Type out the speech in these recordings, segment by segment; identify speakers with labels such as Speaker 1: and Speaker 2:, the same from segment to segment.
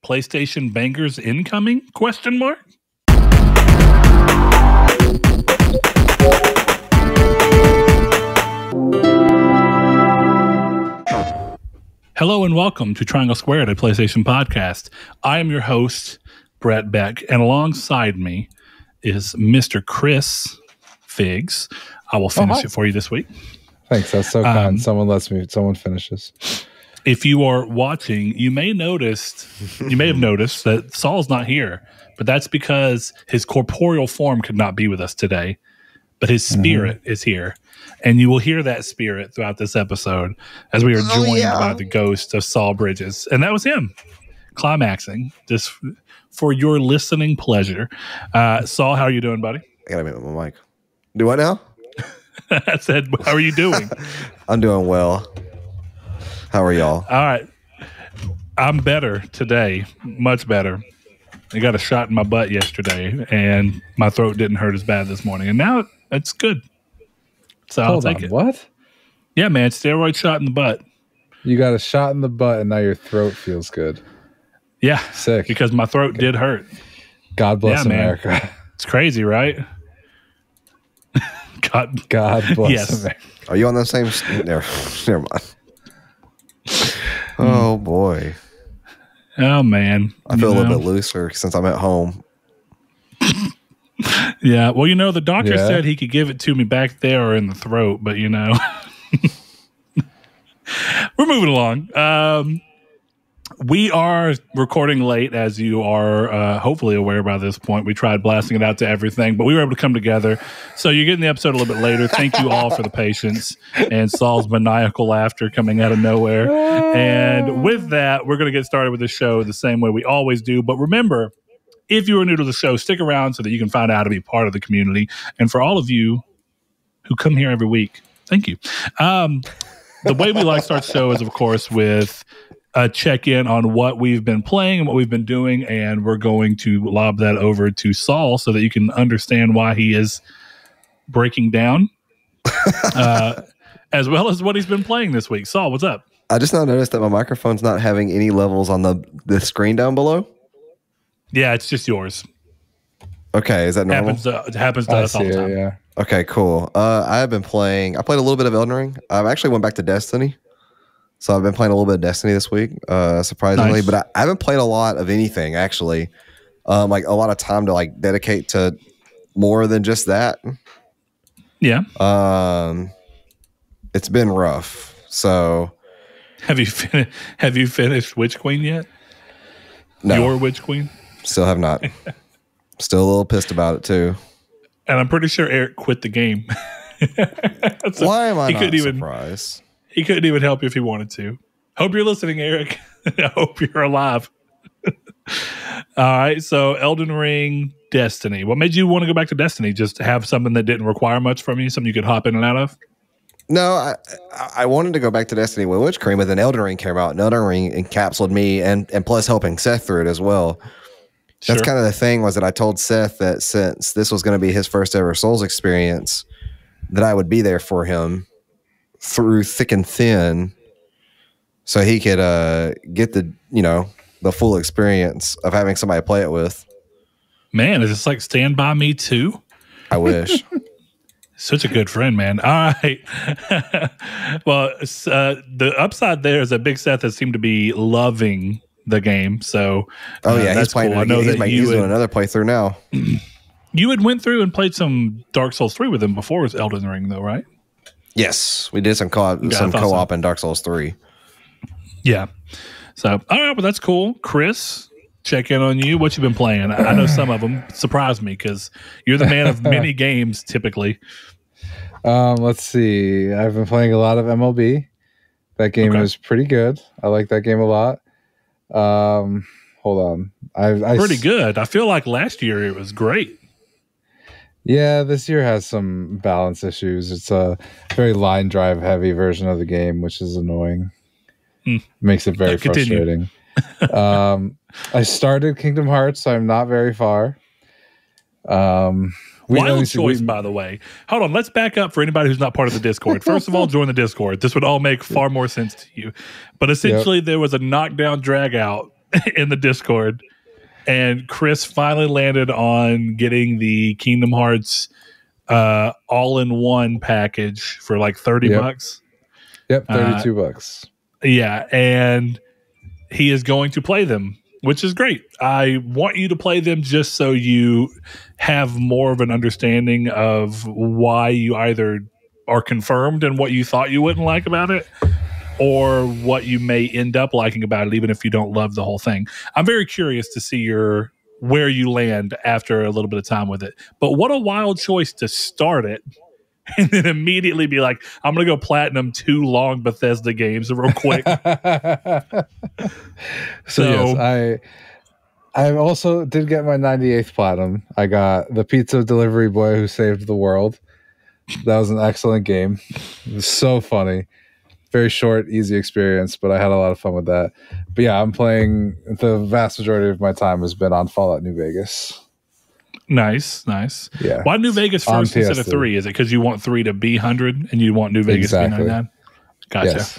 Speaker 1: PlayStation bangers incoming? Question mark. Hello and welcome to Triangle Squared, a PlayStation podcast. I am your host, Brett Beck, and alongside me is Mr. Chris Figs. I will finish it for you this week.
Speaker 2: Thanks, that's so kind. Someone finishes.
Speaker 1: If you are watching, you may have noticed that Saul's not here, but that's because his corporeal form could not be with us today, but his spirit is here. And you will hear that spirit throughout this episode as we are joined by the ghost of Saul Bridges. And that was him climaxing just for your listening pleasure. Saul, how are you doing, buddy?
Speaker 3: I gotta mute my mic. Do what now?
Speaker 1: I said, how are you doing?
Speaker 3: I'm doing well. How are y'all?
Speaker 1: All right. I'm better today. Much better. I got a shot in my butt yesterday, and my throat didn't hurt as bad this morning. And now it's good. So I'll take it.
Speaker 2: What?
Speaker 1: Yeah, man. Steroid shot in the butt.
Speaker 2: You got a shot in the butt, and now your throat feels good.
Speaker 1: Yeah.
Speaker 2: Sick.
Speaker 1: Because my throat did hurt.
Speaker 2: God bless America.
Speaker 1: Man. It's crazy, right?
Speaker 2: God bless America.
Speaker 3: Are you on the same? Never mind. Oh boy.
Speaker 1: Oh man.
Speaker 3: I feel a little bit looser since I'm at home.
Speaker 1: Yeah. Well, the doctor said he could give it to me back there or in the throat, but we're moving along. We are recording late, as you are hopefully aware by this point. We tried blasting it out to everything, but we were able to come together. So you're getting the episode a little bit later. Thank you all for the patience and Saul's maniacal laughter coming out of nowhere. And with that, we're going to get started with the show the same way we always do. But remember, if you are new to the show, stick around so that you can find out how to be part of the community. And for all of you who come here every week, thank you. The way we like to start the show is, of course, with a check-in on what we've been playing and what we've been doing, and we're going to lob that over to Saul so that you can understand why he is breaking down, as well as what he's been playing this week. Saul, what's up?
Speaker 3: I just now noticed that my microphone's not having any levels on the screen down below.
Speaker 1: Yeah, it's just yours.
Speaker 3: Okay, is that normal?
Speaker 1: It happens to us all the time.
Speaker 2: Yeah.
Speaker 3: Okay, cool. I played a little bit of Elden Ring. I actually went back to Destiny. So I've been playing a little bit of Destiny this week, surprisingly. Nice. But I haven't played a lot of anything, actually. Like a lot of time to dedicate to more than just that.
Speaker 1: Yeah.
Speaker 3: It's been rough. So
Speaker 1: have you finished Witch Queen yet?
Speaker 3: No.
Speaker 1: Your Witch Queen?
Speaker 3: Still have not. Still a little pissed about it too.
Speaker 1: And I'm pretty sure Eric quit the game.
Speaker 3: So why am I not surprised?
Speaker 1: He couldn't even help you if he wanted to. Hope you're listening, Eric. I hope you're alive. All right, so Elden Ring, Destiny. What made you want to go back to Destiny? Just to have something that didn't require much from you, something you could hop in and out of?
Speaker 3: No, I wanted to go back to Destiny with Witch Queen, but then Elden Ring came out, and Elden Ring encapsulated me, and plus helping Seth through it as well. Sure. That's kind of the thing, was that I told Seth that since this was going to be his first ever Souls experience, that I would be there for him through thick and thin, so he could get the full experience of having somebody to play it with. Man,
Speaker 1: is this like Stand By Me too?
Speaker 3: I wish.
Speaker 1: Such a good friend, man. All right. Well, the upside there is that Big Seth has seemed to be loving the game. So,
Speaker 3: he's playing. Cool. I know that he's doing another playthrough now.
Speaker 1: You had went through and played some Dark Souls 3 with him before his Elden Ring, though, right?
Speaker 3: Yes, we did some co-op in Dark Souls 3.
Speaker 1: Yeah. So, all right, well, that's cool. Chris, check in on you. What you been playing? I know some of them surprised me because you're the man of many games typically.
Speaker 2: Let's see. I've been playing a lot of MLB. That game is pretty good. I like that game a lot. Hold on.
Speaker 1: Pretty good. I feel like last year it was great.
Speaker 2: Yeah, this year has some balance issues. It's a very line drive heavy version of the game, which is annoying. Makes it very frustrating. I started Kingdom Hearts, so I'm not very far.
Speaker 1: Wild choice, by the way. Hold on, let's back up for anybody who's not part of the Discord. First of all, join the Discord. This would all make far more sense to you. But essentially, there was a knockdown drag out in the Discord, and Chris finally landed on getting the Kingdom Hearts all-in-one package for like $30.
Speaker 2: Yep, $32.
Speaker 1: Yeah, and he is going to play them, which is great. I want you to play them just so you have more of an understanding of why you either are confirmed in what you thought you wouldn't like about it, or what you may end up liking about it, even if you don't love the whole thing. I'm very curious to see where you land after a little bit of time with it. But what a wild choice to start it and then immediately be like, I'm going to go platinum 2 long Bethesda games real quick.
Speaker 2: So yes, I also did get my 98th platinum. I got the Pizza Delivery Boy Who Saved the World. That was an excellent game. It was so funny. Very short, easy experience, but I had a lot of fun with that. But yeah, I'm playing, the vast majority of my time has been on Fallout New Vegas.
Speaker 1: Nice.
Speaker 2: Yeah.
Speaker 1: Why New Vegas first instead of 3? Is it because you want 3 to be 100 and you want New Vegas to be 99? Gotcha. Yes.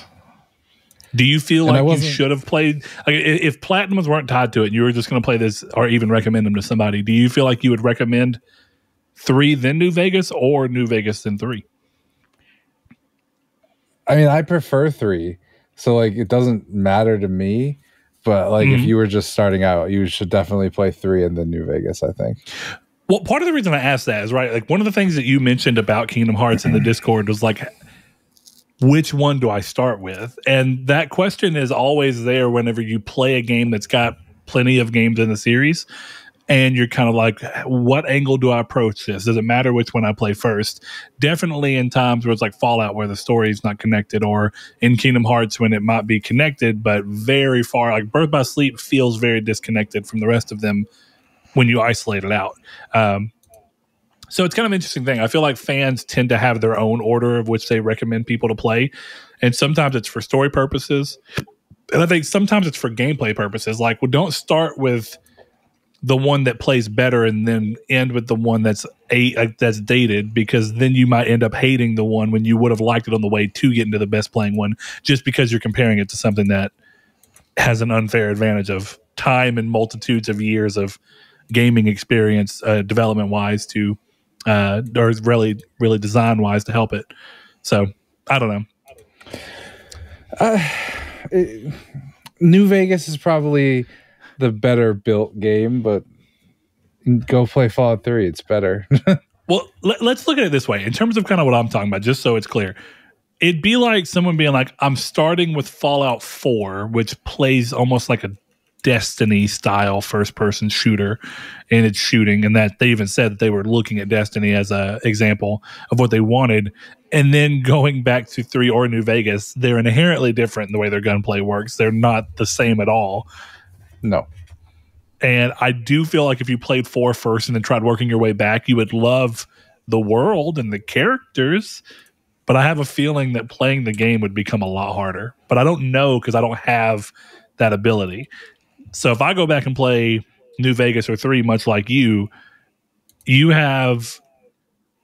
Speaker 1: Do you feel like you should have played, like, if platinums weren't tied to it and you were just going to play this or even recommend them to somebody, do you feel like you would recommend 3 then New Vegas, or New Vegas then 3?
Speaker 2: I mean, I prefer 3, so like it doesn't matter to me. But like if you were just starting out, you should definitely play 3 and then New Vegas, I think.
Speaker 1: Well, part of the reason I asked that is, right, like one of the things that you mentioned about Kingdom Hearts in the Discord was like, which one do I start with? And that question is always there whenever you play a game that's got plenty of games in the series. And you're kind of like, what angle do I approach this? Does it matter which one I play first? Definitely in times where it's like Fallout, where the story is not connected, or in Kingdom Hearts when it might be connected, but very far. Like Birth by Sleep feels very disconnected from the rest of them when you isolate it out. So it's kind of an interesting thing. I feel like fans tend to have their own order of which they recommend people to play. And sometimes it's for story purposes. And I think sometimes it's for gameplay purposes. Like, well, don't start with the one that plays better and then end with the one that's dated, because then you might end up hating the one when you would have liked it on the way to get into the best playing one, just because you're comparing it to something that has an unfair advantage of time and multitudes of years of gaming experience, development wise to or really design wise to help it. So I don't
Speaker 2: know. New Vegas is probably the better built game, but go play Fallout 3. It's better.
Speaker 1: Well, let's look at it this way. In terms of kind of what I'm talking about, just so it's clear, it'd be like someone being like, I'm starting with Fallout 4, which plays almost like a Destiny style first person shooter in its shooting. And that they even said that they were looking at Destiny as an example of what they wanted. And then going back to 3 or New Vegas, they're inherently different in the way their gunplay works. They're not the same at all.
Speaker 2: No.
Speaker 1: And I do feel like if you played 4 first and then tried working your way back, you would love the world and the characters. But I have a feeling that playing the game would become a lot harder. But I don't know, because I don't have that ability. So if I go back and play New Vegas or 3, much like you have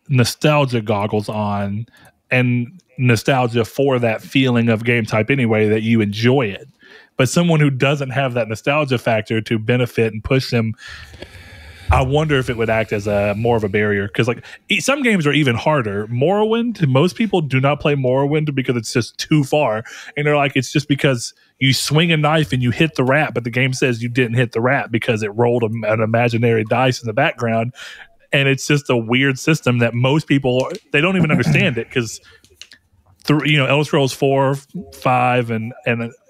Speaker 1: nostalgia goggles on and nostalgia for that feeling of game type anyway, that you enjoy it. But someone who doesn't have that nostalgia factor to benefit and push them, I wonder if it would act as a more of a barrier. Because like some games are even harder. Morrowind, most people do not play Morrowind because it's just too far. And they're like, it's just because you swing a knife and you hit the rat, but the game says you didn't hit the rat because it rolled an imaginary dice in the background. And it's just a weird system that most people, they don't even understand it, because Elder Scrolls 4, 5, and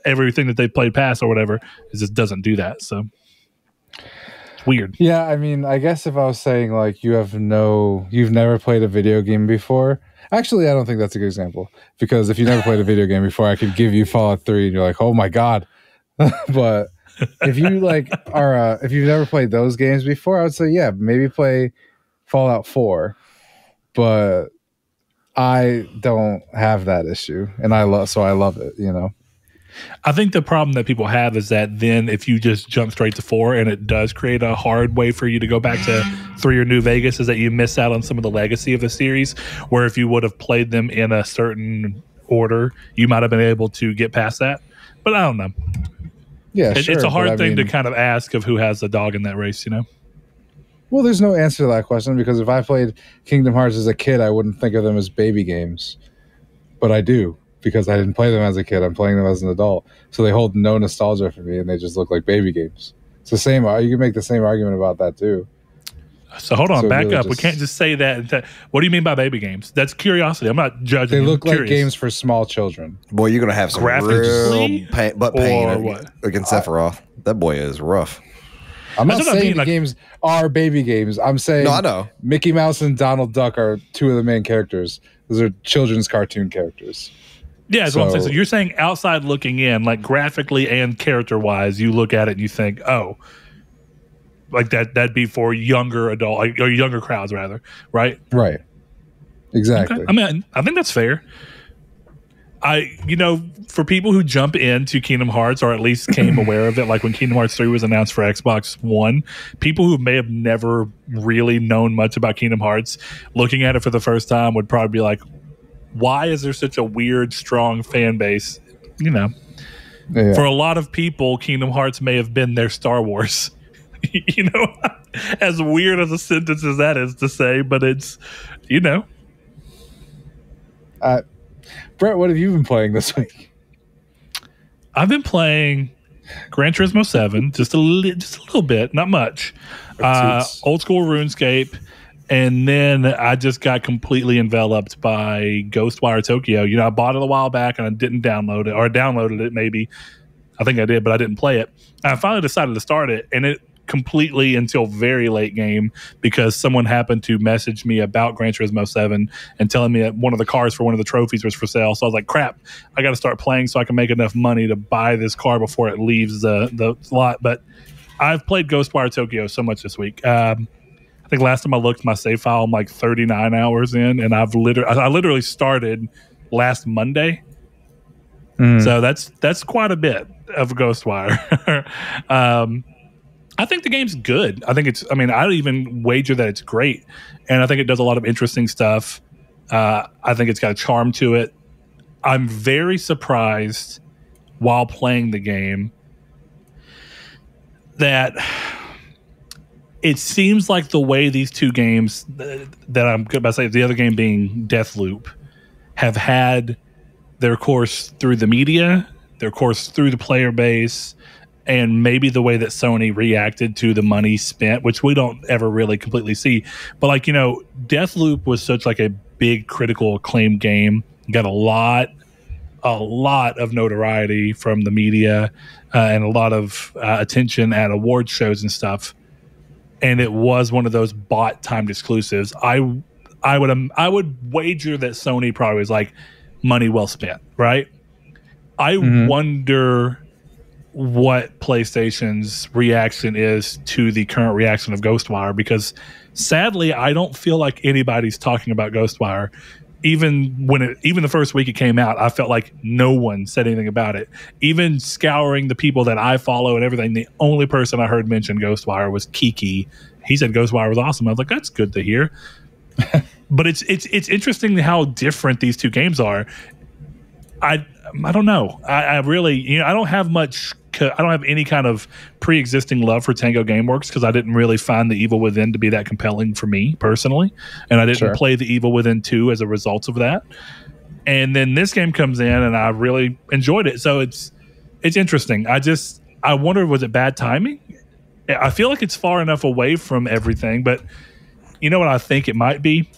Speaker 1: everything that they played past or whatever, it just doesn't do that. So it's weird.
Speaker 2: Yeah, I mean, I guess if I was saying like you've never played a video game before. Actually, I don't think that's a good example, because if you never played a video game before, I could give you Fallout 3 and you're like, oh my God. But if you if you've never played those games before, I would say, yeah, maybe play Fallout 4. But I don't have that issue, and I love it,
Speaker 1: I think the problem that people have is that then if you just jump straight to 4, and it does create a hard way for you to go back to 3 or New Vegas, is that you miss out on some of the legacy of the series, where if you would have played them in a certain order, you might have been able to get past that. But I don't know.
Speaker 2: Yeah, sure,
Speaker 1: it's a hard thing to kind of ask of who has the dog in that race, you know?
Speaker 2: Well, there's no answer to that question, because if I played Kingdom Hearts as a kid, I wouldn't think of them as baby games. But I do, because I didn't play them as a kid. I'm playing them as an adult. So they hold no nostalgia for me, and they just look like baby games. It's the same. You can make the same argument about that, too.
Speaker 1: So hold on, back up. We can't just say that. What do you mean by baby games? That's curiosity. I'm not judging.
Speaker 2: They look like games for small children.
Speaker 3: Boy, you're going to have some real pain against Sephiroth. That boy is rough.
Speaker 2: I'm not saying the games are baby games. I'm saying
Speaker 3: no, I know.
Speaker 2: Mickey Mouse and Donald Duck are two of the main characters. Those are children's cartoon characters.
Speaker 1: Yeah, that's what I'm saying. So you're saying outside looking in, like graphically and character-wise, you look at it and you think, oh, like that'd be for younger adult or younger crowds rather, right?
Speaker 2: Right. Exactly.
Speaker 1: Okay. I mean, I think that's fair. For people who jump into Kingdom Hearts or at least came aware of it, like when Kingdom Hearts 3 was announced for Xbox One, people who may have never really known much about Kingdom Hearts, looking at it for the first time would probably be like, why is there such a weird, strong fan base? Yeah. For a lot of people, Kingdom Hearts may have been their Star Wars. As weird as a sentence as that is to say, but it's,
Speaker 2: Brett, what have you been playing this week?
Speaker 1: I've been playing Gran Turismo 7, just a little bit, not much. Old school RuneScape, and then I just got completely enveloped by Ghostwire Tokyo. I bought it a while back and I didn't download it, or I downloaded it maybe. I think I did, but I didn't play it. I finally decided to start it, and it completely until very late game because someone happened to message me about Gran Turismo 7 and telling me that one of the cars for one of the trophies was for sale. So I was like, crap, I got to start playing so I can make enough money to buy this car before it leaves the lot. But I've played Ghostwire Tokyo so much this week. I think last time I looked my save file, I'm like 39 hours in, and I literally started last Monday. So that's quite a bit of Ghostwire. I think the game's good. I'd even wager that it's great. And I think it does a lot of interesting stuff. I think it's got a charm to it. I'm very surprised while playing the game that it seems like the way these two games that I'm about to say, the other game being Deathloop, have had their course through the media, their course through the player base, and maybe the way that Sony reacted to the money spent, which we don't ever really completely see. But Deathloop was such like a big critical acclaim game. Got a lot of notoriety from the media and a lot of attention at award shows and stuff. And it was one of those bought timed exclusives. I would wager that Sony probably was like, money well spent, right? I wonder what PlayStation's reaction is to the current reaction of Ghostwire, because sadly I don't feel like anybody's talking about Ghostwire. Even the first week it came out, I felt like no one said anything about it. Even scouring the people that I follow and everything, the only person I heard mention Ghostwire was Kiki. He said Ghostwire was awesome. I was like, that's good to hear. But it's interesting how different these two games are. I don't know. I really, I don't have much. I don't have any kind of pre-existing love for Tango Gameworks because I didn't really find The Evil Within to be that compelling for me personally, and I didn't play The Evil Within 2 as a result of that. And then this game comes in, and I really enjoyed it. So it's interesting. I wonder, was it bad timing? I feel like it's far enough away from everything, but you know what I think it might be?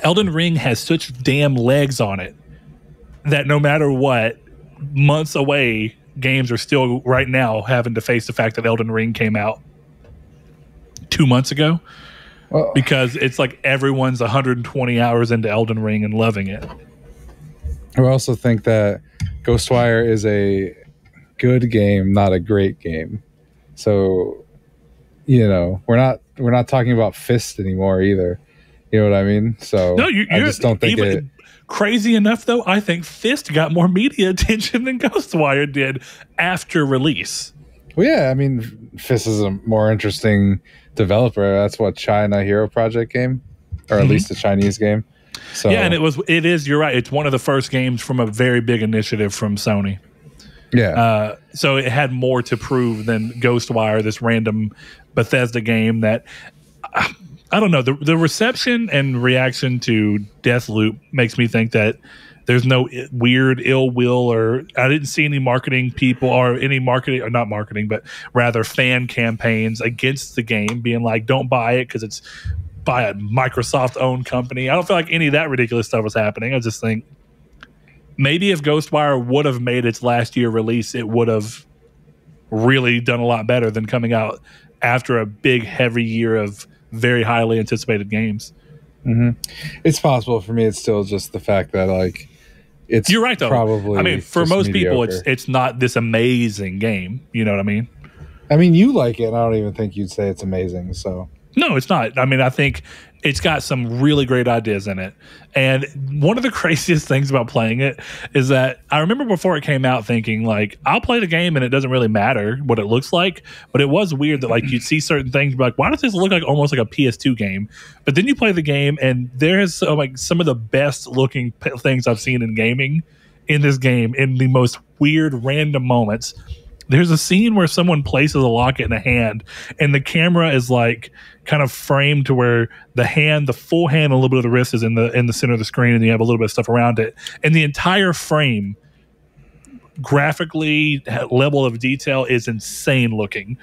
Speaker 1: Elden Ring has such damn legs on it that no matter what, months away, games are still right now having to face the fact that Elden Ring came out 2 months ago, because it's like everyone's 120 hours into Elden Ring and loving it.
Speaker 2: I also think that Ghostwire is a good game, not a great game. So, we're not talking about Fist anymore either. You know what I mean? So
Speaker 1: no,
Speaker 2: I just don't think it.
Speaker 1: Crazy enough, though, I think Fist got more media attention than Ghostwire did after release.
Speaker 2: Well, yeah, Fist is a more interesting developer. That's what China Hero Project game, or at least a Chinese game. So
Speaker 1: yeah, and it is. You're right. It's one of the first games from a very big initiative from Sony.
Speaker 2: Yeah.
Speaker 1: So it had more to prove than Ghostwire, this random Bethesda game that I don't know. The reception and reaction to Deathloop makes me think that there's no weird ill will, or I didn't see any marketing people or any marketing, or not marketing, but rather fan campaigns against the game being like, don't buy it because it's by a Microsoft owned company. I don't feel like any of that ridiculous stuff was happening. I just think maybe if Ghostwire would have made its last year release, it would have really done a lot better than coming out after a big, heavy year of very highly anticipated games.
Speaker 2: Mm-hmm. It's possible. For me, it's still just the fact that like it's
Speaker 1: you're right though.
Speaker 2: Probably,
Speaker 1: I mean, for most
Speaker 2: mediocre.
Speaker 1: people, it's not this amazing game. You know what I mean?
Speaker 2: I mean, you like it, and I don't even think you'd say it's amazing. So
Speaker 1: no, it's not. I mean, I think it's got some really great ideas in it. And one of the craziest things about playing it is that I remember before it came out thinking like, I'll play the game and it doesn't really matter what it looks like. But it was weird that like you'd see certain things like, why does this look like almost like a PS2 game? But then you play the game and there's like some of the best looking things I've seen in gaming in this game in the most weird random moments. There's a scene where someone places a locket in a hand and the camera is like kind of framed to where the hand, the full hand, and a little bit of the wrist is in the center of the screen, and you have a little bit of stuff around it. And the entire frame, graphically, level of detail is insane looking.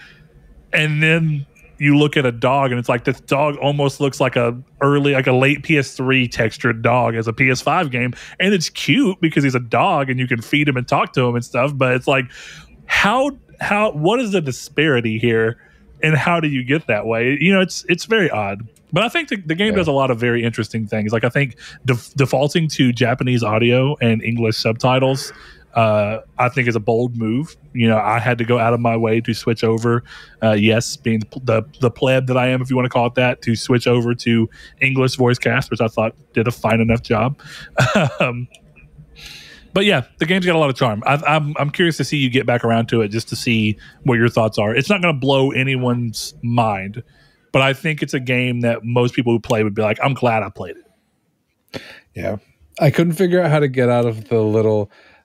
Speaker 1: And then you look at a dog, and it's like this dog almost looks like a late PS3 textured dog as a PS5 game, and it's cute because he's a dog and you can feed him and talk to him and stuff. But it's like, what is the disparity here? And how do you get that way? You know, it's very odd. But I think the game does a lot of very interesting things. Like I think defaulting to Japanese audio and English subtitles, I think is a bold move. You know, I had to go out of my way to switch over. Yes, being the pleb that I am, if you want to call it that, to switch over to English voice cast, which I thought did a fine enough job. But yeah, the game's got a lot of charm. I'm curious to see you get back around to it just to see what your thoughts are. It's not going to blow anyone's mind, but I think it's a game that most people who play would be like, I'm glad I played it.
Speaker 2: Yeah. I couldn't figure out how to get out of the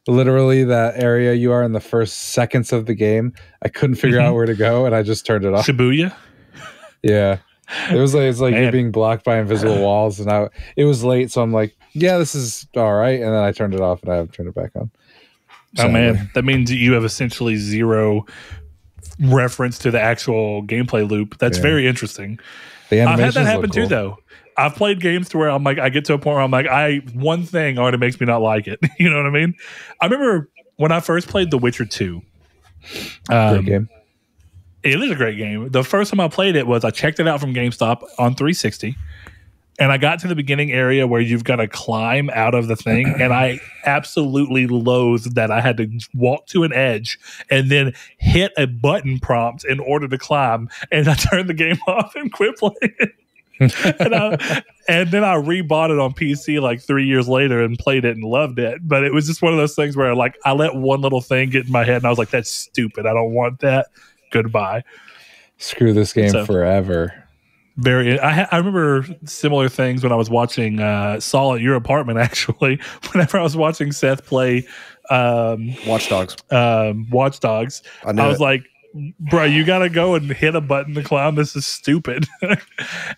Speaker 2: literally that area you are in the first seconds of the game. I couldn't figure out where to go, and I just turned it off.
Speaker 1: Shibuya?
Speaker 2: Yeah. It's like you're being blocked by invisible walls, and it was late, so I'm like, yeah, this is all right. And then I turned it off, and I haven't turned it back on.
Speaker 1: Oh, man. That means you have essentially zero reference to the actual gameplay loop. That's very interesting. I've had that happen too, though. I've played games to where I'm like, I get to a point where I'm like, one thing already makes me not like it. You know what I mean? I remember when I first played The Witcher 2.
Speaker 2: Great game.
Speaker 1: It is a great game. The first time I played it was I checked it out from GameStop on 360. And I got to the beginning area where you've got to climb out of the thing. And I absolutely loathed that I had to walk to an edge and then hit a button prompt in order to climb. And I turned the game off and quit playing it. and then I rebought it on PC like 3 years later and played it and loved it. But it was just one of those things where like I let one little thing get in my head and I was like, that's stupid. I don't want that. Goodbye.
Speaker 2: Screw this game forever.
Speaker 1: I remember similar things when I was watching Saul at your apartment, actually. Whenever I was watching Seth play
Speaker 3: Watch Dogs.
Speaker 1: I was like, bro, you got to go and hit a button to climb. This is stupid.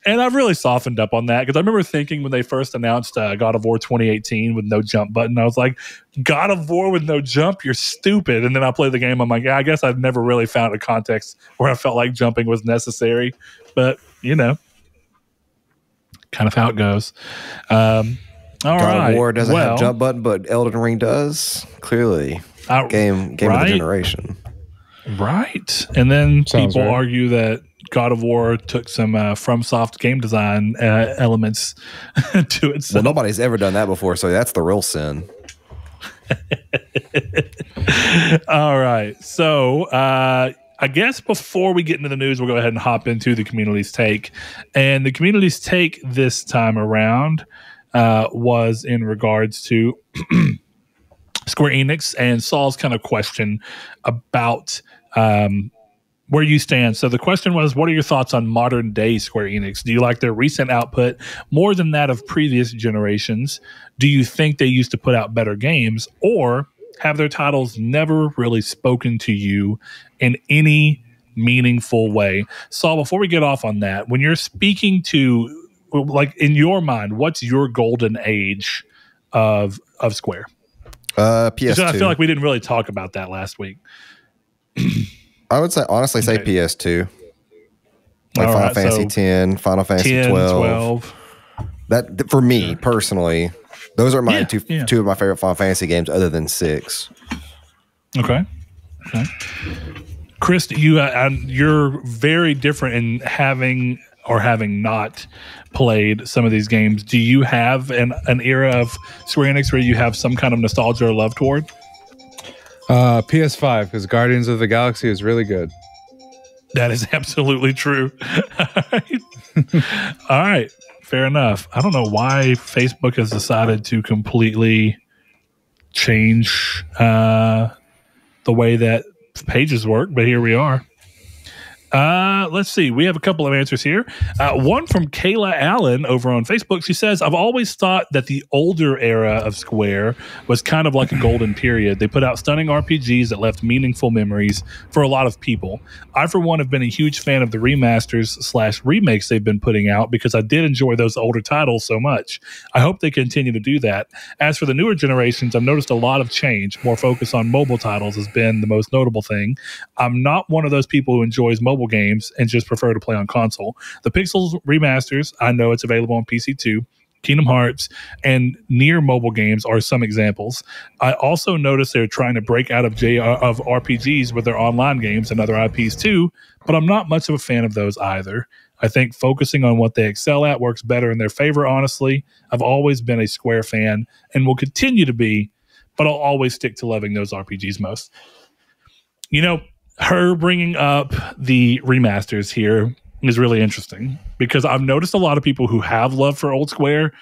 Speaker 1: And I've really softened up on that because I remember thinking when they first announced God of War 2018 with no jump button, I was like, God of War with no jump? You're stupid. And then I played the game. I'm like, yeah, I guess I've never really found a context where I felt like jumping was necessary. But, you know, kind of how it goes. All
Speaker 3: God of War doesn't have a jump button, but Elden Ring does. Clearly. Game of the generation.
Speaker 1: Right. And then people argue that God of War took some FromSoft game design elements to it.
Speaker 3: Well, nobody's ever done that before, so that's the real sin.
Speaker 1: All right. So I guess before we get into the news, we'll go ahead and hop into the community's take. And the community's take this time around was in regards to Square Enix and Saul's kind of question about where you stand. So the question was, what are your thoughts on modern day Square Enix? Do you like their recent output more than that of previous generations? Do you think they used to put out better games? Or have their titles never really spoken to you in any meaningful way? Saul, before we get off on that, when you're speaking to, like, in your mind, what's your golden age of Square?
Speaker 3: PS2.
Speaker 1: I feel like we didn't really talk about that last week.
Speaker 3: I would honestly say PS2. Like Final Fantasy X, Final Fantasy 12. That, for me personally, those are my two of my favorite Final Fantasy games other than 6.
Speaker 1: Okay. Chris, you're very different in having or having not played some of these games. Do you have an era of Square Enix where you have some kind of nostalgia or love toward?
Speaker 2: PS5, because Guardians of the Galaxy is really good.
Speaker 1: That is absolutely true. All right. Fair enough. I don't know why Facebook has decided to completely change the way that pages work, but here we are. Let's see. We have a couple of answers here. One from Kayla Allen over on Facebook. She says, I've always thought that the older era of Square was kind of like a golden period. They put out stunning RPGs that left meaningful memories for a lot of people. I, for one, have been a huge fan of the remasters/remakes they've been putting out because I did enjoy those older titles so much. I hope they continue to do that. As for the newer generations, I've noticed a lot of change. More focus on mobile titles has been the most notable thing. I'm not one of those people who enjoys mobile games and just prefer to play on console. The Pixels remasters, I know it's available on PC too. Kingdom Hearts and near mobile games are some examples. I also noticed they're trying to break out of RPGs with their online games and other IPs too, but I'm not much of a fan of those either. I think focusing on what they excel at works better in their favor, honestly. I've always been a Square fan and will continue to be, but I'll always stick to loving those RPGs most. You know, her bringing up the remasters here is really interesting because I've noticed a lot of people who have love for old Square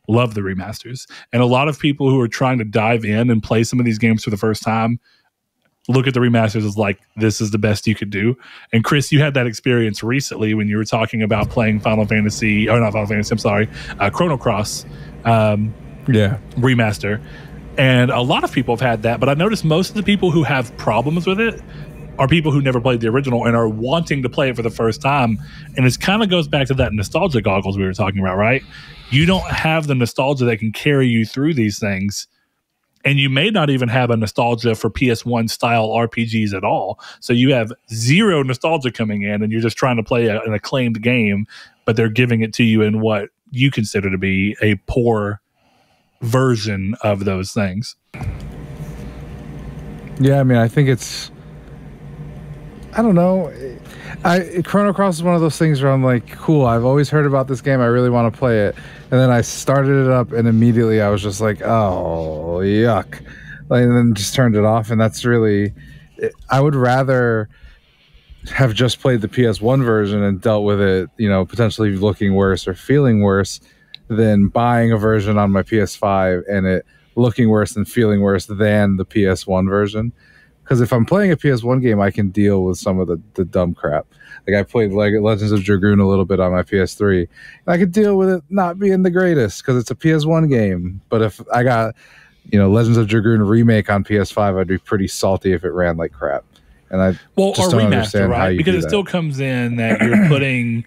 Speaker 1: love the remasters. And a lot of people who are trying to dive in and play some of these games for the first time look at the remasters as like, this is the best you could do. And Chris, you had that experience recently when you were talking about playing Chrono Cross remaster. And a lot of people have had that, but I noticed most of the people who have problems with it are people who never played the original and are wanting to play it for the first time. And it kind of goes back to that nostalgia goggles we were talking about, right? You don't have the nostalgia that can carry you through these things. And you may not even have a nostalgia for PS1 style RPGs at all. So you have zero nostalgia coming in and you're just trying to play an acclaimed game, but they're giving it to you in what you consider to be a poor version of those things.
Speaker 2: Yeah, I mean, I think it's, I don't know. Chrono Cross is one of those things where I'm like, cool, I've always heard about this game. I really want to play it. And then I started it up and immediately I was just like, oh, yuck. And then just turned it off. And that's really, I would rather have just played the PS1 version and dealt with it, you know, potentially looking worse or feeling worse than buying a version on my PS5 and it looking worse and feeling worse than the PS1 version. Because if I'm playing a PS1 game, I can deal with some of the dumb crap. Like I played Legends of Dragoon a little bit on my PS3. And I could deal with it not being the greatest because it's a PS1 game. But if I got, you know, Legends of Dragoon remake on PS5, I'd be pretty salty if it ran like crap. And I just don't understand how you do that.
Speaker 1: Because it still comes in that you're putting...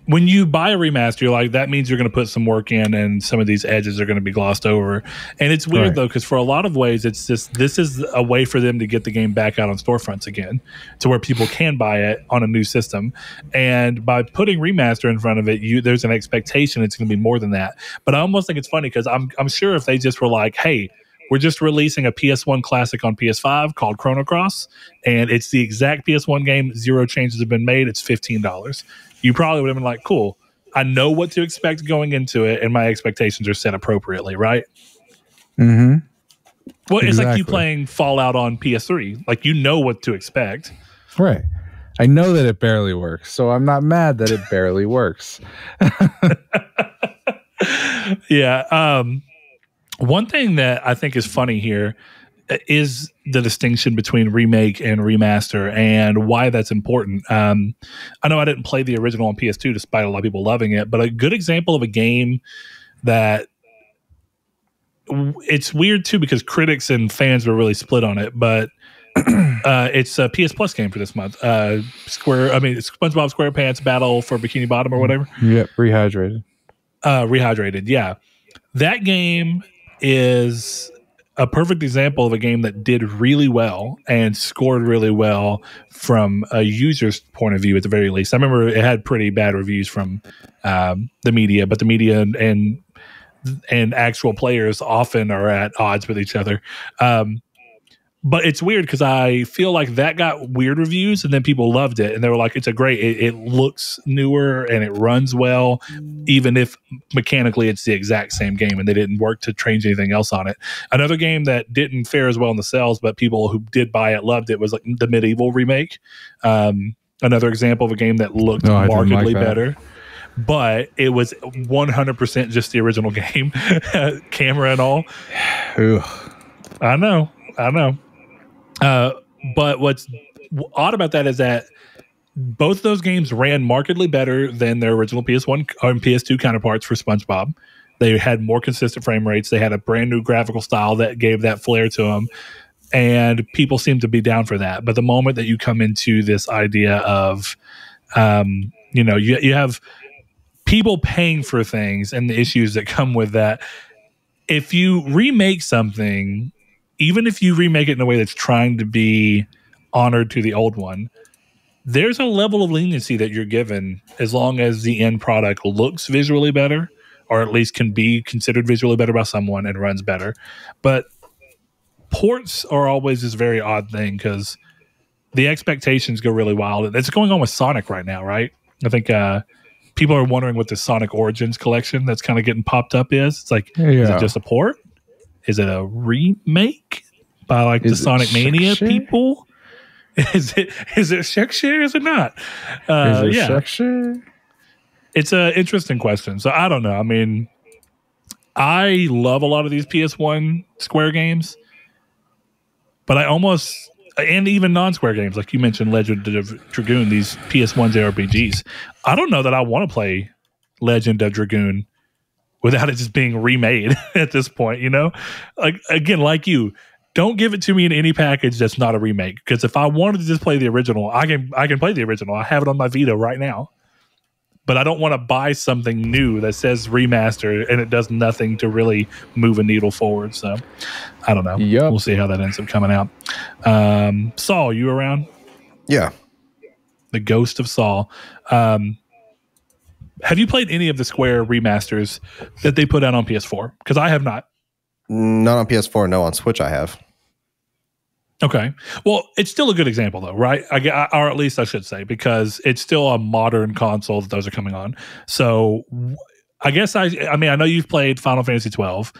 Speaker 1: When you buy a remaster, you're like, that means you're going to put some work in and some of these edges are going to be glossed over. And it's weird, though, because for a lot of ways, it's just, this is a way for them to get the game back out on storefronts again to where people can buy it on a new system. And by putting remaster in front of it, there's an expectation it's going to be more than that. But I almost think it's funny because I'm sure if they just were like, hey, we're just releasing a PS1 classic on PS5 called Chrono Cross, and it's the exact PS1 game, zero changes have been made, it's $15. You probably would have been like, cool, I know what to expect going into it, and my expectations are set appropriately, right?
Speaker 2: Mm-hmm.
Speaker 1: Well, it's like you playing Fallout on PS3. Like, you know what to expect.
Speaker 2: Right. I know that it barely works, so I'm not mad that it barely works.
Speaker 1: Yeah. One thing that I think is funny here is the distinction between remake and remaster and why that's important. I know I didn't play the original on PS2 despite a lot of people loving it, but a good example of a game that it's weird too because critics and fans were really split on it, but it's a PS Plus game for this month. SpongeBob SquarePants Battle for Bikini Bottom or whatever.
Speaker 2: Yep, Rehydrated.
Speaker 1: Rehydrated, yeah. That game is a perfect example of a game that did really well and scored really well from a user's point of view at the very least. I remember it had pretty bad reviews from the media, but the media and actual players often are at odds with each other. But it's weird because I feel like that got weird reviews and then people loved it. And they were like, it's it looks newer and it runs well, even if mechanically it's the exact same game and they didn't work to change anything else on it. Another game that didn't fare as well in the sales, but people who did buy it loved it, was like the Medieval remake. Another example of a game that looked markedly better. But it was 100% just the original game, camera and all. I know. But what's odd about that is that both those games ran markedly better than their original PS1 and PS2 counterparts for SpongeBob. They had more consistent frame rates. They had a brand new graphical style that gave that flair to them. And people seem to be down for that. But the moment that you come into this idea of, you have people paying for things and the issues that come with that. If you remake something, even if you remake it in a way that's trying to be honored to the old one, there's a level of leniency that you're given as long as the end product looks visually better, or at least can be considered visually better by someone and runs better. But ports are always this very odd thing because the expectations go really wild. It's going on with Sonic right now, right? I think people are wondering what the Sonic Origins collection that's kind of getting popped up is. It's like, is it just a port? Is it a remake by like the Sonic Mania people? Is it Shakespeare? Is it not?
Speaker 2: Is it Shakespeare?
Speaker 1: It's an interesting question. So I don't know. I mean, I love a lot of these PS1 Square games, but I almost, and even non-Square games, like you mentioned Legend of Dragoon, these PS1 JRPGs. I don't know that I want to play Legend of Dragoon without it just being remade at this point, Like, again, like you, don't give it to me in any package that's not a remake. Because if I wanted to just play the original, I can play the original. I have it on my Vita right now. But I don't want to buy something new that says remaster and it does nothing to really move a needle forward. So, I don't know.
Speaker 2: Yep.
Speaker 1: We'll see how that ends up coming out. Saul, you around?
Speaker 3: Yeah.
Speaker 1: The Ghost of Saul. Have you played any of the Square remasters that they put out on PS4? Because I have not.
Speaker 3: Not on PS4, no. On Switch, I have.
Speaker 1: Okay. Well, it's still a good example, though, right? Or at least I should say, because it's still a modern console that those are coming on. So I guess I know you've played Final Fantasy 12.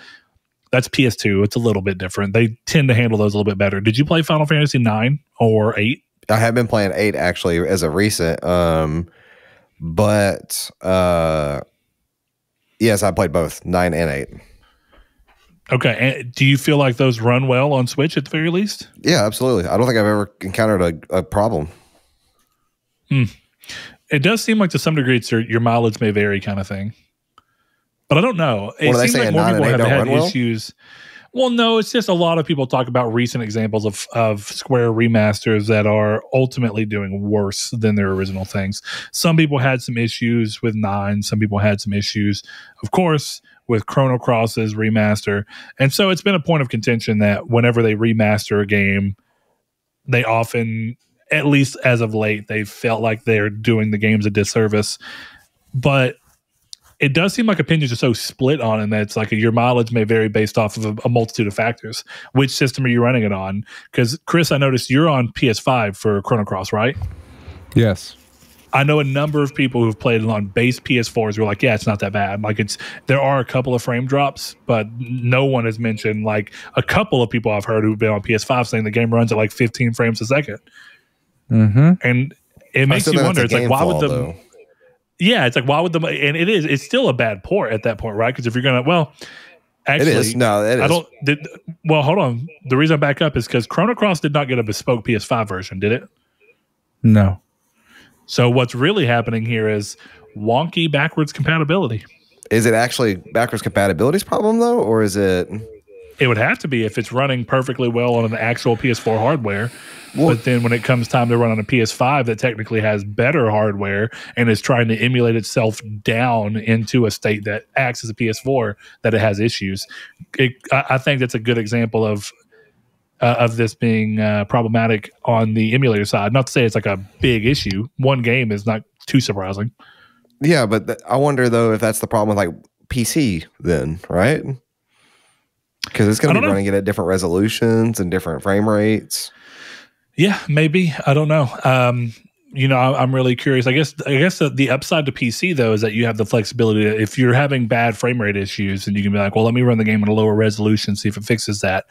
Speaker 1: That's PS2. It's a little bit different. They tend to handle those a little bit better. Did you play Final Fantasy 9 or 8?
Speaker 3: I have been playing 8 actually as a recent. But yes, I played both 9 and 8.
Speaker 1: Okay. And do you feel like those run well on Switch at the very least?
Speaker 3: Yeah, absolutely. I don't think I've ever encountered a problem.
Speaker 1: It does seem like to some degree it's your mileage may vary kind of thing. But I don't know. It seems like more people have had issues. Well, no, it's just a lot of people talk about recent examples of Square remasters that are ultimately doing worse than their original things. Some people had some issues with 9. Some people had some issues, of course, with Chrono Cross's remaster. And so it's been a point of contention that whenever they remaster a game, they often, at least as of late, they've felt like they're doing the games a disservice. But it does seem like opinions are so split on it that it's like your mileage may vary based off of a multitude of factors. Which system are you running it on? Because, Chris, I noticed you're on PS5 for Chrono Cross, right?
Speaker 2: Yes.
Speaker 1: I know a number of people who've played it on base PS4s who are like, yeah, it's not that bad. Like, there are a couple of frame drops, but no one has mentioned, like, a couple of people I've heard who've been on PS5 saying the game runs at like 15 frames a second.
Speaker 2: Mm-hmm.
Speaker 1: And it makes you wonder, it's like, why would the... Yeah, it's like, why would the... And it's still a bad port at that point, right? Because if you're going to... Well, actually...
Speaker 3: It is. No, it is.
Speaker 1: Well, hold on. The reason I back up is because Chrono Cross did not get a bespoke PS5 version, did it?
Speaker 2: No.
Speaker 1: So what's really happening here is wonky backwards compatibility.
Speaker 3: Is it actually backwards compatibility's problem, though? Or is it...
Speaker 1: It would have to be if it's running perfectly well on an actual PS4 hardware. But then when it comes time to run on a PS5 that technically has better hardware and is trying to emulate itself down into a state that acts as a PS4, that it has issues. I think that's a good example of this being problematic on the emulator side. Not to say it's like a big issue. One game is not too surprising.
Speaker 3: Yeah, but I wonder, though, if that's the problem with like PC then, right? Because it's going to be running it at different resolutions and different frame rates.
Speaker 1: Yeah, maybe. I don't know. I'm really curious. I guess the upside to PC, though, is that you have the flexibility. If you're having bad frame rate issues, and you can be like, well, let me run the game at a lower resolution, see if it fixes that.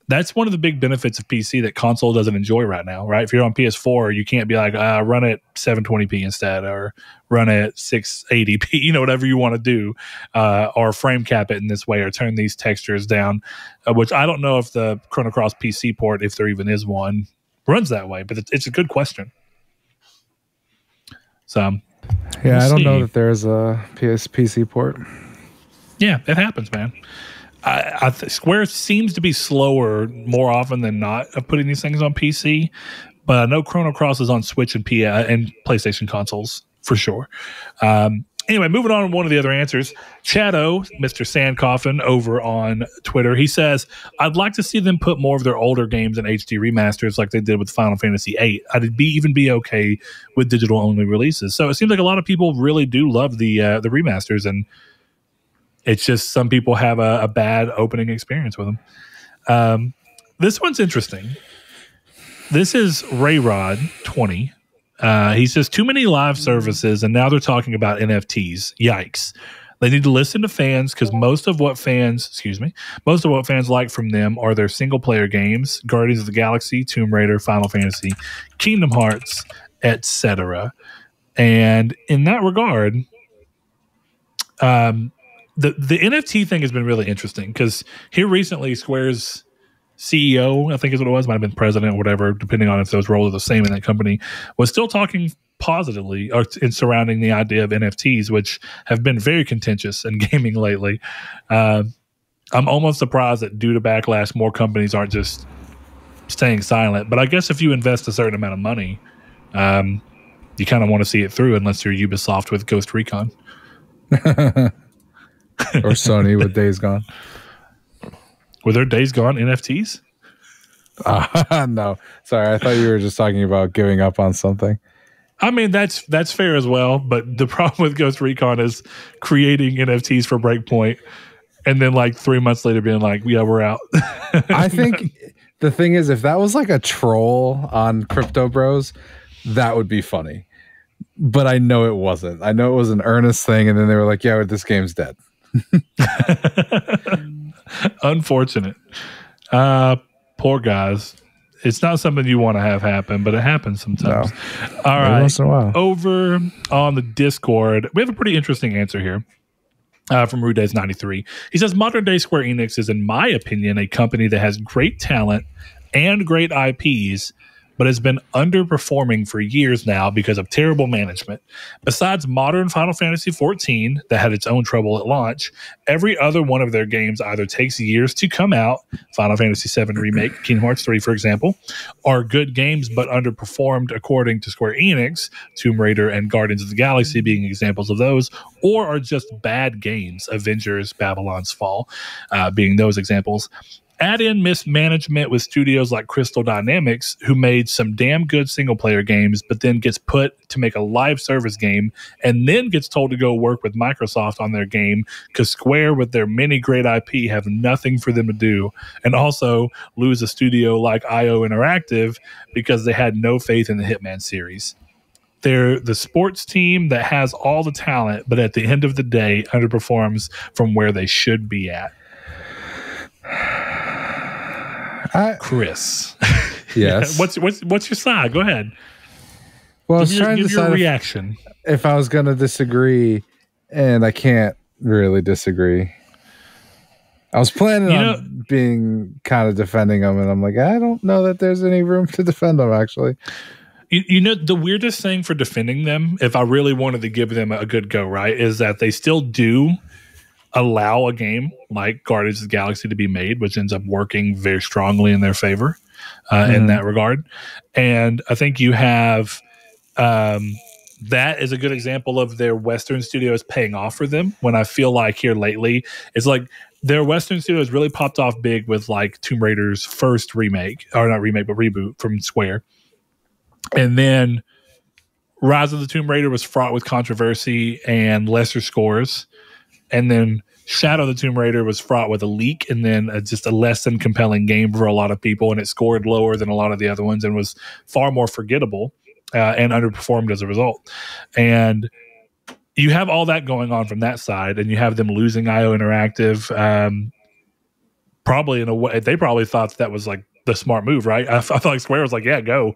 Speaker 1: That's one of the big benefits of PC that console doesn't enjoy right now, right? If you're on PS4, you can't be like, run it 720p instead, or run it 680p, whatever you want to do, or frame cap it in this way, or turn these textures down, which I don't know if the Chrono Cross PC port, if there even is one, runs that way, but it's a good question. So,
Speaker 2: yeah, I don't know that there's a PC port.
Speaker 1: Yeah, it happens, man. Square seems to be slower more often than not of putting these things on PC, but I know Chrono Cross is on Switch and PlayStation consoles for sure. Anyway, moving on to one of the other answers. Shadow, Mr. Sandcoffin over on Twitter, he says, I'd like to see them put more of their older games in HD remasters like they did with Final Fantasy VIII. I'd even be okay with digital-only releases. So it seems like a lot of people really do love the remasters, and it's just some people have a bad opening experience with them. This one's interesting. This is Rayrod 20. He says, too many live services, and now they're talking about NFTs. Yikes. They need to listen to fans, because most of what fans like from them are their single-player games, Guardians of the Galaxy, Tomb Raider, Final Fantasy, Kingdom Hearts, etc. And in that regard, the NFT thing has been really interesting, because here recently, Square's CEO, I think is what it was, might have been president or whatever, depending on if those roles are the same in that company, was still talking positively in surrounding the idea of NFTs, which have been very contentious in gaming lately. I'm almost surprised that due to backlash, more companies aren't just staying silent. But I guess if you invest a certain amount of money, you kind of want to see it through, unless you're Ubisoft with Ghost Recon.
Speaker 2: Or Sony with Days Gone.
Speaker 1: Were there Days Gone NFTs?
Speaker 2: No. Sorry, I thought you were just talking about giving up on something.
Speaker 1: I mean, that's fair as well, but the problem with Ghost Recon is creating NFTs for Breakpoint and then like 3 months later being like, yeah, we're out.
Speaker 2: I think the thing is, if that was like a troll on Crypto Bros, that would be funny. But I know it wasn't. I know it was an earnest thing, and then they were like, yeah, this game's dead.
Speaker 1: Unfortunate. Poor guys. It's not something you want to have happen, but it happens sometimes. No. All right.
Speaker 2: Once in a while.
Speaker 1: Over on the Discord, we have a pretty interesting answer here from Rudays93. He says, modern day Square Enix is, in my opinion, a company that has great talent and great IPs, but has been underperforming for years now because of terrible management. Besides modern Final Fantasy XIV, that had its own trouble at launch, every other one of their games either takes years to come out, Final Fantasy VII Remake, Kingdom Hearts 3, for example, are good games but underperformed according to Square Enix, Tomb Raider and Guardians of the Galaxy being examples of those, or are just bad games, Avengers, Babylon's Fall being those examples. Add in mismanagement with studios like Crystal Dynamics, who made some damn good single-player games, but then gets put to make a live service game and then gets told to go work with Microsoft on their game because Square, with their many great IP, have nothing for them to do, and also lose a studio like IO Interactive because they had no faith in the Hitman series. They're the sports team that has all the talent, but at the end of the day, underperforms from where they should be at. Chris,
Speaker 2: yes.
Speaker 1: What's your side? Go ahead.
Speaker 2: Well, I was trying to
Speaker 1: give your
Speaker 2: decide
Speaker 1: reaction.
Speaker 2: If I was going to disagree, and I can't really disagree. I was planning on being kind of defending them, and I'm like, I don't know that there's any room to defend them, actually.
Speaker 1: You know, the weirdest thing for defending them, if I really wanted to give them a good go, right, is that they still do allow a game like Guardians of the Galaxy to be made, which ends up working very strongly in their favor in that regard. And I think you have that is a good example of their Western studios paying off for them. When I feel like here lately, it's like their Western studios really popped off big with like Tomb Raider's first remake, or not remake, but reboot from Square. And then Rise of the Tomb Raider was fraught with controversy and lesser scores. And then Shadow of the Tomb Raider was fraught with a leak and then just a less than compelling game for a lot of people. And it scored lower than a lot of the other ones and was far more forgettable and underperformed as a result. And you have all that going on from that side, and you have them losing IO Interactive. Probably in a way, they probably thought that was like the smart move, right? I feel like Square was like, yeah, go.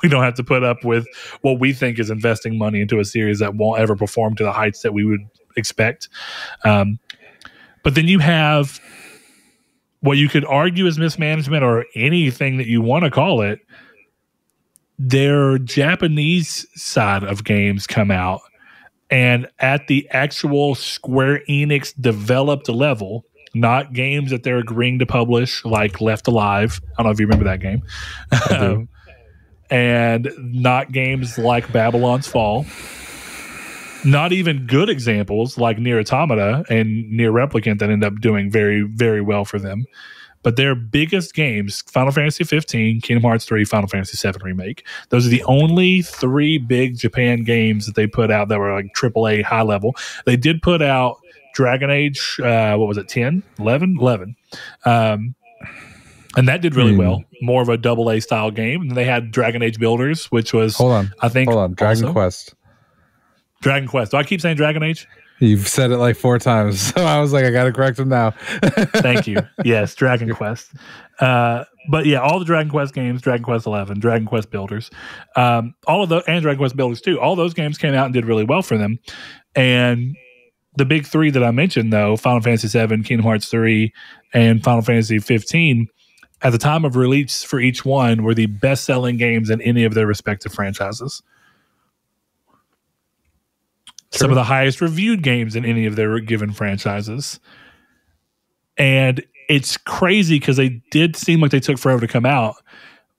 Speaker 1: We don't have to put up with what we think is investing money into a series that won't ever perform to the heights that we would expect. But then you have what you could argue is mismanagement, or anything that you want to call it. Their Japanese side of games come out, and at the actual Square Enix developed level, not games that they're agreeing to publish, like Left Alive. I don't know if you remember that game. And not games like Babylon's Fall. Not even good examples like Nier Automata and Nier Replicant that end up doing very, very well for them. But their biggest games, Final Fantasy 15, Kingdom Hearts 3, Final Fantasy 7 Remake. Those are the only 3 big Japan games that they put out that were like AAA high level. They did put out Dragon Age, what was it, 10? 11? 11. And that did really well. More of a AA style game. And they had Dragon Age Builders, which was, Dragon
Speaker 2: Quest.
Speaker 1: Dragon Quest. Do I keep saying Dragon Age?
Speaker 2: You've said it like 4 times, so I was like, I got to correct him now.
Speaker 1: Thank you. Yes, Dragon Quest. But yeah, all the Dragon Quest games, Dragon Quest 11, Dragon Quest Builders, all of those, and Dragon Quest Builders 2, all those games came out and did really well for them. And the big 3 that I mentioned, though, Final Fantasy 7, Kingdom Hearts 3, and Final Fantasy 15, at the time of release for each one, were the best-selling games in any of their respective franchises. Some of the highest reviewed games in any of their given franchises. And it's crazy because they did seem like they took forever to come out.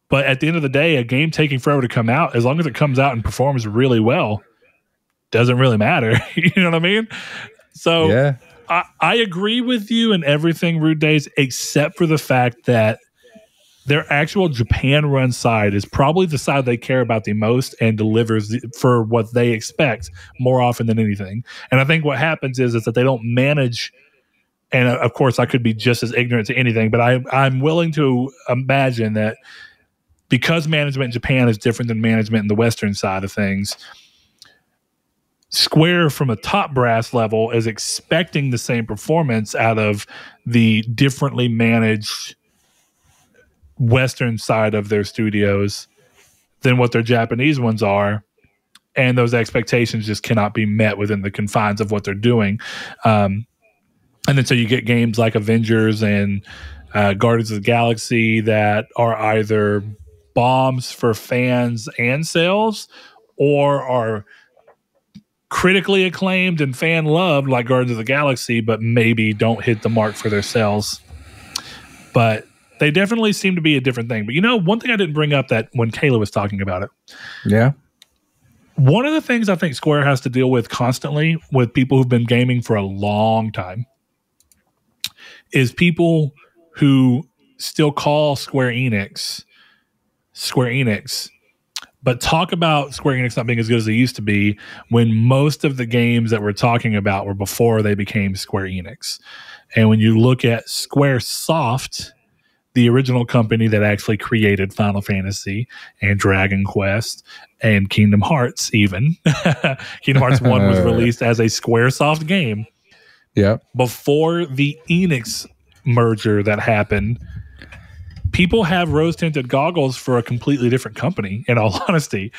Speaker 1: But at the end of the day, a game taking forever to come out, as long as it comes out and performs really well, doesn't really matter. You know what I mean? So yeah. I agree with you in everything, Rude Days, except for the fact that their actual Japan-run side is probably the side they care about the most and delivers for what they expect more often than anything. And I think what happens is that they don't manage, and of course I could be just as ignorant to anything, but I'm willing to imagine that because management in Japan is different than management in the Western side of things, Square from a top brass level is expecting the same performance out of the differently managed Western side of their studios than what their Japanese ones are, and those expectations just cannot be met within the confines of what they're doing. And then so you get games like Avengers and Guardians of the Galaxy that are either bombs for fans and sales, or are critically acclaimed and fan loved like Guardians of the Galaxy, but maybe don't hit the mark for their sales. But they definitely seem to be a different thing. But you know, one thing I didn't bring up that when Kayla was talking about it.
Speaker 2: Yeah.
Speaker 1: One of the things I think Square has to deal with constantly with people who've been gaming for a long time is people who still call Square Enix, but talk about Square Enix not being as good as they used to be when most of the games that we're talking about were before they became Square Enix. And when you look at Squaresoft, the original company that actually created Final Fantasy and Dragon Quest and Kingdom Hearts even. Kingdom Hearts 1 was released as a Squaresoft game.
Speaker 2: Yeah.
Speaker 1: Before the Enix merger that happened, people have rose-tinted goggles for a completely different company, in all honesty.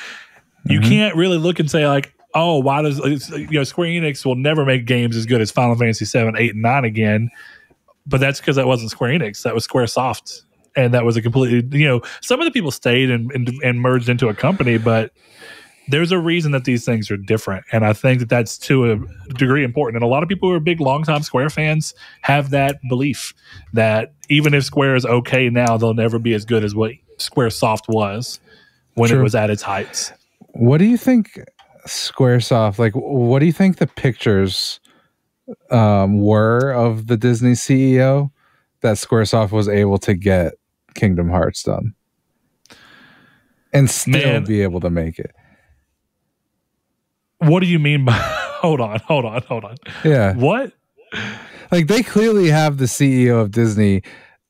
Speaker 1: You can't really look and say like, oh, why does Square Enix will never make games as good as Final Fantasy 7, 8, and 9 again. But that's because that wasn't Square Enix. That was Squaresoft. And that was a completely, some of the people stayed and merged into a company, but there's a reason that these things are different. And I think that that's to a degree important. And a lot of people who are big, longtime Square fans have that belief that even if Square is okay now, they'll never be as good as what Squaresoft was when it was at its heights.
Speaker 2: What do you think Squaresoft, like, what do you think the pictures were of the Disney CEO that Squaresoft was able to get Kingdom Hearts done and still be able to make it?
Speaker 1: What do you mean by hold on?
Speaker 2: Yeah.
Speaker 1: What?
Speaker 2: Like, they clearly have the CEO of Disney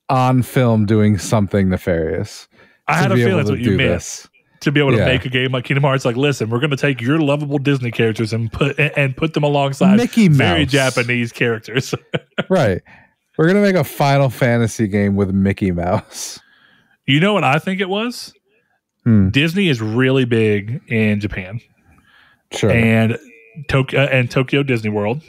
Speaker 2: on film doing something nefarious.
Speaker 1: I had a feeling that's what you meant. To be able to make a game like Kingdom Hearts, like, listen, we're going to take your lovable Disney characters and put them alongside
Speaker 2: Mickey Mouse.
Speaker 1: Very Japanese characters.
Speaker 2: Right. We're going to make a Final Fantasy game with Mickey Mouse.
Speaker 1: You know what I think it was? Disney is really big in Japan.
Speaker 2: Sure.
Speaker 1: And Tokyo Disney World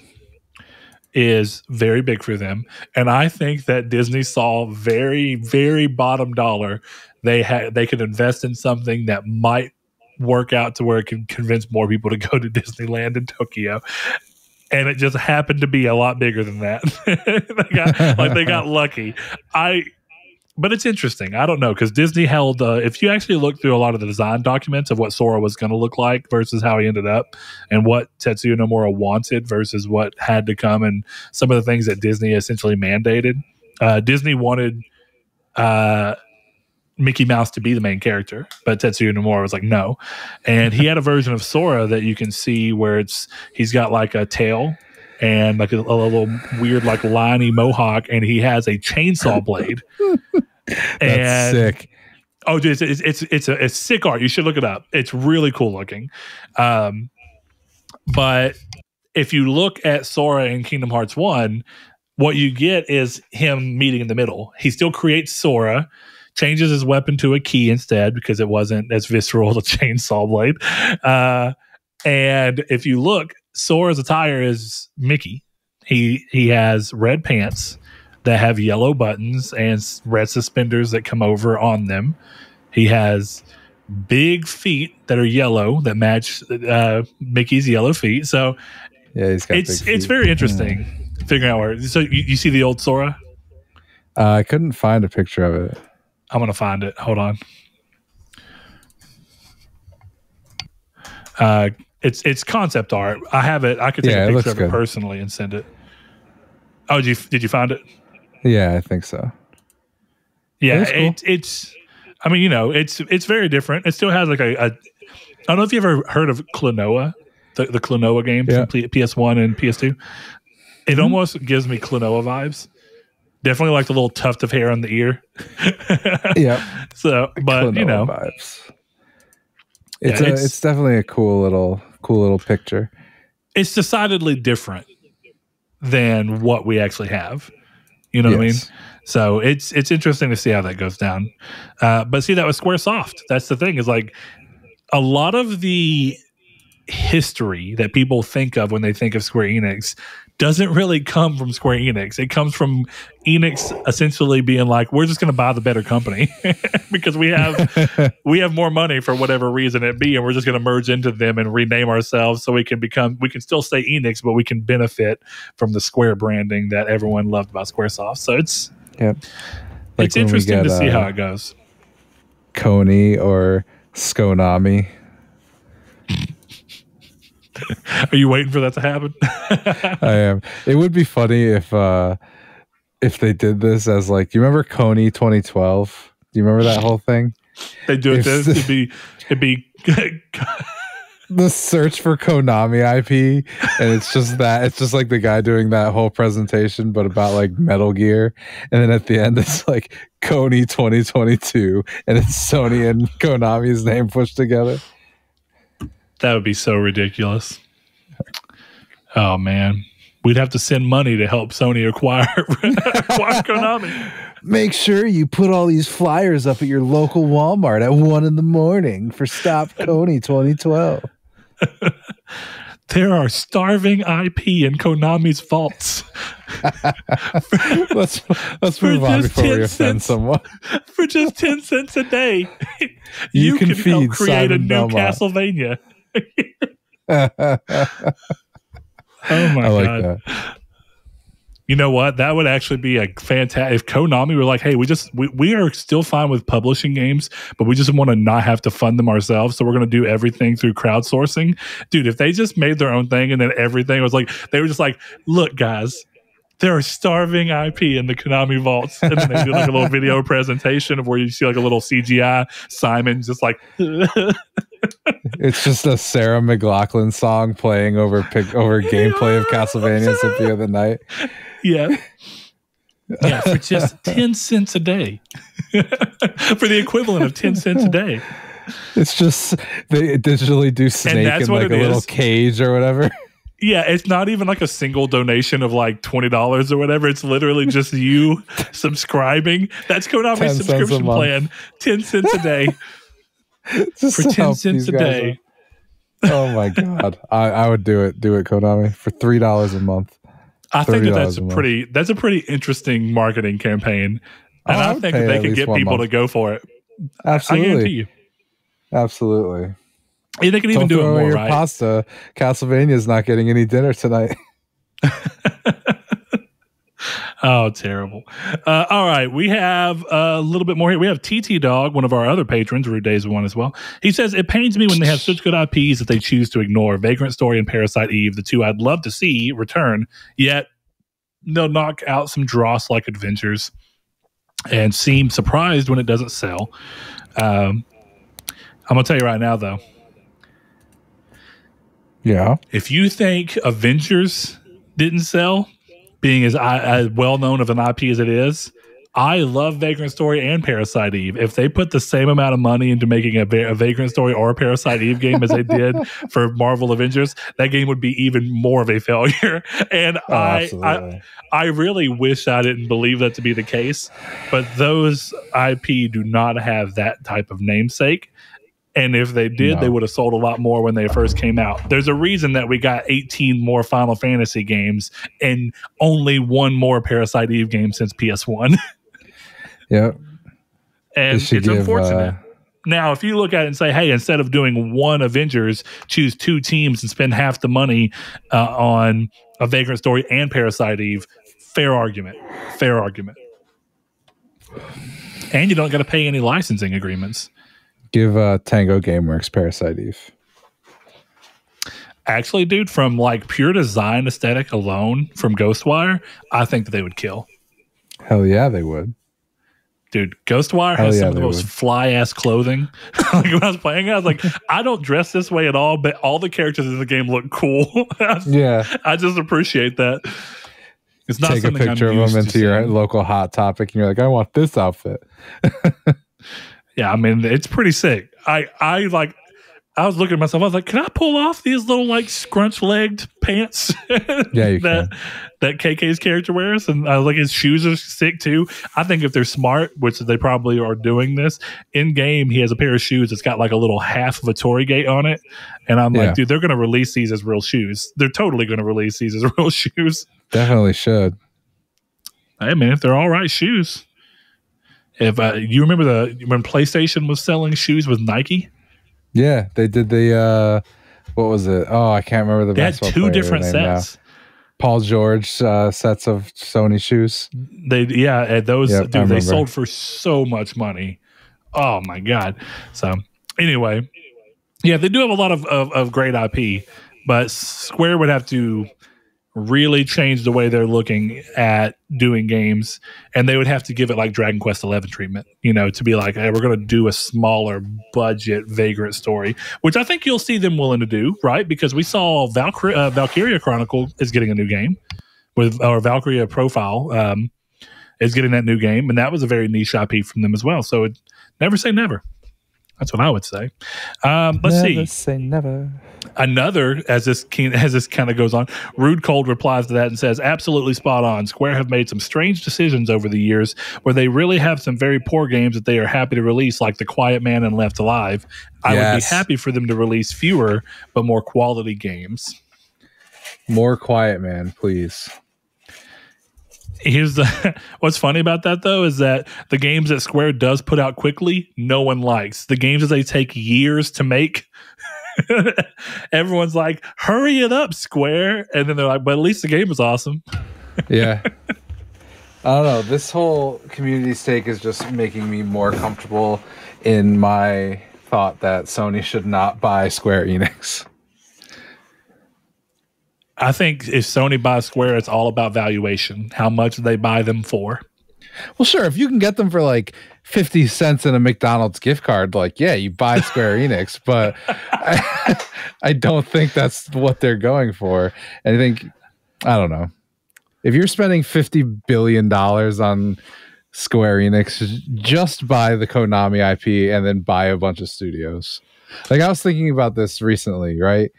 Speaker 1: is very big for them. And I think that Disney saw very, very bottom dollar. They could invest in something that might work out to where it can convince more people to go to Disneyland in Tokyo. And it just happened to be a lot bigger than that. they got lucky. But it's interesting. I don't know, because Disney held, if you actually look through a lot of the design documents of what Sora was going to look like versus how he ended up, and what Tetsuya Nomura wanted versus what had to come, and some of the things that Disney essentially mandated. Disney wanted Mickey Mouse to be the main character, but Tetsuya Nomura was like, no. And he had a version of Sora that you can see where he's got like a tail and like a little weird, like, liney mohawk, and he has a chainsaw blade.
Speaker 2: That's sick.
Speaker 1: Oh, dude, it's a sick art. You should look it up. It's really cool looking. But if you look at Sora in Kingdom Hearts 1, what you get is him meeting in the middle. He still creates Sora, changes his weapon to a key instead because it wasn't as visceral as a chainsaw blade. And if you look, Sora's attire is Mickey. He has red pants that have yellow buttons and red suspenders that come over on them. He has big feet that are yellow that match Mickey's yellow feet. So
Speaker 2: yeah, he's got big feet. It's
Speaker 1: very interesting figuring out where. So you see the old Sora?
Speaker 2: I couldn't find a picture of it.
Speaker 1: I'm gonna find it. Hold on. It's concept art. I have it. I could take a picture of it personally and send it. Oh, did you find it?
Speaker 2: Yeah, I think so.
Speaker 1: Yeah, cool. It's. I mean, it's very different. It still has like I don't know if you ever heard of Klonoa, the Klonoa game from PS1 and PS2. It almost gives me Klonoa vibes. Definitely like the little tuft of hair on the ear.
Speaker 2: Yeah.
Speaker 1: So, but
Speaker 2: Klonoa vibes. It's definitely a cool little picture.
Speaker 1: It's decidedly different than what we actually have. You know what I mean? So it's interesting to see how that goes down. But see, that was Squaresoft. That's the thing, is like a lot of the history that people think of when they think of Square Enix doesn't really come from Square Enix. It comes from Enix essentially being like, we're just going to buy the better company because we have more money for whatever reason it be, and we're just going to merge into them and rename ourselves so we can still stay Enix, but we can benefit from the Square branding that everyone loved about Squaresoft. So it's interesting to see how it goes.
Speaker 2: Coney or Skonami.
Speaker 1: Are you waiting for that to happen?
Speaker 2: I am. It would be funny if they did this as like, you remember Coney 2012? Do you remember that whole thing?
Speaker 1: They do it. It'd be
Speaker 2: the search for Konami IP, and it's just like the guy doing that whole presentation, but about like Metal Gear, and then at the end it's like Coney 2022, and it's Sony and Konami's name pushed together.
Speaker 1: That would be so ridiculous. Oh, man. We'd have to send money to help Sony acquire Konami.
Speaker 2: Make sure you put all these flyers up at your local Walmart at 1 a.m. for Stop Coney 2012.
Speaker 1: There are starving IP in Konami's vaults.
Speaker 2: let's move on before we offend someone.
Speaker 1: For just 10 cents a day,
Speaker 2: you can
Speaker 1: help
Speaker 2: feed
Speaker 1: create
Speaker 2: Simon
Speaker 1: a new
Speaker 2: Belmont.
Speaker 1: Castlevania. Oh my
Speaker 2: like
Speaker 1: God.
Speaker 2: That.
Speaker 1: You know what? That would actually be a fantastic. If Konami were like, "Hey, we are still fine with publishing games, but we just want to not have to fund them ourselves, so we're going to do everything through crowdsourcing." Dude, if they just made their own thing and then everything was like, they were just like, "Look, guys, there are starving IP in the Konami vaults," and then they do like a little video presentation of where you see like a little CGI Simon just like.
Speaker 2: It's just a Sarah McLachlan song playing over gameplay of Castlevania Symphony of the Night.
Speaker 1: Yeah. Yeah, for just 10 cents a day. For the equivalent of 10 cents a day.
Speaker 2: It's just they digitally do Snake in like a little cage or whatever.
Speaker 1: Yeah, it's not even like a single donation of like $20 or whatever. It's literally just you subscribing. That's Konami's subscription plan. 10 cents a day. For 10 cents a day.
Speaker 2: Oh my God. I would do it. Do it, Konami, for $3 a month.
Speaker 1: I think that's a pretty interesting marketing campaign. And I think that they could get people to go for it.
Speaker 2: Absolutely.
Speaker 1: I guarantee you.
Speaker 2: Absolutely.
Speaker 1: Yeah, they can even do it more, right?
Speaker 2: Pasta. Castlevania's not getting any dinner tonight.
Speaker 1: Oh, terrible. All right. We have a little bit more here. We have TT Dog, one of our other patrons, Rude Days one as well. He says, "It pains me when they have such good IPs that they choose to ignore. Vagrant Story and Parasite Eve, the two I'd love to see return, yet they'll knock out some dross-like Avengers and seem surprised when it doesn't sell." I'm going to tell you right now, though.
Speaker 2: Yeah.
Speaker 1: If you think Avengers didn't sell, being as well known of an IP as it is, I love Vagrant Story and Parasite Eve. If they put the same amount of money into making a Vagrant Story or a Parasite Eve game as they did for Marvel Avengers, that game would be even more of a failure. And I really wish I didn't believe that to be the case, but those IP do not have that type of namesake. And if they did, they would have sold a lot more when they first came out. There's a reason that we got 18 more Final Fantasy games and only one more Parasite Eve game since PS1.
Speaker 2: Yep.
Speaker 1: And it's unfortunate. Now, if you look at it and say, hey, instead of doing one Avengers, choose two teams and spend half the money on a Vagrant Story and Parasite Eve, fair argument. Fair argument. And you don't got to pay any licensing agreements.
Speaker 2: Give Tango Gameworks Parasite Eve.
Speaker 1: Actually, dude, from like pure design aesthetic alone from Ghostwire, I think that they would kill.
Speaker 2: Hell yeah, they would.
Speaker 1: Dude, Ghostwire has some of the most fly-ass clothing. Like when I was playing it, I was like, I don't dress this way at all, but all the characters in the game look cool.
Speaker 2: Yeah.
Speaker 1: I just appreciate that. It's not
Speaker 2: Take a picture of them into your local Hot Topic, and you're like, I want this outfit.
Speaker 1: Yeah, I mean, it's pretty sick. I was looking at myself. I was like, can I pull off these little like scrunch-legged pants?
Speaker 2: Yeah, you can.
Speaker 1: That KK's character wears, and I was like, his shoes are sick too. I think if they're smart, which they probably are doing this in game, he has a pair of shoes that's got like a little half of a Tory gate on it, and I'm like, dude, they're going to release these as real shoes. They're totally going to release these as real shoes.
Speaker 2: Definitely should.
Speaker 1: Hey man, if they're all right shoes. If you remember when PlayStation was selling shoes with Nike?
Speaker 2: Yeah, they did the what was it? Oh, I can't remember the basketball player. They had two different sets. Now. Paul George sets of Sony shoes.
Speaker 1: They sold for so much money. Oh my God. So anyway, yeah, they do have a lot of great IP, but Square would have to really change the way they're looking at doing games, and they would have to give it like Dragon Quest XI treatment, to be like, hey, we're going to do a smaller budget Vagrant Story, which I think you'll see them willing to do, right? Because we saw Valkyria Chronicle is getting a new game or Valkyria Profile is getting that new game, and that was a very niche IP from them as well. So never say never. That's what I would say. Let's see.
Speaker 2: Never say never.
Speaker 1: Another, as this kind of goes on, Rude Cold replies to that and says, absolutely spot on. Square have made some strange decisions over the years where they really have some very poor games that they are happy to release, like The Quiet Man and Left Alive. I would be happy for them to release fewer but more quality games.
Speaker 2: More Quiet Man, please.
Speaker 1: What's funny about that though is that the games that Square does put out quickly, no one likes. The games that they take years to make, Everyone's like, hurry it up, Square. And then they're like, but at least the game was awesome.
Speaker 2: Yeah. I don't know. This whole community stake is just making me more comfortable in my thought that Sony should not buy Square Enix.
Speaker 1: I think if Sony buys Square, it's all about valuation. How much they buy them for.
Speaker 2: Well, sure. If you can get them for like 50 cents in a McDonald's gift card, like, yeah, you buy Square Enix. But I don't think that's what they're going for. And I think, I don't know. If you're spending $50 billion on Square Enix, just buy the Konami IP and then buy a bunch of studios. Like, I was thinking about this recently, right?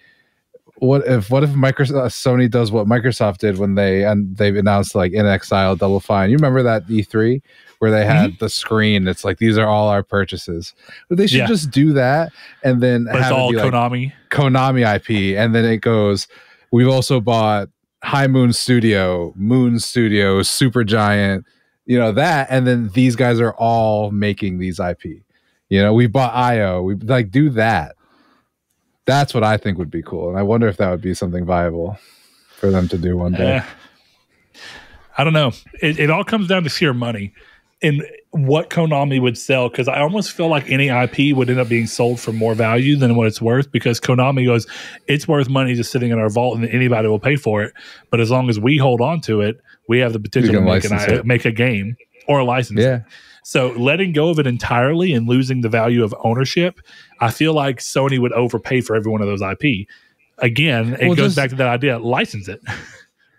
Speaker 2: What if Microsoft, Sony does what Microsoft did when they've announced like In Exile, Double Fine? You remember that E3 where they had the screen? It's like, these are all our purchases. But they should just do that and then
Speaker 1: but have it's all Konami.
Speaker 2: Like Konami IP, and then it goes, we've also bought High Moon Studio, Supergiant, that, and then these guys are all making these IP. We bought IO. We like do that. That's what I think would be cool, and I wonder if that would be something viable for them to do one day.
Speaker 1: I don't know. It all comes down to sheer money and what Konami would sell, because I almost feel like any IP would end up being sold for more value than what it's worth, because Konami goes, it's worth money just sitting in our vault and anybody will pay for it. But as long as we hold on to it, we have the potential to make a game or a license. Yeah. So letting go of it entirely and losing the value of ownership, I feel like Sony would overpay for every one of those IP. Again, it goes back to that idea, license it.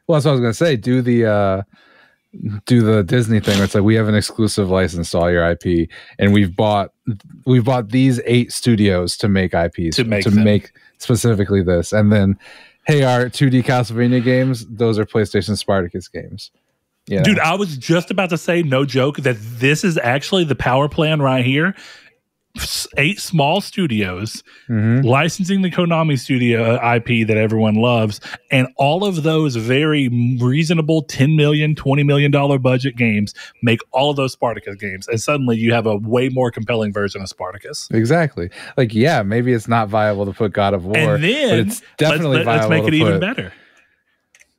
Speaker 2: Well, that's what I was going to say. Do the Disney thing where it's like, we have an exclusive license to all your IP, and we've bought these 8 studios to make IPs to make specifically this, and then, hey, our 2D Castlevania games, those are PlayStation Spartacus games.
Speaker 1: Dude, I was just about to say, no joke, that this is actually the power plan right here. 8 small studios licensing the Konami studio IP that everyone loves, and all of those very reasonable $10 million, $20 million budget games make all of those Spartacus games, and suddenly you have a way more compelling version of Spartacus.
Speaker 2: Exactly. Like, yeah, maybe it's not viable to put God of War,
Speaker 1: and then
Speaker 2: but it's definitely viable.
Speaker 1: Let's make it even better.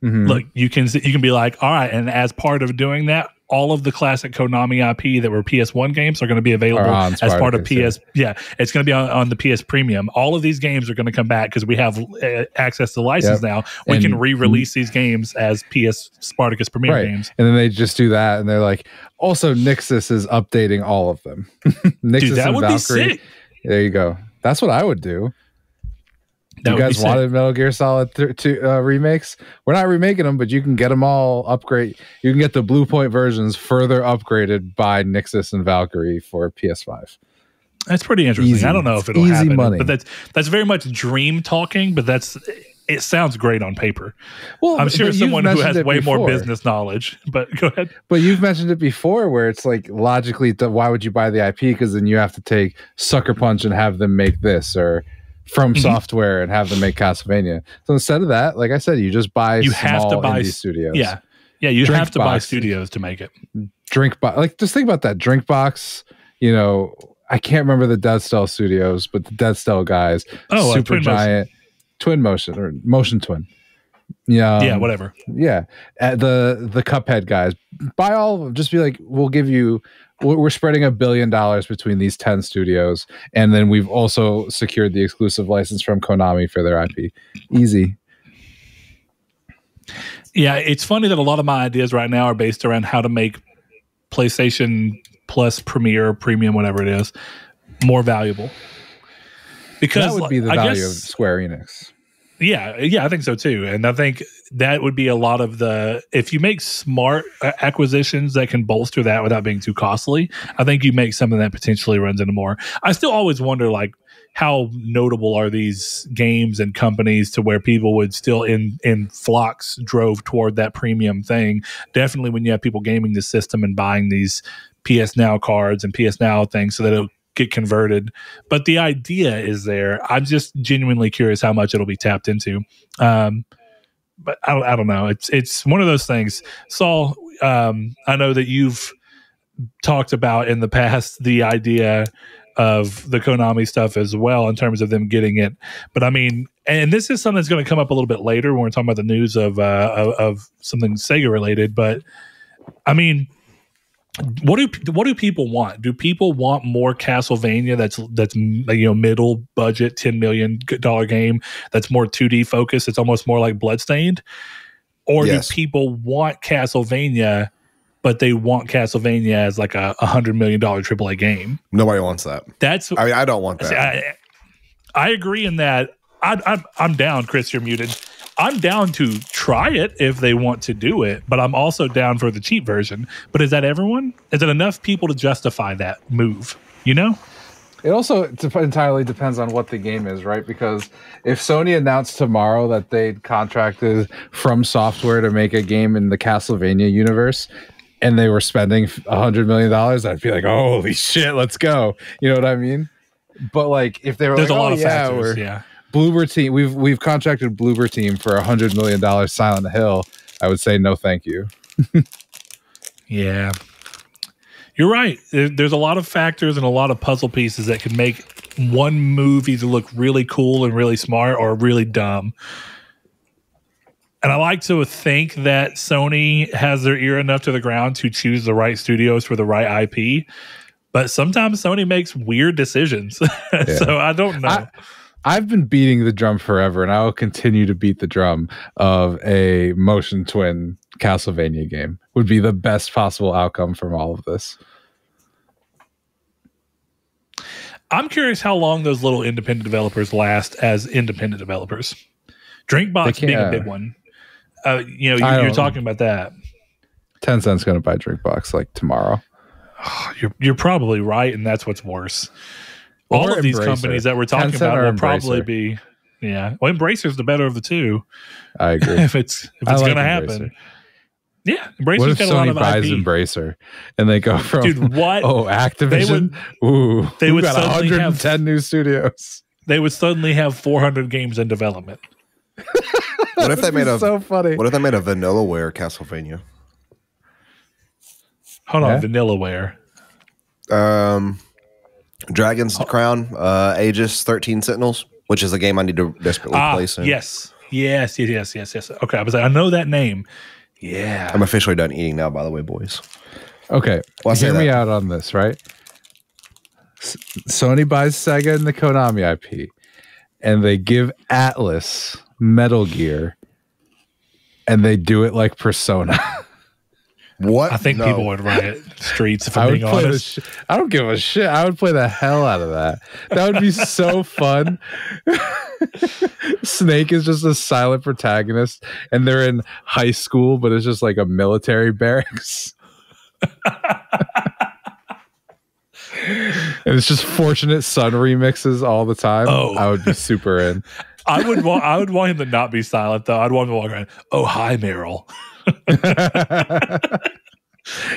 Speaker 1: Look, you can be like, all right, and as part of doing that, all of the classic Konami IP that were PS1 games are going to be available as part of PS. Yeah, it's going to be on the PS Premium. All of these games are going to come back because we have access to the license now. We can re-release these games as PS Spartacus Premium games.
Speaker 2: And then they just do that, and they're like, also Nixus is updating all of them. Nixus
Speaker 1: Dude, that would Valkyrie, be sick.
Speaker 2: There you go. That's what I would do. You guys wanted Metal Gear Solid 2 remakes? We're not remaking them, but you can get them all upgrade. You can get the Blue Point versions further upgraded by Nixus and Valkyrie for PS5.
Speaker 1: That's pretty interesting.
Speaker 2: Easy.
Speaker 1: I don't know if it'll happen,
Speaker 2: money.
Speaker 1: But that's very much dream talking. But it sounds great on paper. Well, I'm sure someone who has way more business knowledge. But go ahead.
Speaker 2: But you've mentioned it before, where it's like, logically, why would you buy the IP? Because then you have to take Sucker Punch and have them make this, or From Software and have them make Castlevania. So instead of that, like I said, you just buy indie studios.
Speaker 1: Yeah, you have to buy studios to make it.
Speaker 2: Just think about that. Drinkbox, I can't remember the Dead Cell studios, but the Dead Cell guys, Supergiant, Twin Motion or Motion Twin.
Speaker 1: Yeah, whatever.
Speaker 2: Yeah, the Cuphead guys, buy all of them. Just be like, we're spreading $1 billion between these 10 studios, and then we've also secured the exclusive license from Konami for their IP. Easy.
Speaker 1: Yeah, it's funny that a lot of my ideas right now are based around how to make PlayStation Plus, Premier, Premium, whatever it is, more valuable. Because
Speaker 2: that would be the value of Square Enix.
Speaker 1: Yeah, I think so too. And I think that would be a lot of if you make smart acquisitions that can bolster that without being too costly, I think you make something that potentially runs into more. I still always wonder, like, how notable are these games and companies to where people would still in flocks drove toward that premium thing. Definitely when you have people gaming the system and buying these PS Now cards and PS Now things so that it'll get converted. But the idea is there. I'm just genuinely curious how much it'll be tapped into. But I don't know. It's one of those things. Saul, I know that you've talked about in the past the idea of the Konami stuff as well in terms of them getting it. But I mean, and this is something that's going to come up a little bit later when we're talking about the news of something Sega related. But I mean, what do people want? Do people want more Castlevania that's middle budget $10 million game that's more 2D focused? It's almost more like Bloodstained, or do people want Castlevania, but they want Castlevania as like a $100 million AAA game?
Speaker 3: Nobody wants that. I don't want
Speaker 1: that. I agree in that. I'm down, Chris. You're muted. I'm down to try it if they want to do it, but I'm also down for the cheap version. But is that everyone? Is it enough people to justify that move? You know?
Speaker 2: It also entirely depends on what the game is, right? Because if Sony announced tomorrow that they'd contracted From Software to make a game in the Castlevania universe, and they were spending $100 million, I'd be like, holy shit, let's go. You know what I mean? But like, if they were
Speaker 1: a lot of factors,
Speaker 2: Bloober Team, we've contracted Bloober Team for $100 million Silent Hill, I would say no thank you.
Speaker 1: Yeah. You're right. There's a lot of factors and a lot of puzzle pieces that can make one move either look really cool and really smart or really dumb. And I like to think that Sony has their ear enough to the ground to choose the right studios for the right IP. But sometimes Sony makes weird decisions. So I don't know.
Speaker 2: I've been beating the drum forever, and I will continue to beat the drum of a motion twin Castlevania game. Would be the best possible outcome from all of this.
Speaker 1: I'm curious how long those little independent developers last as independent developers. Drinkbox being a big one. You're talking about that.
Speaker 2: Tencent's going to buy Drinkbox like tomorrow.
Speaker 1: You're probably right, and that's what's worse. All of these companies that we're talking about will probably be, well, Embracer's the better of the two. I agree. if it's going to happen. Yeah, Embracer's got a lot of
Speaker 2: buys IP. Embracer, and they go from Activision. They would got 110 new studios.
Speaker 1: They would suddenly have 400 games in development.
Speaker 3: What if they made
Speaker 2: so funny?
Speaker 3: What if they made a Vanillaware Castlevania?
Speaker 1: Hold on, Vanillaware.
Speaker 3: Dragon's Crown, Aegis 13 Sentinels, which is a game I need to desperately play soon.
Speaker 1: Yes. Okay, I know that name. Yeah.
Speaker 3: I'm officially done eating now, by the way, boys.
Speaker 2: Okay, hear me out on this, right? Sony buys Sega and the Konami IP, and they give Atlas Metal Gear, and they do it like Persona.
Speaker 3: What?
Speaker 1: I think people would riot streets if I'm being honest.
Speaker 2: I don't give a shit. I would play the hell out of that. That would be so fun. Snake is just a silent protagonist, and they're in high school, but it's just like a military barracks. And it's just Fortunate Son remixes all the time. I would be super in.
Speaker 1: I would want him to not be silent though. I'd want him to walk around. Oh, hi, Meryl.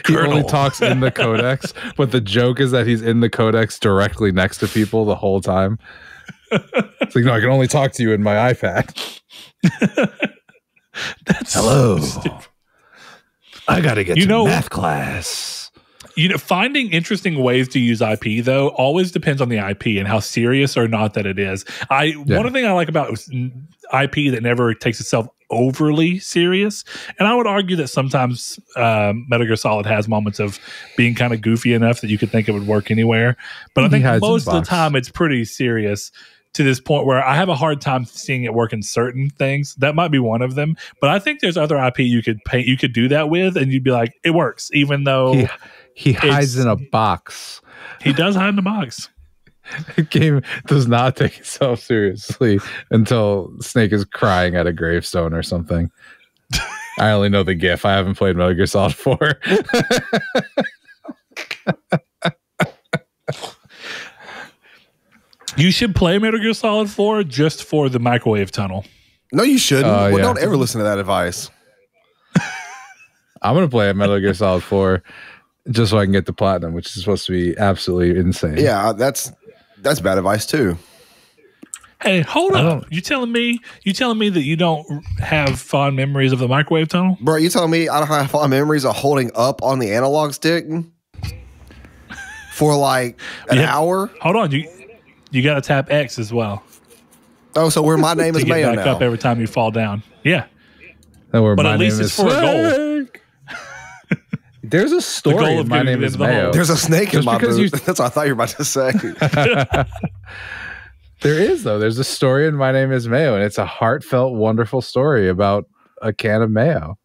Speaker 2: He only talks in the codex, but the joke is that he's in the codex directly next to people the whole time. It's like, no, I can only talk to you in my iPad.
Speaker 1: That's
Speaker 2: hello.
Speaker 1: So stupid.
Speaker 2: I gotta get to math class.
Speaker 1: Finding interesting ways to use IP though always depends on the IP and how serious or not that it is. One thing I like about IP that never takes itself overly serious, and I would argue that sometimes Metal Gear Solid has moments of being kind of goofy enough that you could think it would work anywhere. But I think most of the time it's pretty serious to this point where I have a hard time seeing it work in certain things. That might be one of them. But I think there's other IP you could do that with, and you'd be like, it works, even though
Speaker 2: he hides in a box.
Speaker 1: He does hide in a box.
Speaker 2: The game does not take itself seriously until Snake is crying at a gravestone or something. I only know the GIF. I haven't played Metal Gear Solid 4.
Speaker 1: You should play Metal Gear Solid 4 just for the microwave tunnel.
Speaker 3: No, you shouldn't. Don't ever listen to that advice.
Speaker 2: I'm going to play a Metal Gear Solid 4 just so I can get the platinum, which is supposed to be absolutely insane.
Speaker 3: Yeah, that's bad advice too.
Speaker 1: Hey, hold up. You telling me that you don't have fond memories of the microwave tunnel?
Speaker 3: Bro, you telling me I don't have fond memories of holding up on the analog stick? for like an hour.
Speaker 1: Hold on, you got to tap X as well.
Speaker 3: Oh, so where my name is Mayo
Speaker 1: back
Speaker 3: now.
Speaker 1: Up every time you fall down. Yeah,
Speaker 2: but
Speaker 1: at least it's for a goal.
Speaker 2: There's a story of My Name is Mayo.
Speaker 3: There's a snake in my boot. That's what I thought you were about to say.
Speaker 2: There is, though. There's a story in My Name is Mayo, and it's a heartfelt, wonderful story about a can of mayo.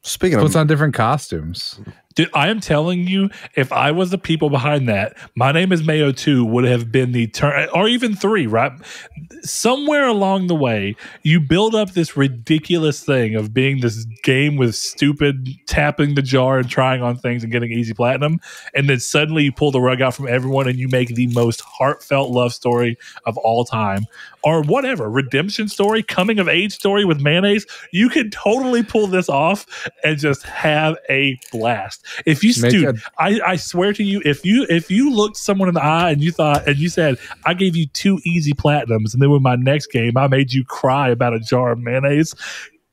Speaker 3: Speaking
Speaker 2: puts on different costumes.
Speaker 1: Dude, I am telling you, if I was the people behind that, My Name is Mayo 2 would have been the turn, or even 3, right? Somewhere along the way, you build up this ridiculous thing of being this game with stupid tapping the jar and trying on things and getting easy platinum. And then suddenly you pull the rug out from everyone and you make the most heartfelt love story of all time. Or whatever, redemption story, coming of age story with mayonnaise. You could totally pull this off and just have a blast. If you, dude, I swear to you, if you looked someone in the eye and you said, I gave you 2 easy platinums, and then with my next game, I made you cry about a jar of mayonnaise.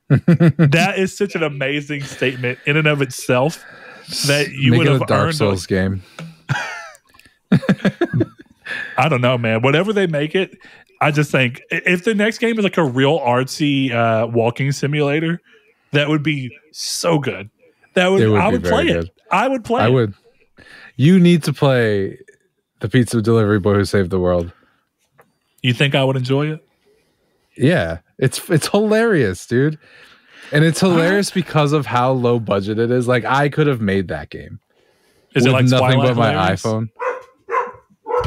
Speaker 1: That is such an amazing statement in and of itself that you would have
Speaker 2: Dark Souls game.
Speaker 1: I don't know, man. Whatever they make it, I just think if the next game is like a real artsy walking simulator, that would be so good. I would play it. I would play it.
Speaker 2: I would. You need to play the pizza delivery boy who saved the world.
Speaker 1: You think I would enjoy it?
Speaker 2: Yeah. It's hilarious, dude. And it's hilarious because of how low budget it is. Like, I could have made that game.
Speaker 1: Is it like
Speaker 2: nothing
Speaker 1: Twilight
Speaker 2: but my
Speaker 1: hilarious?
Speaker 2: iPhone?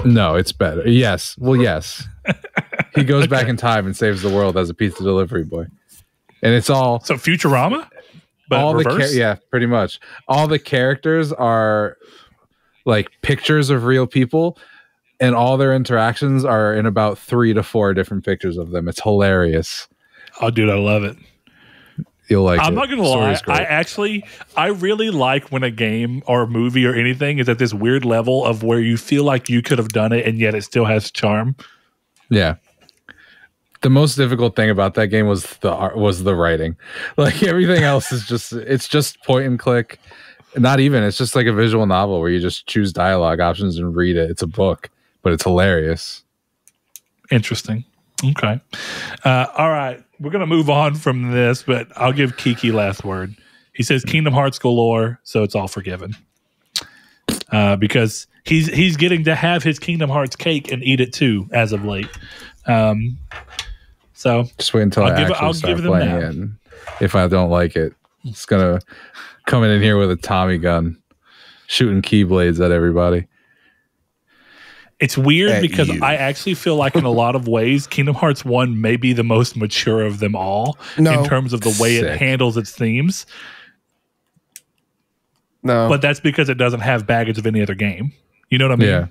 Speaker 2: No, it's better. Yes. Well, yes. He goes back in time and saves the world as a pizza delivery boy. And it's all...
Speaker 1: So Futurama? But
Speaker 2: all
Speaker 1: reverse?
Speaker 2: yeah, pretty much. All the characters are like pictures of real people, and all their interactions are in about 3 to 4 different pictures of them. It's hilarious.
Speaker 1: Oh, dude, I love it.
Speaker 2: You'll like it.
Speaker 1: I'm not gonna lie. I really like when a game or a movie or anything is at this weird level of where you feel like you could have done it and yet it still has charm.
Speaker 2: Yeah. The most difficult thing about that game was the writing. Like, everything else is just point and click. Not even. It's just like a visual novel where you just choose dialogue options and read it. It's a book, but it's hilarious.
Speaker 1: Interesting. Okay. All right. We're going to move on from this, but I'll give Kiki last word. He says Kingdom Hearts galore, so it's all forgiven. Because he's getting to have his Kingdom Hearts cake and eat it too as of late. So
Speaker 2: just wait until I'll start playing it. And if I don't like it, it's gonna come in here with a Tommy gun, shooting keyblades at everybody.
Speaker 1: It's weird because I actually feel like in a lot of ways, Kingdom Hearts 1 may be the most mature of them all in terms of the way it handles its themes.
Speaker 3: No,
Speaker 1: but that's because it doesn't have baggage of any other game. You know what I mean?
Speaker 2: Yeah.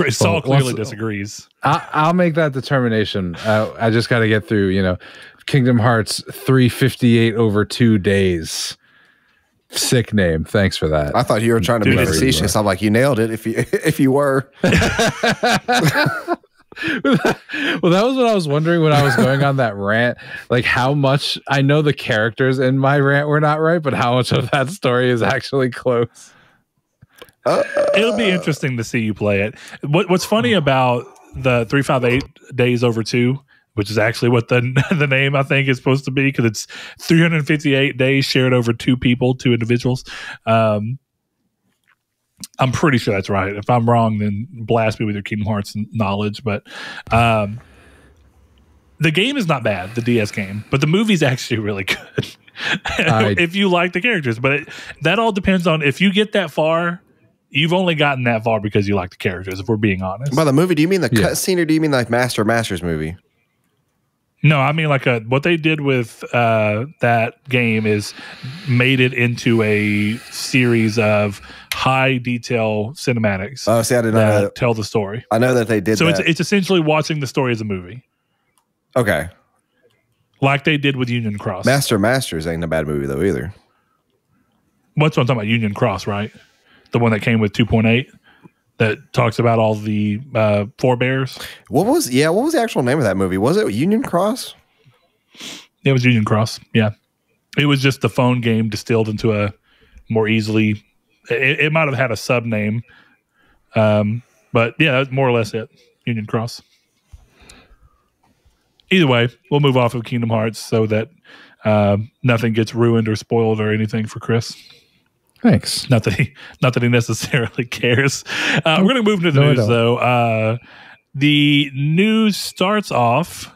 Speaker 1: Saul clearly disagrees.
Speaker 2: I'll make that determination. I just got to get through, Kingdom Hearts 358 over 2 days. Sick name. Thanks for that.
Speaker 3: I thought you were trying to be facetious. I'm like, you nailed it. If you were.
Speaker 2: Well, that was what I was wondering when I was going on that rant. Like, how much I know the characters in my rant were not right, but how much of that story is actually close.
Speaker 1: It'll be interesting to see you play it. What's funny about the 358 days over 2, which is actually what the name I think is supposed to be, because it's 358 days shared over 2 people, 2 individuals. I'm pretty sure that's right. If I'm wrong, then blast me with your Kingdom Hearts knowledge. But the game is not bad, the DS game, but the movie's actually really good. If you like the characters. But that all depends on if you get that far. You've only gotten that far because you like the characters, if we're being honest.
Speaker 3: By the movie, do you mean the cutscene or do you mean like Master's movie?
Speaker 1: No, I mean like what they did with that game is made it into a series of high detail cinematics.
Speaker 3: Oh, see, I didn't know that.
Speaker 1: Tell the story.
Speaker 3: I know that they did.
Speaker 1: So it's essentially watching the story as a movie.
Speaker 3: Okay,
Speaker 1: like they did with Union Cross.
Speaker 3: Masters ain't a bad movie though either.
Speaker 1: What's what I'm talking about? Union Cross, right? The one that came with 2.8 that talks about all the forebears.
Speaker 3: What was the actual name of that movie? Was it Union Cross?
Speaker 1: It was Union Cross. Yeah. It was just the phone game distilled into a more easily It might have had a sub name. But yeah, that's more or less it. Union Cross. Either way, we'll move off of Kingdom Hearts so that nothing gets ruined or spoiled or anything for Chris.
Speaker 2: Thanks.
Speaker 1: Not that he necessarily cares. We're going to move into the news, though. The news starts off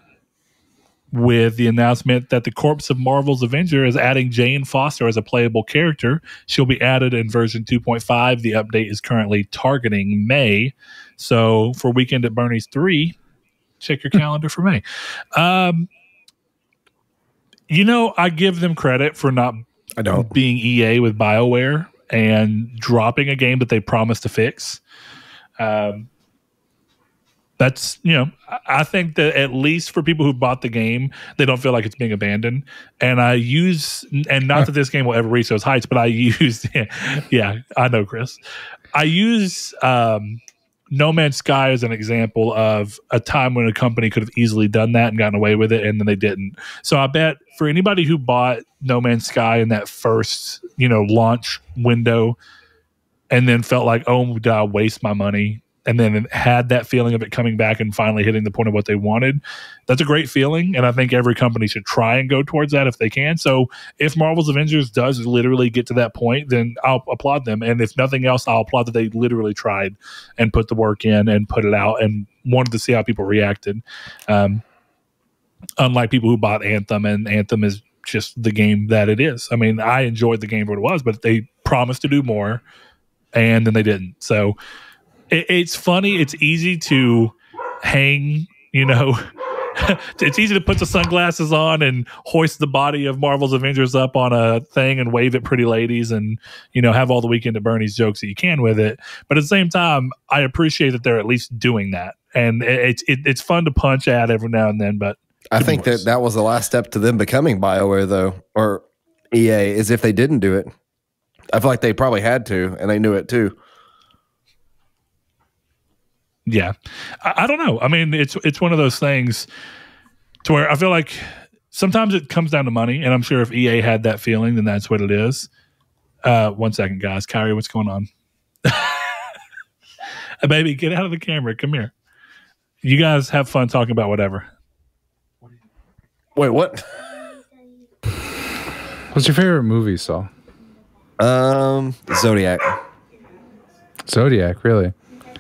Speaker 1: with the announcement that the corpse of Marvel's Avenger is adding Jane Foster as a playable character. She'll be added in version 2.5. The update is currently targeting May. So for Weekend at Bernie's 3, check your calendar for May. I give them credit for not being EA with BioWare and dropping a game that they promised to fix. That's, I think that at least for people who bought the game, they don't feel like it's being abandoned. And not that this game will ever reach those heights, but I use, yeah, I know, Chris. I use No Man's Sky as an example of a time when a company could have easily done that and gotten away with it, and then they didn't. So I bet for anybody who bought No Man's Sky in that first, launch window and then felt like, oh, did I waste my money? And then had that feeling of it coming back and finally hitting the point of what they wanted. That's a great feeling, and I think every company should try and go towards that if they can. So if Marvel's Avengers does literally get to that point, then I'll applaud them. And if nothing else, I'll applaud that they literally tried and put the work in and put it out and wanted to see how people reacted. Unlike people who bought Anthem, and Anthem is just the game that it is. I mean, I enjoyed the game for what it was, but they promised to do more, and then they didn't. So it's funny. It's easy to hang, it's easy to put the sunglasses on and hoist the body of Marvel's Avengers up on a thing and wave at pretty ladies and, have all the Weekend at Bernie's jokes that you can with it. But at the same time, I appreciate that they're at least doing that. And it's fun to punch at every now and then, but
Speaker 3: I think that was the last step to them becoming BioWare, though, or EA, is if they didn't do it. I feel like they probably had to, and they knew it too.
Speaker 1: Yeah, I don't know. I mean, it's one of those things to where I feel like sometimes it comes down to money, and I'm sure if EA had that feeling, then that's what it is. 1 second, guys. Kyrie, what's going on? Baby, get out of the camera. Come here. You guys have fun talking about whatever.
Speaker 3: Wait, what?
Speaker 2: What's your favorite movie, Saul?
Speaker 3: Zodiac.
Speaker 2: Zodiac, really?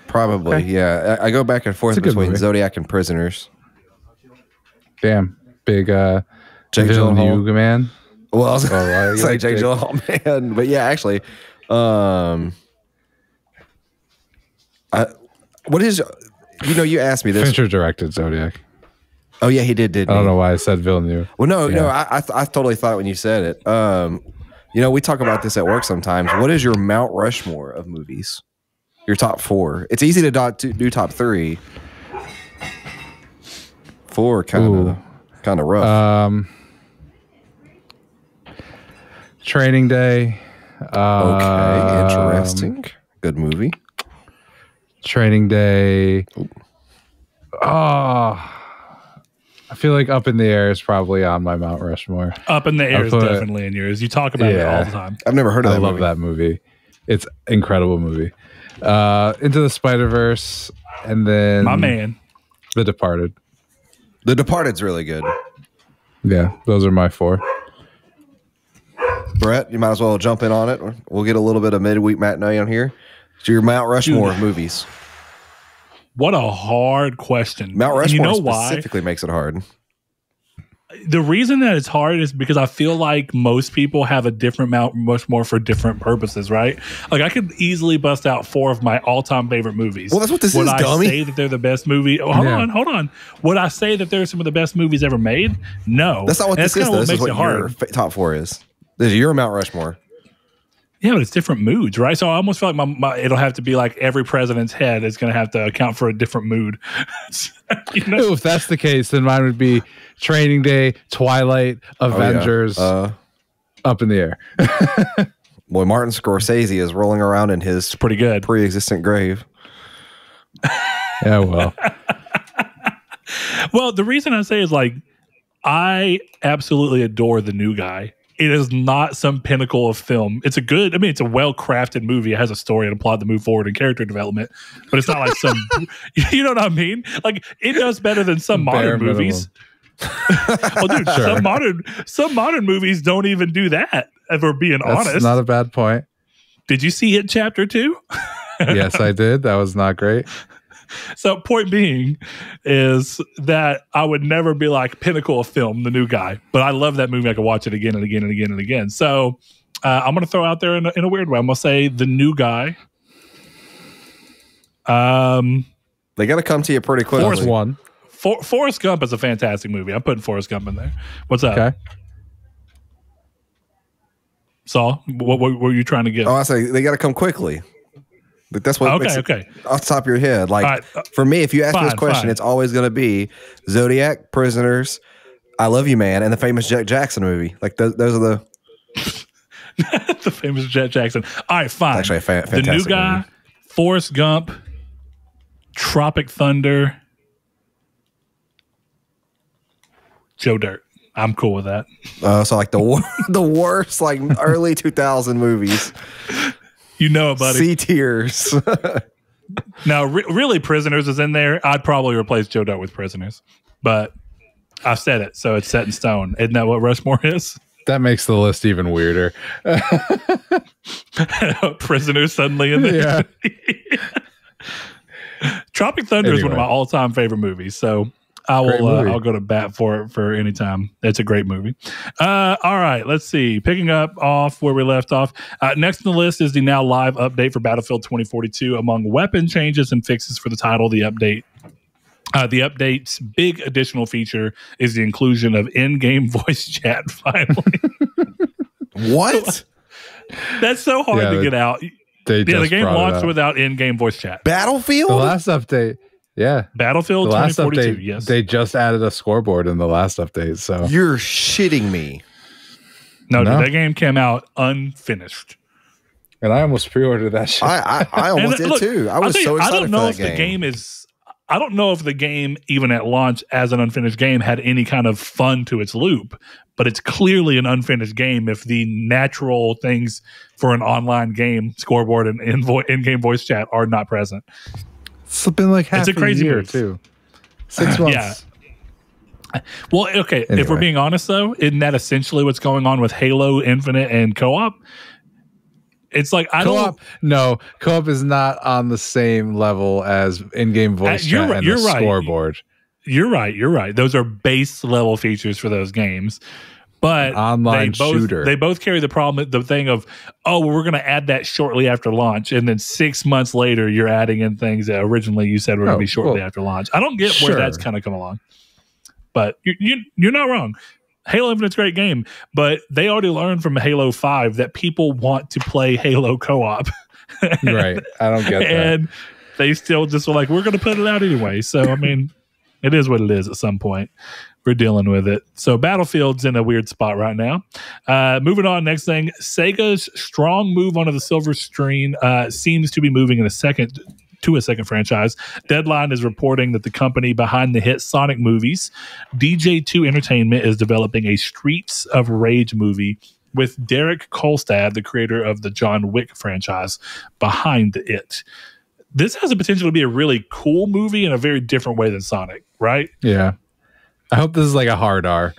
Speaker 3: Probably, okay. Yeah. I go back and forth between Zodiac and Prisoners.
Speaker 2: Damn, big
Speaker 3: Jake
Speaker 2: Gyllenhaal man.
Speaker 3: Well, I was going to say Jake Gyllenhaal man, but yeah, actually, what is you asked me this.
Speaker 2: Fincher directed Zodiac.
Speaker 3: Oh yeah, he did.
Speaker 2: I don't know why I said Villeneuve.
Speaker 3: Well, no, I totally thought when you said it. We talk about this at work sometimes. What is your Mount Rushmore of movies? Your top 4. It's easy to do top 3. 4 kind of rough.
Speaker 2: Training Day.
Speaker 3: Okay, interesting. Good movie.
Speaker 2: Training Day.
Speaker 3: Ooh.
Speaker 2: I feel like Up in the Air is probably on my Mount Rushmore.
Speaker 1: Up in the Air is definitely in yours. You talk about it all the time.
Speaker 3: I've never heard of that movie.
Speaker 2: I love that movie. It's an incredible movie. Into the Spider-Verse, and then
Speaker 1: my man,
Speaker 2: The Departed.
Speaker 3: The Departed's really good.
Speaker 2: Yeah, those are my 4.
Speaker 3: Brett, you might as well jump in on it. We'll get a little bit of midweek matinee on here. So your Mount Rushmore movies.
Speaker 1: What a hard question.
Speaker 3: Mount Rushmore specifically makes it hard.
Speaker 1: The reason that it's hard is because I feel like most people have a different Mount Rushmore for different purposes, right? Like I could easily bust out 4 of my all-time favorite movies.
Speaker 3: Well, that's what this is, dummy.
Speaker 1: Would I say that they're the best movie? Oh, hold on. Would I say that they're some of the best movies ever made? No.
Speaker 3: That's not what this is. This is what your top 4 is. This is your Mount Rushmore.
Speaker 1: Yeah, but it's different moods, right? So I almost feel like it'll have to be like every president's head is going to have to account for a different mood.
Speaker 2: If that's the case, then mine would be Training Day, Twilight, Avengers, Up in the Air.
Speaker 3: Boy, Martin Scorsese is rolling around in his
Speaker 1: pretty good
Speaker 3: pre-existent grave.
Speaker 2: Yeah, well.
Speaker 1: Well, the reason I say is like I absolutely adore The New Guy. it is not some pinnacle of film. It's a well-crafted movie. It has a story and a plot to move forward and character development, but it's not like some, you know what I mean? Like, it does better than some modern movies. Well, dude, some modern movies don't even do that, if we're being honest.
Speaker 2: That's not a bad point.
Speaker 1: Did you see It Chapter 2?
Speaker 2: Yes, I did. That was not great.
Speaker 1: So point being is that I would never be like pinnacle of film, The New Guy, but I love that movie. I could watch it again and again and again and again. So I'm going to throw out there in a weird way. I'm going to say The New Guy.
Speaker 3: They got to come to you pretty quickly.
Speaker 1: Forrest Gump is a fantastic movie. I'm putting Forrest Gump in there. What's up? Okay. Saul, what were you trying to get?
Speaker 3: Oh, I say they got to come quickly. But that's what makes it off the top of your head. Like, for me, if you ask me this question, it's always going to be Zodiac, Prisoners, I Love You Man, and the famous Jack Jackson movie. Like, those are the...
Speaker 1: the famous Jack Jackson. All right, fine.
Speaker 3: It's actually a fantastic
Speaker 1: The New Guy,
Speaker 3: movie.
Speaker 1: Forrest Gump, Tropic Thunder, Joe Dirt. I'm cool with that.
Speaker 3: So, like, the worst, like, early 2000 movies.
Speaker 1: You know it, buddy.
Speaker 3: C tiers.
Speaker 1: Now, really, Prisoners is in there. I'd probably replace Joe Dirt with Prisoners, but I've said it, so it's set in stone. Isn't that what Rushmore is?
Speaker 2: That makes the list even weirder.
Speaker 1: Prisoners suddenly in there. Yeah. Tropic Thunder is one of my all-time favorite movies, so I'll go to bat for it for any time. It's a great movie. All right, let's see. Picking up off where we left off. Next on the list is the now live update for Battlefield 2042. Among weapon changes and fixes for the title, the update's big additional feature is the inclusion of in-game voice chat, finally.
Speaker 3: What?
Speaker 1: That's so hard to get out. The game launched without in-game voice chat.
Speaker 3: Battlefield?
Speaker 2: The last update. Yeah.
Speaker 1: Battlefield 2042,
Speaker 2: update,
Speaker 1: yes.
Speaker 2: They just added a scoreboard in the last update. So
Speaker 3: you're shitting me.
Speaker 1: No, dude, that game came out unfinished.
Speaker 2: And I almost pre-ordered that shit.
Speaker 3: I almost did too. I was so excited
Speaker 1: I don't know
Speaker 3: for that
Speaker 1: game. I don't know if the game, even at launch as an unfinished game, had any kind of fun to its loop, but it's clearly an unfinished game if the natural things for an online game, scoreboard and in-game voice chat, are not present.
Speaker 2: It's been like half
Speaker 1: a crazy
Speaker 2: year,
Speaker 1: move.
Speaker 2: too. 6 months.
Speaker 1: Yeah. Well, okay, anyway. If we're being honest, though, isn't that essentially what's going on with Halo Infinite and co-op? It's like,
Speaker 2: co-op is not on the same level as in-game voice chat and the scoreboard.
Speaker 1: You're right. Those are base level features for those games. But
Speaker 2: online shooter.
Speaker 1: They both carry the thing of, we're going to add that shortly after launch, and then 6 months later, you're adding in things that originally you said were going to be shortly after launch. I don't get where that's kind of come along, but you're not wrong. Halo Infinite's a great game, but they already learned from Halo 5 that people want to play Halo co-op.
Speaker 2: Right, I don't get that. And
Speaker 1: they still just were like, we're going to put it out anyway. So I mean, it is what it is. At some point, we're dealing with it. So Battlefield's in a weird spot right now. Moving on, next thing, Sega's strong move onto the silver screen seems to be moving to a second franchise. Deadline is reporting that the company behind the hit Sonic movies, DJ2 Entertainment, is developing a Streets of Rage movie with Derek Kolstad, the creator of the John Wick franchise, behind it. This has the potential to be a really cool movie in a very different way than Sonic, right?
Speaker 2: Yeah. I hope this is like a hard R.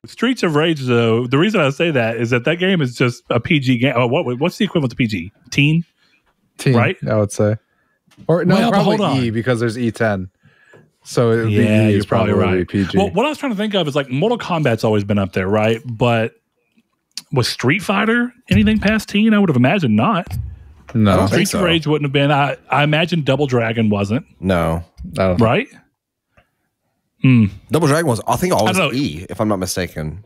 Speaker 1: Streets of Rage, though, the reason I say that is that game is just a PG game. Oh, what's the equivalent to PG? Teen, right?
Speaker 2: I would say. Or no, probably E, because there's E10. So it would be E, you're probably right. PG.
Speaker 1: Well, what I was trying to think of is like Mortal Kombat's always been up there, right? But was Street Fighter anything past teen? I would have imagined not.
Speaker 2: No,
Speaker 1: Streets of Rage wouldn't have been. I imagine Double Dragon wasn't.
Speaker 3: No,
Speaker 1: right?
Speaker 3: Double Dragon was, I think, always E, if I'm not mistaken.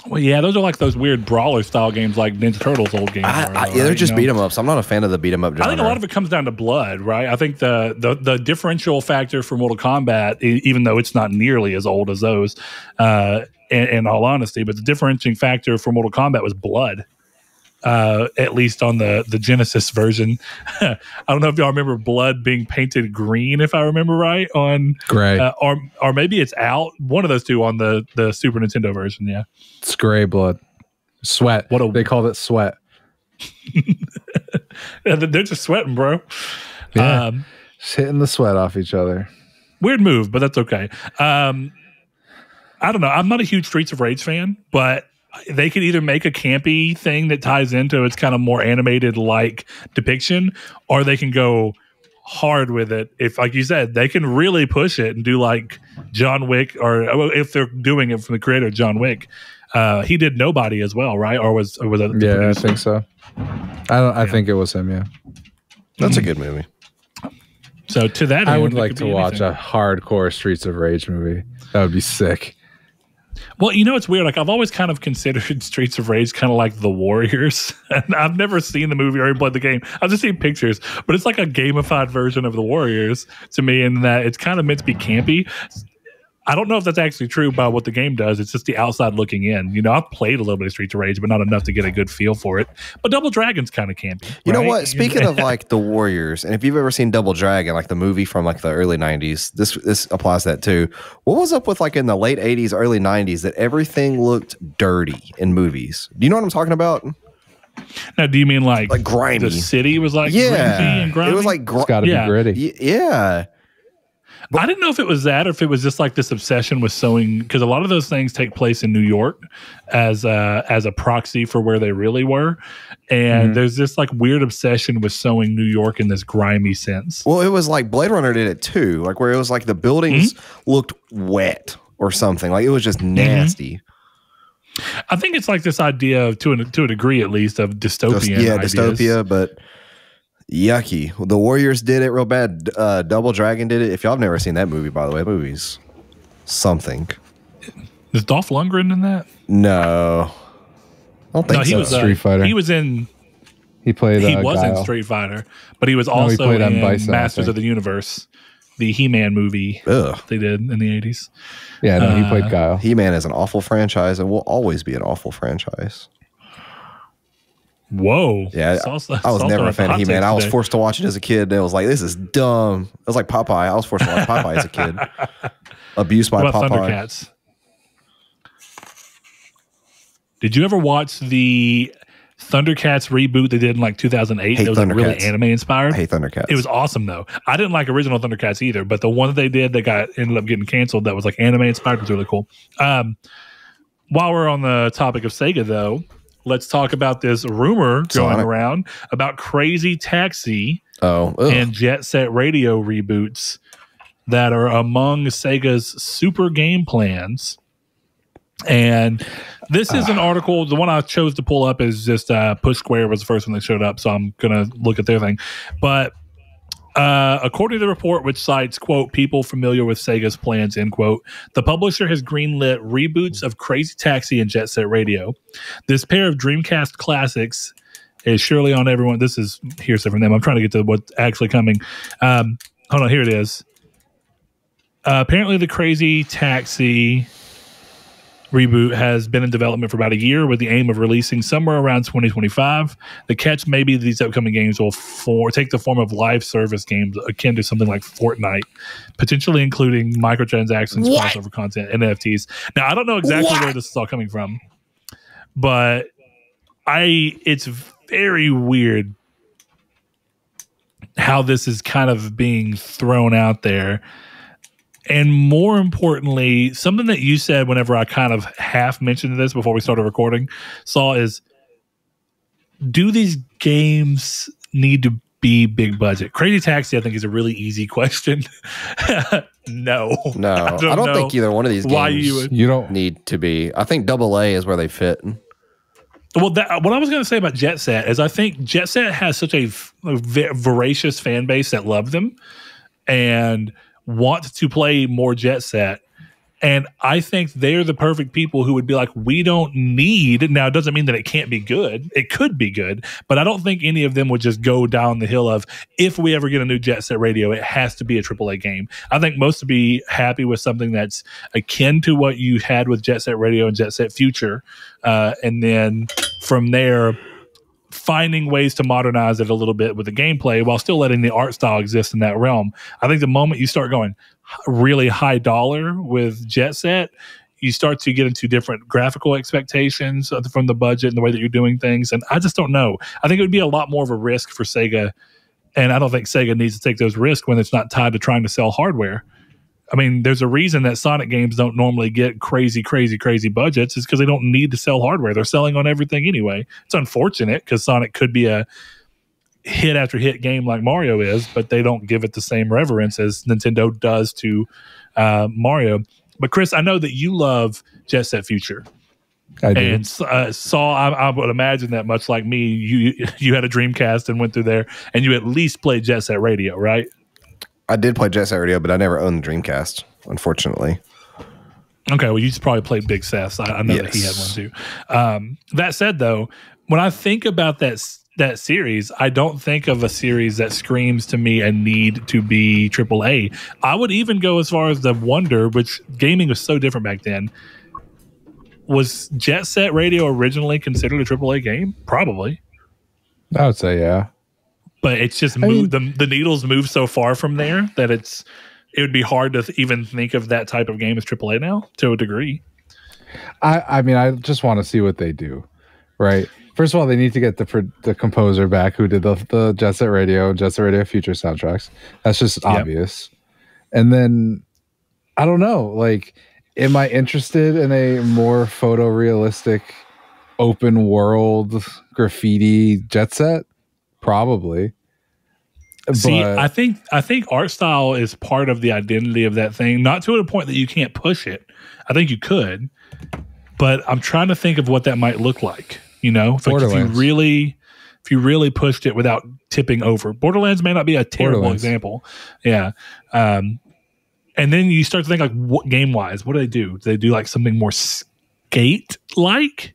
Speaker 1: Well, yeah, those are like those weird brawler style games like Ninja Turtles old games.
Speaker 3: They're just beat 'em ups. I'm not a fan of the beat 'em up genre.
Speaker 1: I think a lot of it comes down to blood, right? I think the differential factor for Mortal Kombat, even though it's not nearly as old as those, in all honesty, but the differentiating factor for Mortal Kombat was blood. at least on the Genesis version. I don't know if y'all remember blood being painted green, if I remember right, on
Speaker 2: gray,
Speaker 1: or maybe it's out. One of those two on the Super Nintendo version. Yeah,
Speaker 2: it's gray blood, sweat. They called it sweat.
Speaker 1: They're just sweating, bro.
Speaker 2: Yeah, just hitting the sweat off each other.
Speaker 1: Weird move, but that's okay. I don't know. I'm not a huge Streets of Rage fan, but they could either make a campy thing that ties into its kind of more animated like depiction, or they can go hard with it. If, like you said, they can really push it and do like John Wick, or if they're doing it from the creator of John Wick. He did Nobody as well, right? Or was it?
Speaker 2: Yeah, I think so. I think it was him. Yeah,
Speaker 3: that's a good movie.
Speaker 1: So to that,
Speaker 2: I would like to watch a hardcore Streets of Rage movie. That would be sick.
Speaker 1: Well, you know, it's weird. Like, I've always kind of considered Streets of Rage kind of like The Warriors. And I've never seen the movie or even played the game. I've just seen pictures. But it's like a gamified version of The Warriors to me, in that it's kind of meant to be campy. I don't know if that's actually true by what the game does. It's just the outside looking in. You know, I've played a little bit of Streets of Rage, but not enough to get a good feel for it. But Double Dragon's kind of campy.
Speaker 3: You know what? Speaking of like The Warriors, and if you've ever seen Double Dragon, like the movie from like the early 90s, this applies to that too. What was up with like in the late 80s, early 90s that everything looked dirty in movies? Do you know what I'm talking about?
Speaker 1: Now, do you mean like
Speaker 3: grimy?
Speaker 1: The city was like
Speaker 3: gritty
Speaker 1: and grimy?
Speaker 3: It was like
Speaker 2: it's got to be gritty.
Speaker 3: Yeah.
Speaker 1: But I didn't know if it was that or if it was just like this obsession with sewing, because a lot of those things take place in New York as a proxy for where they really were. And there's this like weird obsession with sewing New York in this grimy sense.
Speaker 3: Well, it was like Blade Runner did it too, like where it was like the buildings looked wet or something. Like it was just nasty.
Speaker 1: I think it's like this idea of, to a degree at least, of dystopian ideas.
Speaker 3: Dystopia, but yucky. The Warriors did it real bad. Double Dragon did it. If y'all have never seen that movie, by the way, that movie's something.
Speaker 1: Is Dolph Lundgren in that?
Speaker 3: No. I don't think
Speaker 1: he
Speaker 3: so.
Speaker 1: was
Speaker 2: Street Fighter.
Speaker 1: He was in.
Speaker 2: He played.
Speaker 1: He was
Speaker 2: Guile.
Speaker 1: in Street Fighter, but he was also in
Speaker 2: Bison,
Speaker 1: Masters of the Universe, the He-Man movie they did in the 80s.
Speaker 2: Yeah, no, he played Guile.
Speaker 3: He-Man is an awful franchise and will always be an awful franchise.
Speaker 1: Whoa.
Speaker 3: Yeah, I was never a fan of He-Man. I was forced to watch it as a kid. And it was like, this is dumb. It was like Popeye. I was forced to watch Popeye as a kid. Abused by Popeye.
Speaker 1: Thundercats? Did you ever watch the Thundercats reboot they did in like 2008? It was like really anime inspired.
Speaker 3: I hate Thundercats.
Speaker 1: It was awesome though. I didn't like original Thundercats either, but the one that they did that ended up getting canceled that was like anime inspired was really cool. While we're on the topic of Sega though, let's talk about this rumor going around about Crazy Taxi and Jet Set Radio reboots that are among Sega's super game plans. And this is an article. The one I chose to pull up is just Push Square was the first one that showed up, so I'm going to look at their thing. But according to the report, which cites, quote, people familiar with Sega's plans, end quote, the publisher has greenlit reboots of Crazy Taxi and Jet Set Radio. This pair of Dreamcast classics is surely on everyone. This is hearsay from them. I'm trying to get to what's actually coming. Hold on, here it is. Apparently, the Crazy Taxi reboot has been in development for about a year with the aim of releasing somewhere around 2025. The catch may be that these upcoming games will take the form of live service games akin to something like Fortnite, potentially including microtransactions, crossover content, and NFTs. Now, I don't know exactly where this is all coming from, but it's very weird how this is kind of being thrown out there. And more importantly, something that you said whenever I kind of half mentioned this before we started recording, Saul, is do these games need to be big budget? Crazy Taxi, I think, is a really easy question. No.
Speaker 3: I don't think either one of these games
Speaker 2: you don't
Speaker 3: need to be. I think AA is where they fit.
Speaker 1: Well, what I was going to say about Jet Set is I think Jet Set has such a voracious fan base that love them and want to play more Jet Set. And I think they're the perfect people who would be like, we don't need. Now, it doesn't mean that it can't be good. It could be good. But I don't think any of them would just go down the hill of, if we ever get a new Jet Set Radio, it has to be a AAA game. I think most would be happy with something that's akin to what you had with Jet Set Radio and Jet Set Future. And then from there, finding ways to modernize it a little bit with the gameplay while still letting the art style exist in that realm. I think the moment you start going really high dollar with Jet Set, you start to get into different graphical expectations from the budget and the way that you're doing things. And I just don't know. I think it would be a lot more of a risk for Sega. And I don't think Sega needs to take those risks when it's not tied to trying to sell hardware. I mean, there's a reason that Sonic games don't normally get crazy budgets. Is because they don't need to sell hardware. They're selling on everything anyway. It's unfortunate because Sonic could be a hit after hit game like Mario is, but they don't give it the same reverence as Nintendo does to Mario. But Chris, I know that you love Jet Set Future.
Speaker 2: I do.
Speaker 1: And Saul, I would imagine that much like me, you had a Dreamcast and went through there, and you at least played Jet Set Radio, right?
Speaker 3: I did play Jet Set Radio, but I never owned the Dreamcast, unfortunately.
Speaker 1: Okay, well, you just probably played Big Seth. I know that he had one too. That said, though, when I think about that series, I don't think of a series that screams to me a need to be AAA. I would even go as far as the wonder, which gaming was so different back then. Was Jet Set Radio originally considered a AAA game? Probably.
Speaker 2: I would say, yeah.
Speaker 1: But it's just moved, the needles move so far from there that it would be hard to even think of that type of game as AAA now, to a degree.
Speaker 2: I mean, I just want to see what they do, right? First of all, they need to get the composer back who did the Jet Set Radio and Jet Set Radio Future soundtracks. That's just obvious. And then, I don't know, like, am I interested in a more photorealistic, open world graffiti Jet Set? Probably.
Speaker 1: See, I think art style is part of the identity of that thing, not to a point that you can't push it. I think you could, but I'm trying to think of what that might look like. You know, if you really pushed it without tipping over. Borderlands may not be a terrible example. Yeah. And then you start to think like, what game wise, what do they do? Do they do like something more skate like?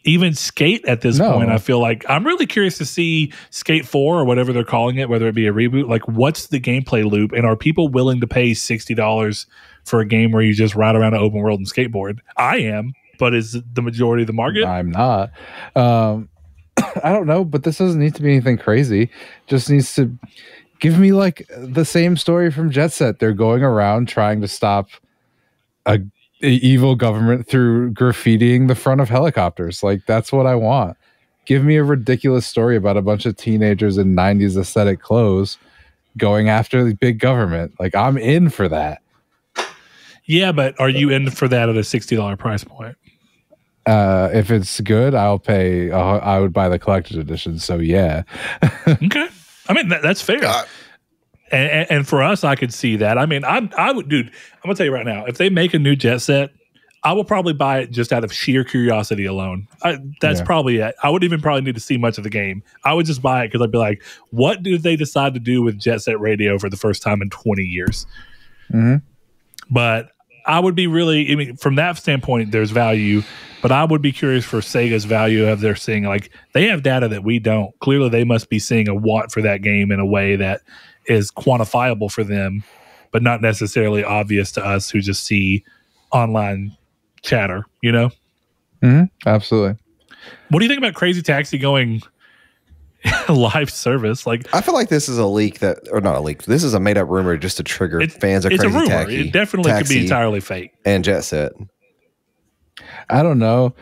Speaker 1: Even Skate at this point, I feel like I'm really curious to see Skate 4 or whatever they're calling it, whether it be a reboot. Like, what's the gameplay loop? And are people willing to pay $60 for a game where you just ride around an open world and skateboard? I am, but is the majority of the market?
Speaker 2: I'm not. I don't know, but this doesn't need to be anything crazy. Just needs to give me like the same story from Jet Set. They're going around trying to stop a evil government through graffitiing the front of helicopters. Like, that's what I want. Give me a ridiculous story about a bunch of teenagers in 90s aesthetic clothes going after the big government. Like, I'm in for that.
Speaker 1: Yeah, but are you in for that at a $60 price point?
Speaker 2: If it's good, I'll pay. I would buy the collector's edition. So yeah.
Speaker 1: Okay. I mean, that's fair. And for us, I could see that. I mean, I would, dude, I'm going to tell you right now, if they make a new Jet Set, I will probably buy it just out of sheer curiosity alone. That's probably it. I wouldn't even probably need to see much of the game. I would just buy it because I'd be like, what do they decide to do with Jet Set Radio for the first time in 20 years? Mm-hmm. But I would be really, I mean, from that standpoint, there's value. But I would be curious for Sega's value of their seeing, like, they have data that we don't. Clearly, they must be seeing a want for that game in a way that is quantifiable for them, but not necessarily obvious to us who just see online chatter, you know?
Speaker 2: Mm-hmm. Absolutely.
Speaker 1: What do you think about Crazy Taxi going live service? Like,
Speaker 3: I feel like this is a leak or not a leak. This is a made up rumor just to trigger fans of Crazy Taxi. It's a rumor.
Speaker 1: It definitely could be entirely fake.
Speaker 3: And Jet Set.
Speaker 2: I don't know.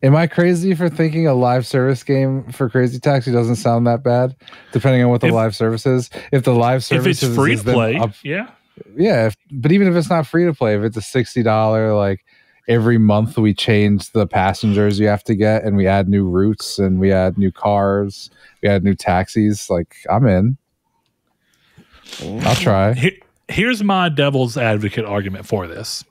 Speaker 2: Am I crazy for thinking a live service game for Crazy Taxi doesn't sound that bad, depending on what the live service is? If the live service
Speaker 1: if it's free to play,
Speaker 2: yeah. But even if it's not free to play, if it's a $60, like every month we change the passengers you have to get, and we add new routes, and we add new cars, we add new taxis. Like, I'm in. I'll try.
Speaker 1: Here's my devil's advocate argument for this.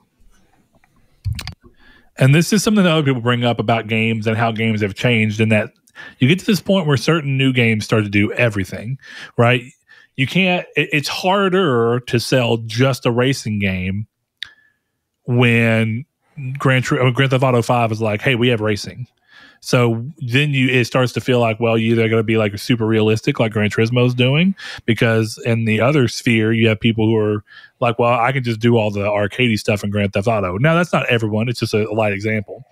Speaker 1: And this is something that other people bring up about games and how games have changed, in that you get to this point where certain new games start to do everything, right? You can't, it's harder to sell just a racing game when Grand Theft Auto 5 is like, hey, we have racing. So then it starts to feel like, well, you're either going to be like super realistic like Gran Turismo is doing, because in the other sphere, you have people who are like, well, I can just do all the arcadey stuff in Grand Theft Auto. Now, that's not everyone. It's just a light example.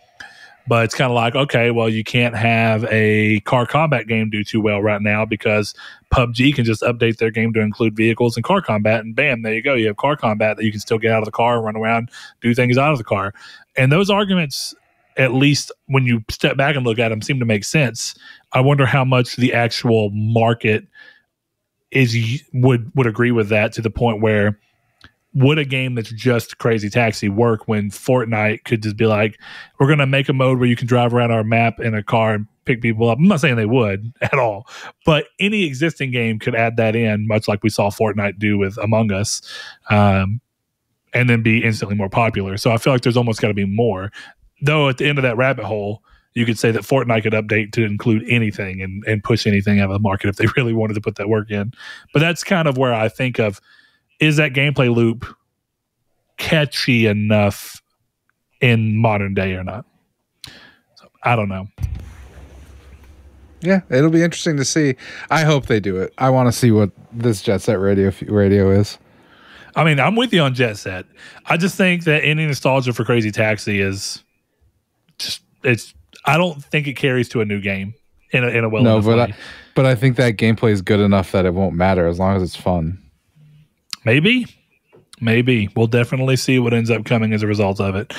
Speaker 1: But it's kind of like, okay, well, you can't have a car combat game do too well right now because PUBG can just update their game to include vehicles and car combat, and bam, there you go. You have car combat that you can still get out of the car, run around, do things out of the car. And those arguments, at least when you step back and look at them, seem to make sense. I wonder how much the actual market would agree with that, to the point where would a game that's just Crazy Taxi work when Fortnite could just be like, we're going to make a mode where you can drive around our map in a car and pick people up. I'm not saying they would at all, but any existing game could add that in, much like we saw Fortnite do with Among Us, and then be instantly more popular. So I feel like there's almost got to be more. Though at the end of that rabbit hole, you could say that Fortnite could update to include anything and push anything out of the market if they really wanted to put that work in. But that's kind of where I think of, is that gameplay loop catchy enough in modern day or not? So, I don't know.
Speaker 2: Yeah, it'll be interesting to see. I hope they do it. I want to see what this Jet Set radio is.
Speaker 1: I mean, I'm with you on Jet Set. I just think that any nostalgia for Crazy Taxi is just, I don't think it carries to a new game in a well enough way.
Speaker 2: But I think that gameplay is good enough that it won't matter as long as it's fun.
Speaker 1: Maybe. We'll definitely see what ends up coming as a result of it.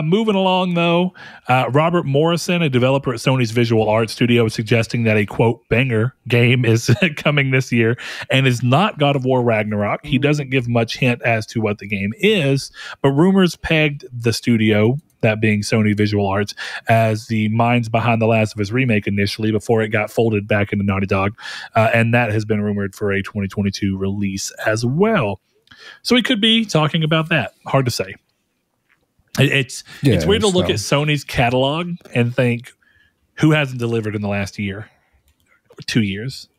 Speaker 1: Moving along, though, Robert Morrison, a developer at Sony's visual art studio, is suggesting that a, quote, banger game is coming this year and is not God of War Ragnarok. He doesn't give much hint as to what the game is, but rumors pegged the studio, that being Sony Visual Arts, as the minds behind The Last of Us remake initially, before it got folded back into Naughty Dog. And that has been rumored for a 2022 release as well. So we could be talking about that. Hard to say. It's weird to look at Sony's catalog and think, who hasn't delivered in the last year or 2 years?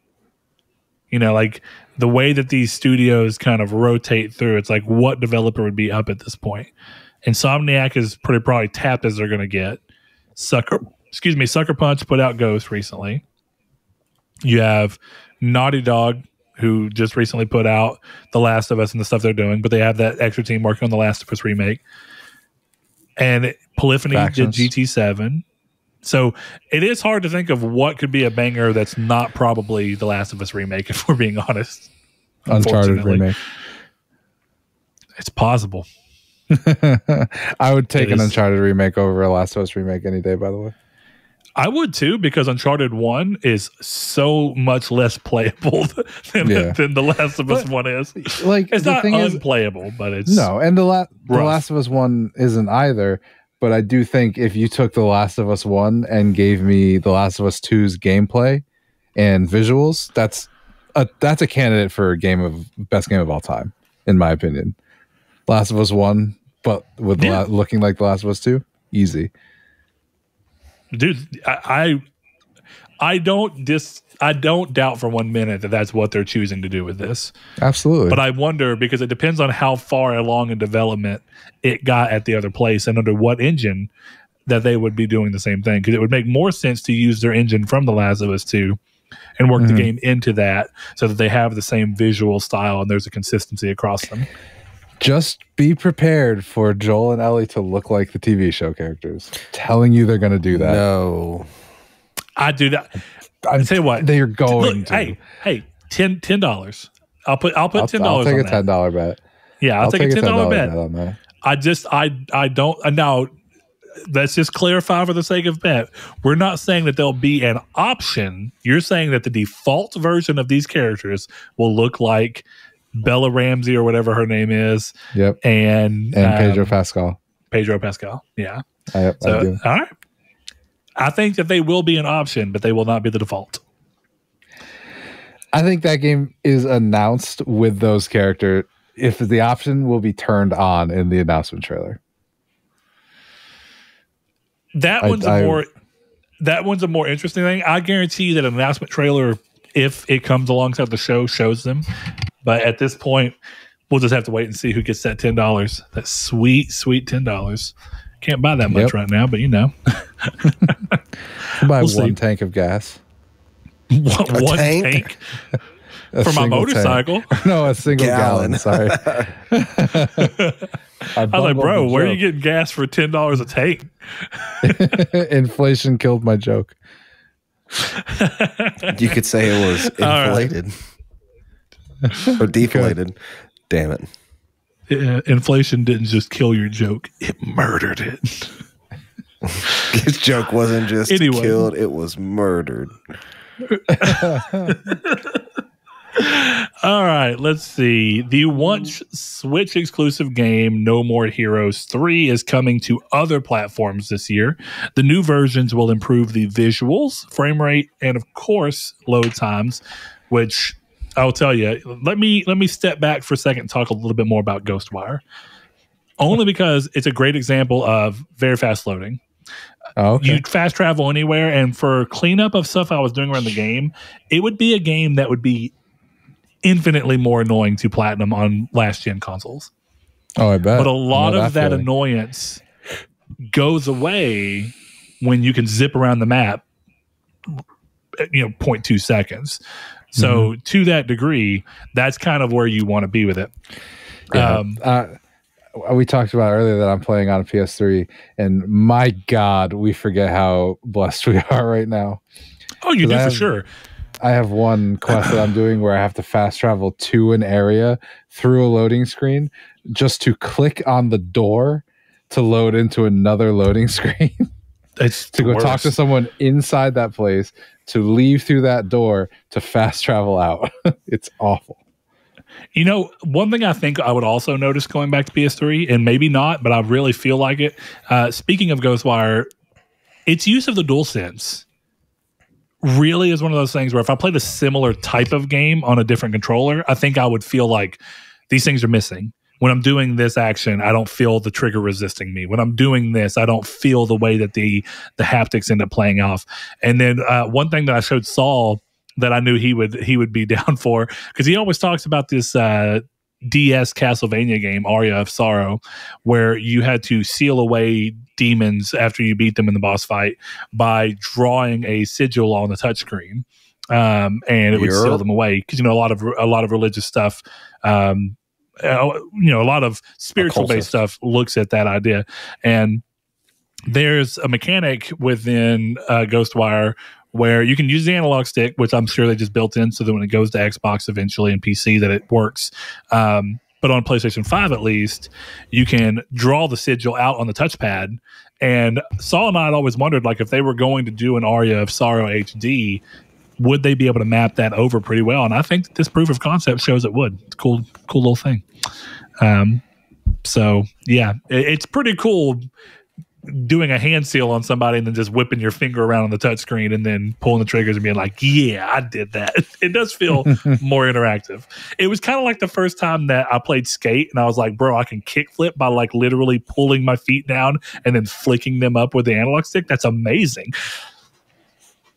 Speaker 1: You know, like the way that these studios kind of rotate through, it's like, what developer would be up at this point? Insomniac is probably tapped as they're going to get. Sucker Punch put out Ghost recently. You have Naughty Dog, who just recently put out The Last of Us and the stuff they're doing, but they have that extra team working on The Last of Us remake. And Polyphony did GT7. So it is hard to think of what could be a banger that's not probably The Last of Us remake, if we're being honest.
Speaker 2: Uncharted remake.
Speaker 1: It's possible.
Speaker 2: I would take an Uncharted remake over a Last of Us remake any day, by the way.
Speaker 1: I would too, because Uncharted 1 is so much less playable than The Last of Us 1 is.
Speaker 2: Like,
Speaker 1: it's not unplayable, but it's...
Speaker 2: No, and the Last of Us 1 isn't either, but I do think if you took The Last of Us 1 and gave me The Last of Us 2's gameplay and visuals, that's a candidate for best game of all time, in my opinion. Last of Us 1, but with looking like The Last of Us 2, easy.
Speaker 1: Dude, I don't doubt for 1 minute that that's what they're choosing to do with this.
Speaker 2: Absolutely.
Speaker 1: But I wonder, because it depends on how far along in development it got at the other place and under what engine that they would be doing the same thing. Because it would make more sense to use their engine from The Last of Us 2 and work the game into that so that they have the same visual style and there's a consistency across them.
Speaker 2: Just be prepared for Joel and Ellie to look like the TV show characters. I'm telling you they're going to do that.
Speaker 3: No.
Speaker 1: I do that. I tell you what.
Speaker 2: They're going
Speaker 1: to. Hey, $10. I'll put $10 on that.
Speaker 2: I'll take a $10 bet.
Speaker 1: Yeah, I'll take a $10 bet
Speaker 2: on that.
Speaker 1: I don't. Now, let's just clarify for the sake of bet. We're not saying that there'll be an option. You're saying that the default version of these characters will look like Bella Ramsey or whatever her name is.
Speaker 2: Yep.
Speaker 1: And
Speaker 2: Pedro Pascal.
Speaker 1: Yeah.
Speaker 2: I do.
Speaker 1: All right. I think that they will be an option, but they will not be the default.
Speaker 2: I think that game is announced with those characters. If the option will be turned on in the announcement trailer.
Speaker 1: That one's a more interesting thing. I guarantee you that an announcement trailer, if it comes alongside the show, shows them. But at this point, we'll just have to wait and see who gets that $10. That sweet, sweet $10. Can't buy that much right now, but you know.
Speaker 2: Buy one tank of gas.
Speaker 1: One tank? For my motorcycle.
Speaker 2: No, a single gallon. Sorry.
Speaker 1: I was like, bro, where are you getting gas for $10 a tank?
Speaker 2: Inflation killed my joke.
Speaker 3: You could say it was inflated or deflated. Damn it.
Speaker 1: Inflation didn't just kill your joke, it murdered it.
Speaker 3: His joke wasn't just killed, it was murdered.
Speaker 1: All right, let's see. The once Switch exclusive game No More Heroes 3 is coming to other platforms this year. The new versions will improve the visuals, frame rate, and of course, load times, which I'll tell you. Let me step back for a second and talk a little bit more about Ghostwire. Only because it's a great example of very fast loading.
Speaker 2: Oh, okay.
Speaker 1: You fast travel anywhere, and for cleanup of stuff I was doing around the game, it would be a game that would be infinitely more annoying to platinum on last gen consoles.
Speaker 2: Oh, I bet.
Speaker 1: But a lot of that annoyance goes away when you can zip around the map, 0.2 seconds. So to that degree, that's kind of where you want to be with it.
Speaker 2: Yeah. We talked about earlier that I'm playing on a PS3, and my God, we forget how blessed we are right now.
Speaker 1: Oh, you do for sure.
Speaker 2: I have one quest that I'm doing where I have to fast travel to an area through a loading screen just to click on the door to load into another loading screen.
Speaker 1: It's
Speaker 2: to go talk to someone inside that place, to leave through that door, to fast travel out. It's awful.
Speaker 1: One thing I think I would also notice going back to PS3, and maybe not, but I really feel like it. Speaking of Ghostwire, its use of the DualSense really is one of those things where if I played a similar type of game on a different controller, I think I would feel like these things are missing. When I'm doing this action, I don't feel the trigger resisting me. When I'm doing this, I don't feel the way that the haptics end up playing off. And then one thing that I showed Saul that I knew he would be down for, because he always talks about this DS Castlevania game, Aria of Sorrow, where you had to seal away demons after you beat them in the boss fight by drawing a sigil on the touchscreen, and it would seal them away. Because a lot of religious stuff, a lot of spiritual based stuff looks at that idea. And there's a mechanic within Ghostwire where you can use the analog stick, which I'm sure they just built in so that when it goes to Xbox eventually and PC that it works. But on PlayStation 5 at least, you can draw the sigil out on the touchpad. And Saul and I had always wondered, like, if they were going to do an Aria of Sorrow HD, would they be able to map that over pretty well? And I think this proof of concept shows it would. It's a cool little thing. So, yeah, it's pretty cool doing a hand seal on somebody and then just whipping your finger around on the touchscreen and then pulling the triggers and being like, yeah, I did that. It does feel more interactive. It was kind of like the first time that I played Skate and I was like, bro, I can kickflip by like literally pulling my feet down and then flicking them up with the analog stick. That's amazing.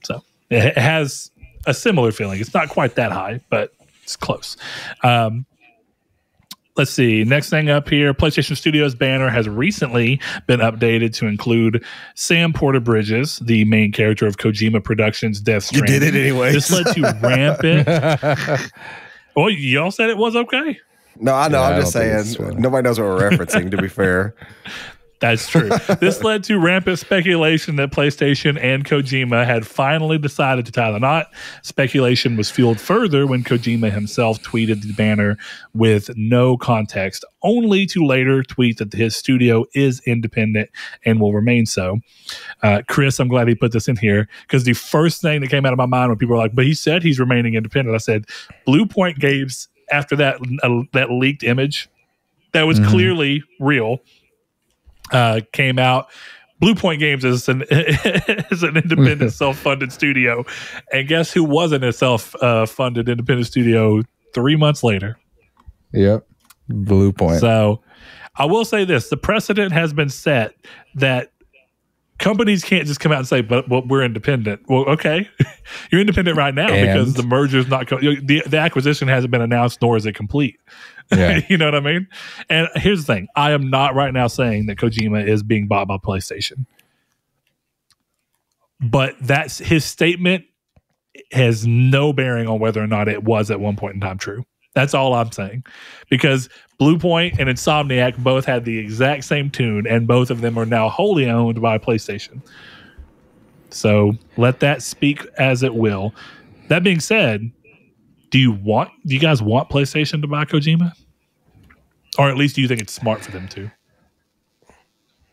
Speaker 1: So it has a similar feeling. It's not quite that high, but it's close. Let's see. Next thing up here, PlayStation Studios banner has recently been updated to include Sam Porter Bridges, the main character of Kojima Productions' Death Stranding.
Speaker 3: You did it anyway.
Speaker 1: This led to rampant. Well, y'all said it was okay.
Speaker 3: No, I know. I'm just saying. Nobody knows what we're referencing, to be fair.
Speaker 1: That's true. This led to rampant speculation that PlayStation and Kojima had finally decided to tie the knot. Speculation was fueled further when Kojima himself tweeted the banner with no context, only to later tweet that his studio is independent and will remain so. Chris, I'm glad he put this in here because the first thing that came out of my mind when people were like, but he said he's remaining independent. I said, Blue Point Games, after that leaked image that was clearly real, came out. Blue Point Games is an independent self-funded studio, and guess who wasn't a self-funded independent studio 3 months later?
Speaker 2: Yep, Blue Point.
Speaker 1: So I will say this: the precedent has been set that companies can't just come out and say, "But we're independent." Well, okay, you're independent right now because the merger's not the acquisition hasn't been announced, nor is it complete. Yeah. You know what I mean? And here's the thing. I am not right now saying that Kojima is being bought by PlayStation. But that's his statement has no bearing on whether or not it was at one point in time true. That's all I'm saying. Because Bluepoint and Insomniac both had the exact same tune, and both of them are now wholly owned by PlayStation. So let that speak as it will. That being said, do you guys want PlayStation to buy Kojima? Or at least do you think it's smart for them to?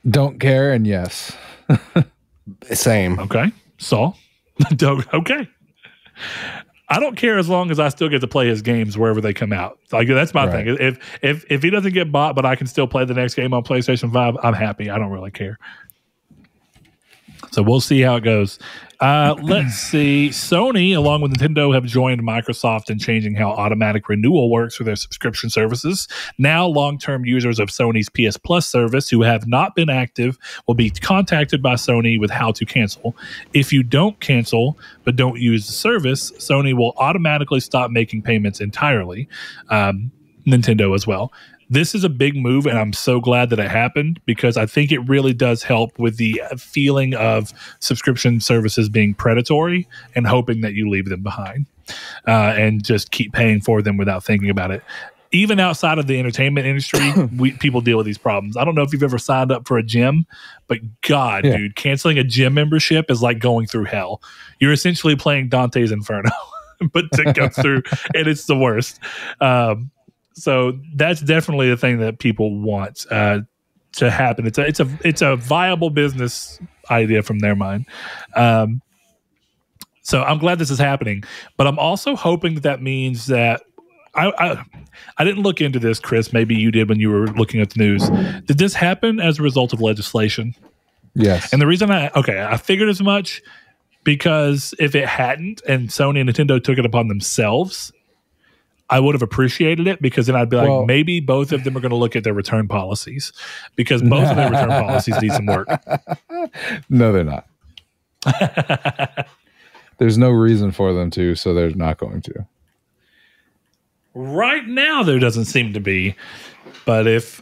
Speaker 2: Don't care, and yes.
Speaker 3: Same.
Speaker 1: Okay. Saul? Okay. I don't care as long as I still get to play his games wherever they come out. Like, that's my thing. If he doesn't get bought, but I can still play the next game on PlayStation 5, I'm happy. I don't really care. So we'll see how it goes. Let's see. Sony, along with Nintendo, have joined Microsoft in changing how automatic renewal works for their subscription services. Now, long-term users of Sony's PS Plus service who have not been active will be contacted by Sony with how to cancel. If you don't cancel but don't use the service, Sony will automatically stop making payments entirely. Nintendo as well. This is a big move, and I'm so glad that it happened because I think it really does help with the feeling of subscription services being predatory and hoping that you leave them behind and just keep paying for them without thinking about it. Even outside of the entertainment industry, people deal with these problems. I don't know if you've ever signed up for a gym, but God, dude, canceling a gym membership is like going through hell. You're essentially playing Dante's Inferno, but to go through, and it's the worst. So that's definitely the thing that people want to happen. It's a viable business idea from their mind. So I'm glad this is happening, but I'm also hoping that means that I didn't look into this, Chris. Maybe you did when you were looking at the news. Did this happen as a result of legislation?
Speaker 2: Yes.
Speaker 1: And the reason I figured as much because if it hadn't and Sony and Nintendo took it upon themselves, I would have appreciated it because then I'd be like, maybe both of them are going to look at their return policies because both of their return policies need some work.
Speaker 2: No, they're not. There's no reason for them to, so they're not going to.
Speaker 1: Right now, there doesn't seem to be. But if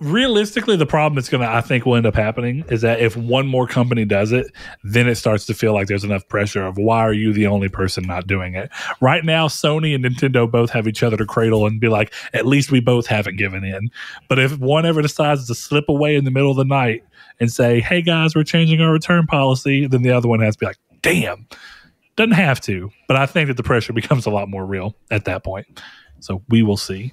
Speaker 1: realistically, the problem that's I think will end up happening is that if one more company does it, then it starts to feel like there's enough pressure of why are you the only person not doing it? Right now, Sony and Nintendo both have each other to cradle and be like, at least we both haven't given in. But if one ever decides to slip away in the middle of the night and say, hey guys, we're changing our return policy, then the other one has to be like, damn. Doesn't have to, but I think that the pressure becomes a lot more real at that point. So we will see.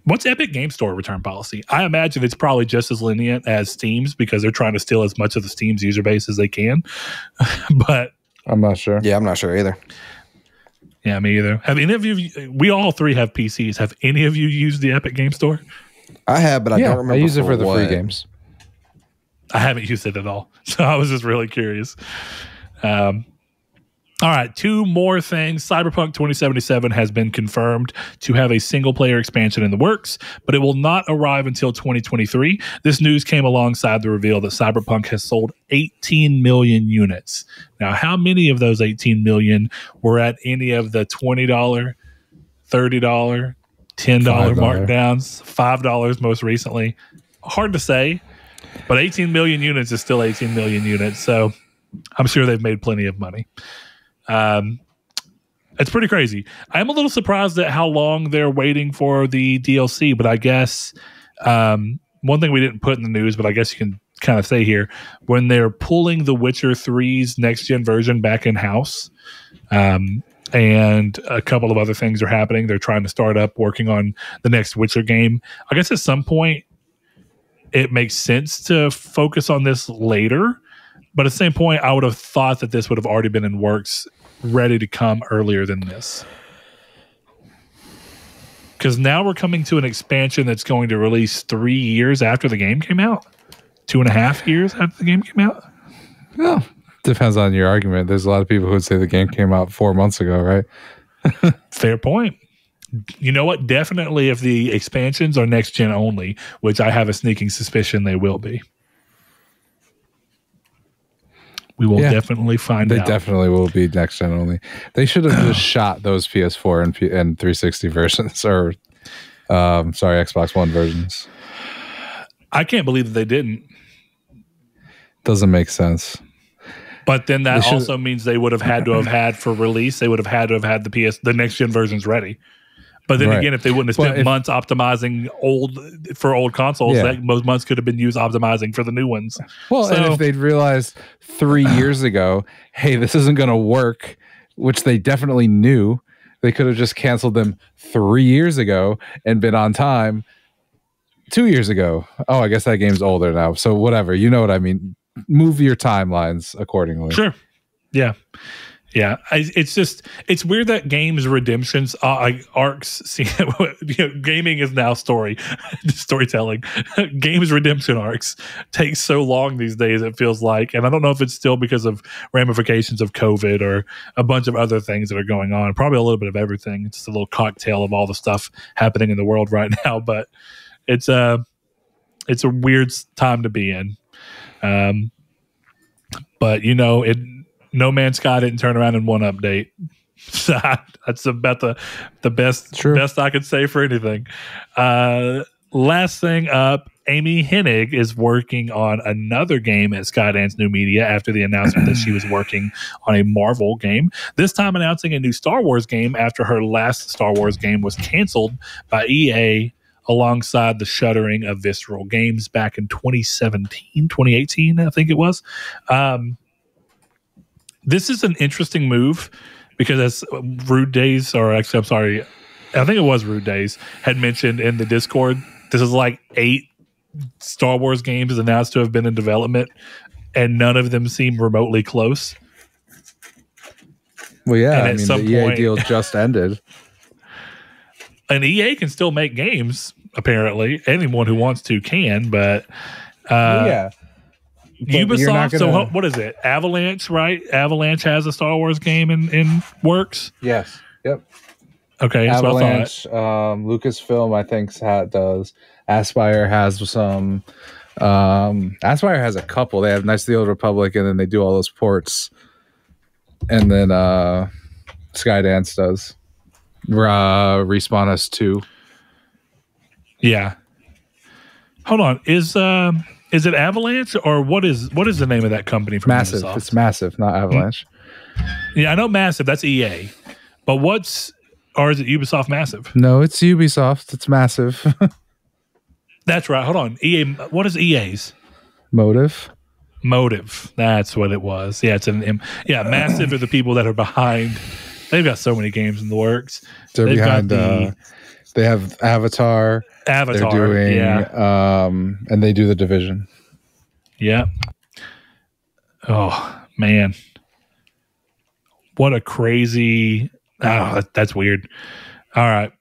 Speaker 1: What's Epic Game Store return policy? I imagine it's probably just as lenient as Steam's because they're trying to steal as much of the Steam's user base as they can. But
Speaker 2: I'm not sure.
Speaker 3: Yeah, I'm not sure either.
Speaker 1: Yeah, me either. Have any of you? We all three have PCs. Have any of you used the Epic Game Store?
Speaker 3: I have, but I don't remember.
Speaker 2: I use it for the free games.
Speaker 1: I haven't used it at all, so I was just really curious. All right, two more things. Cyberpunk 2077 has been confirmed to have a single-player expansion in the works, but it will not arrive until 2023. This news came alongside the reveal that Cyberpunk has sold 18 million units. Now, how many of those 18 million were at any of the $20, $30, $10 markdowns, $5 most recently? Hard to say, but 18 million units is still 18 million units, so I'm sure they've made plenty of money. It's pretty crazy. I'm a little surprised at how long they're waiting for the DLC, but I guess one thing we didn't put in the news, but I guess you can kind of say here, when they're pulling The Witcher 3's next-gen version back in-house, and a couple of other things are happening. They're trying to start up working on the next Witcher game. I guess at some point it makes sense to focus on this later. But at the same point, I would have thought that this would have already been in works, ready to come earlier than this. Because now we're coming to an expansion that's going to release 3 years after the game came out? 2.5 years after the game came out?
Speaker 2: Well, depends on your argument. There's a lot of people who would say the game came out 4 months ago, right?
Speaker 1: Fair point. You know what? Definitely if the expansions are next-gen only, which I have a sneaking suspicion they will be. We will definitely find out.
Speaker 2: They definitely will be next gen only. They should have just shot those PS4 and 360 versions, or Xbox One versions.
Speaker 1: I can't believe that they didn't.
Speaker 2: Doesn't make sense.
Speaker 1: But then that also means they would have had to have had for release. They would have had to have had the next gen versions ready. But then again, if they wouldn't have spent months optimizing old consoles, those months could have been used optimizing for the new ones.
Speaker 2: Well, and if they'd realized 3 years ago, hey, this isn't going to work, which they definitely knew, they could have just canceled them 3 years ago and been on time 2 years ago. Oh, I guess that game's older now. So whatever, you know what I mean. Move your timelines accordingly.
Speaker 1: Sure. Yeah. Yeah, it's weird that games redemptions arcs. See, gaming is now storytelling. Games redemption arcs take so long these days. It feels like, and I don't know if it's still because of ramifications of COVID or a bunch of other things that are going on. Probably a little bit of everything. It's just a little cocktail of all the stuff happening in the world right now. But it's a weird time to be in. But No Man's Sky didn't turn around in one update. That's about the best I could say for anything. Last thing up, Amy Hennig is working on another game at Skydance New Media after the announcement that she was working on a Marvel game. This time announcing a new Star Wars game after her last Star Wars game was canceled by EA alongside the shuttering of Visceral Games back in 2018, I think it was. This is an interesting move because as Rude Days, or actually, I'm sorry, I think it was Rude Days, had mentioned in the Discord, this is like 8 Star Wars games announced to have been in development, and none of them seem remotely close.
Speaker 2: Well, yeah, the EA deal just ended.
Speaker 1: And EA can still make games, apparently. Anyone who wants to can, but...
Speaker 2: yeah.
Speaker 1: Ubisoft, so what is it? Avalanche, right? Avalanche has a Star Wars game in works?
Speaker 2: Yes. Yep.
Speaker 1: Okay,
Speaker 2: Avalanche, Lucasfilm, I think, does. Aspire has some. Aspire has a couple. They have Knights of the Old Republic, and then they do all those ports. And then Skydance does. Respawn has 2.
Speaker 1: Yeah. Hold on. Is it Avalanche, or what is the name of that company from
Speaker 2: Massive?
Speaker 1: Ubisoft?
Speaker 2: It's Massive, not Avalanche.
Speaker 1: Yeah, I know Massive. That's EA. But or is it Ubisoft Massive?
Speaker 2: No, it's Ubisoft. It's Massive.
Speaker 1: That's right. Hold on. EA. What is EA's?
Speaker 2: Motive.
Speaker 1: That's what it was. Yeah, Massive are the people that are behind. They've got so many games in the works.
Speaker 2: They're behind. They have Avatar. They're doing, and they do The Division.
Speaker 1: Yeah. Oh man, what a crazy! Oh, that's weird. All right.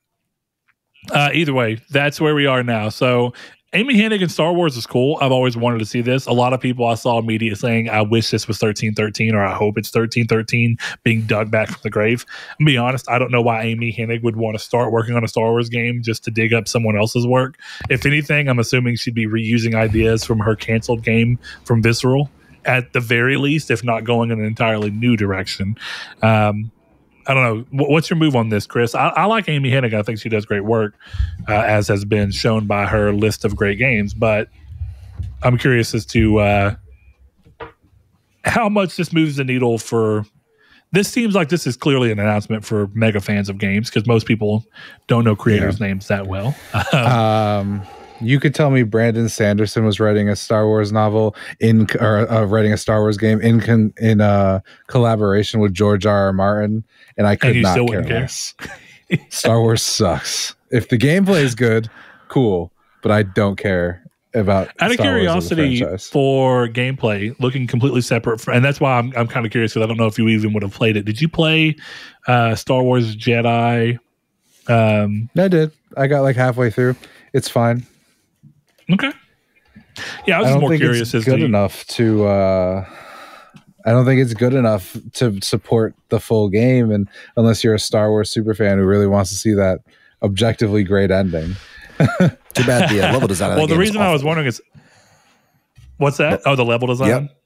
Speaker 1: Either way, that's where we are now. So Amy Hennig in Star Wars is cool. I've always wanted to see this. A lot of people I saw media saying, I wish this was 1313, or I hope it's 1313 being dug back from the grave. I'm be honest, I don't know why Amy Hennig would want to start working on a Star Wars game just to dig up someone else's work. If anything, I'm assuming she'd be reusing ideas from her canceled game from Visceral, at the very least, if not going in an entirely new direction. I don't know. What's your move on this, Chris? I like Amy Hennig. I think she does great work, as has been shown by her list of great games. But I'm curious as to how much this moves the needle for... This seems like this is clearly an announcement for mega fans of games, because most people don't know creators' names that well.
Speaker 2: You could tell me Brandon Sanderson was writing a Star Wars novel writing a Star Wars game in collaboration with George R.R. Martin, and I could not care less. Star Wars sucks. If the gameplay is good, cool, but I don't care about.
Speaker 1: Out of curiosity for gameplay, looking completely separate, and that's why I'm kind of curious, because I don't know if you even would have played it. Did you play Star Wars Jedi?
Speaker 2: I did. I got like halfway through. It's fine.
Speaker 1: Okay. Yeah, I was more curious.
Speaker 2: It's good enough to. I don't think it's good enough to support the full game, and unless you're a Star Wars superfan who really wants to see that objectively great ending.
Speaker 3: Too bad the level design.
Speaker 1: Well, the reason I was wondering is, what's that? Oh, the level design. Yep.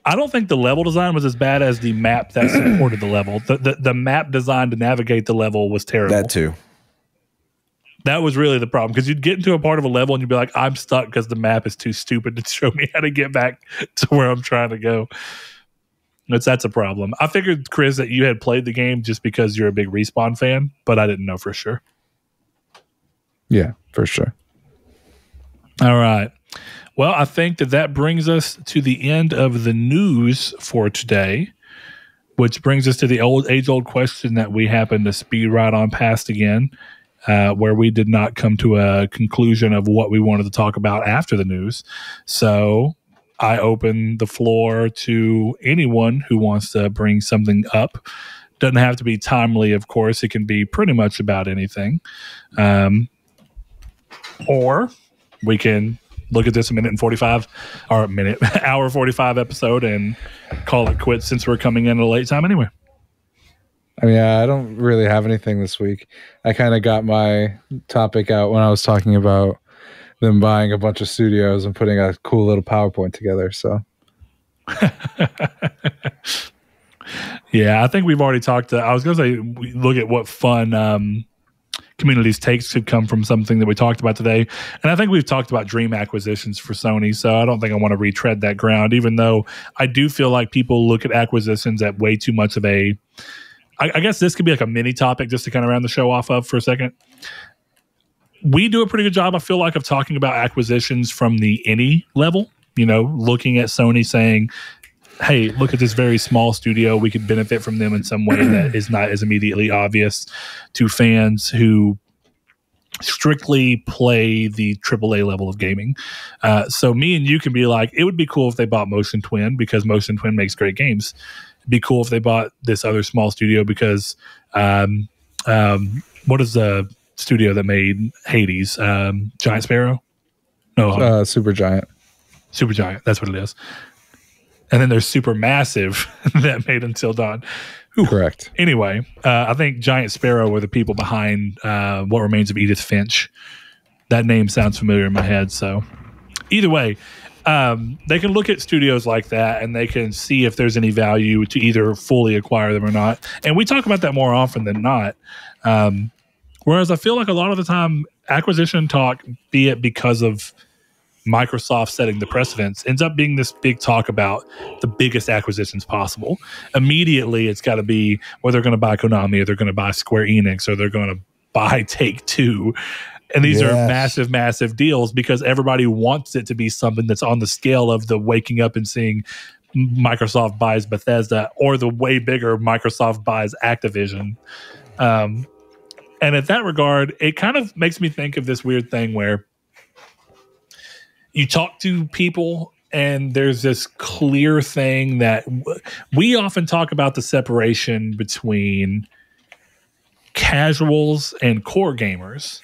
Speaker 1: I don't think the level design was as bad as the map that supported the level. The map design to navigate the level was terrible.
Speaker 3: That too.
Speaker 1: That was really the problem, because you'd get into a part of a level and you'd be like, I'm stuck because the map is too stupid to show me how to get back to where I'm trying to go. That's a problem. I figured, Chris, that you had played the game just because you're a big Respawn fan, but I didn't know for sure.
Speaker 2: Yeah, for sure.
Speaker 1: All right. Well, I think that brings us to the end of the news for today, which brings us to the age-old question that we happen to speed right on past again. Where we did not come to a conclusion of what we wanted to talk about after the news. So I open the floor to anyone who wants to bring something up. Doesn't have to be timely, of course. It can be pretty much about anything. Or we can look at this hour 45 episode and call it quits, since we're coming in at a late time anyway.
Speaker 2: I mean, I don't really have anything this week. I kind of got my topic out when I was talking about them buying a bunch of studios and putting a cool little PowerPoint together. So,
Speaker 1: yeah, I think we've already talked. I was going to say, look at what fun communities takes could come from something that we talked about today. And I think we've talked about dream acquisitions for Sony. So I don't think I want to retread that ground, even though I do feel like people look at acquisitions at way too much of a, I guess this could be like a mini topic just to kind of round the show off of for a second. We do a pretty good job, I feel like, of talking about acquisitions from the any level, looking at Sony saying, hey, look at this very small studio. We could benefit from them in some way that is not as immediately obvious to fans who strictly play the AAA level of gaming. So me and you can be like, it would be cool if they bought Motion Twin, because Motion Twin makes great games. It'd be cool if they bought this other small studio because what is the studio that made Hades? Giant Sparrow? No,
Speaker 2: Supergiant.
Speaker 1: Supergiant, that's what it is. And then there's Supermassive that made Until Dawn. Ooh.
Speaker 2: Correct.
Speaker 1: Anyway, I think Giant Sparrow were the people behind What Remains of Edith Finch. That name sounds familiar in my head. So either way, they can look at studios like that and they can see if there's any value to either fully acquire them or not. And we talk about that more often than not. Whereas I feel like a lot of the time, acquisition talk, be it because of Microsoft setting the precedents, ends up being this big talk about the biggest acquisitions possible. Immediately, it's got to be whether they're going to buy Konami, or they're going to buy Square Enix, or they're going to buy Take-Two. And these are massive, massive deals because everybody wants it to be something that's on the scale of the waking up and seeing Microsoft buys Bethesda, or the way bigger Microsoft buys Activision. And at that regard, it kind of makes me think of this weird thing where you talk to people and there's this clear thing that we often talk about, the separation between casuals and core gamers.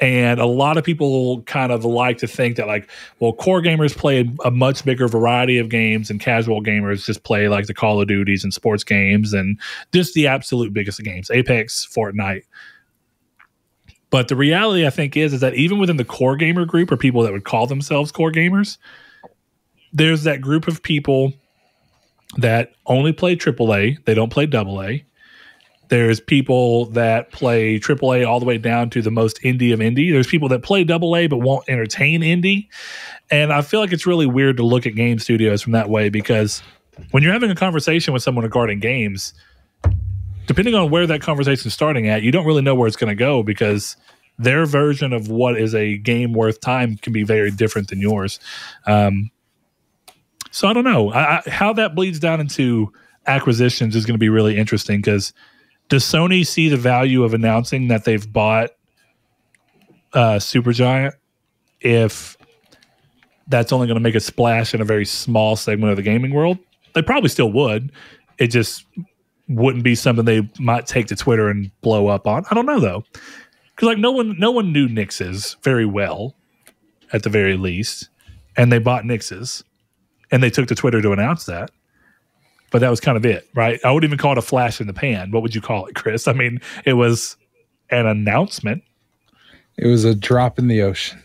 Speaker 1: And a lot of people kind of like to think that, like, well, core gamers play a much bigger variety of games and casual gamers just play like the Call of Duties and sports games and just the absolute biggest of games, Apex, Fortnite. But the reality, I think, is that even within the core gamer group, or people that would call themselves core gamers, there's that group of people that only play AAA. They don't play AA. There's people that play AAA all the way down to the most indie of indie. There's people that play AA but won't entertain indie. And I feel like it's really weird to look at game studios from that way, because when you're having a conversation with someone regarding games, depending on where that conversation is starting at, you don't really know where it's going to go, because their version of what is a game worth time can be very different than yours. So I don't know. How that bleeds down into acquisitions is going to be really interesting, because does Sony see the value of announcing that they've bought Supergiant if that's only going to make a splash in a very small segment of the gaming world? They probably still would. It just wouldn't be something they might take to Twitter and blow up on. I don't know, though. Because like no one knew Nix's very well, at the very least. And they bought Nix's. And they took to Twitter to announce that. But that was kind of it, right? I wouldn't even call it a flash in the pan. What would you call it, Chris? I mean, it was an announcement.
Speaker 2: It was a drop in the ocean.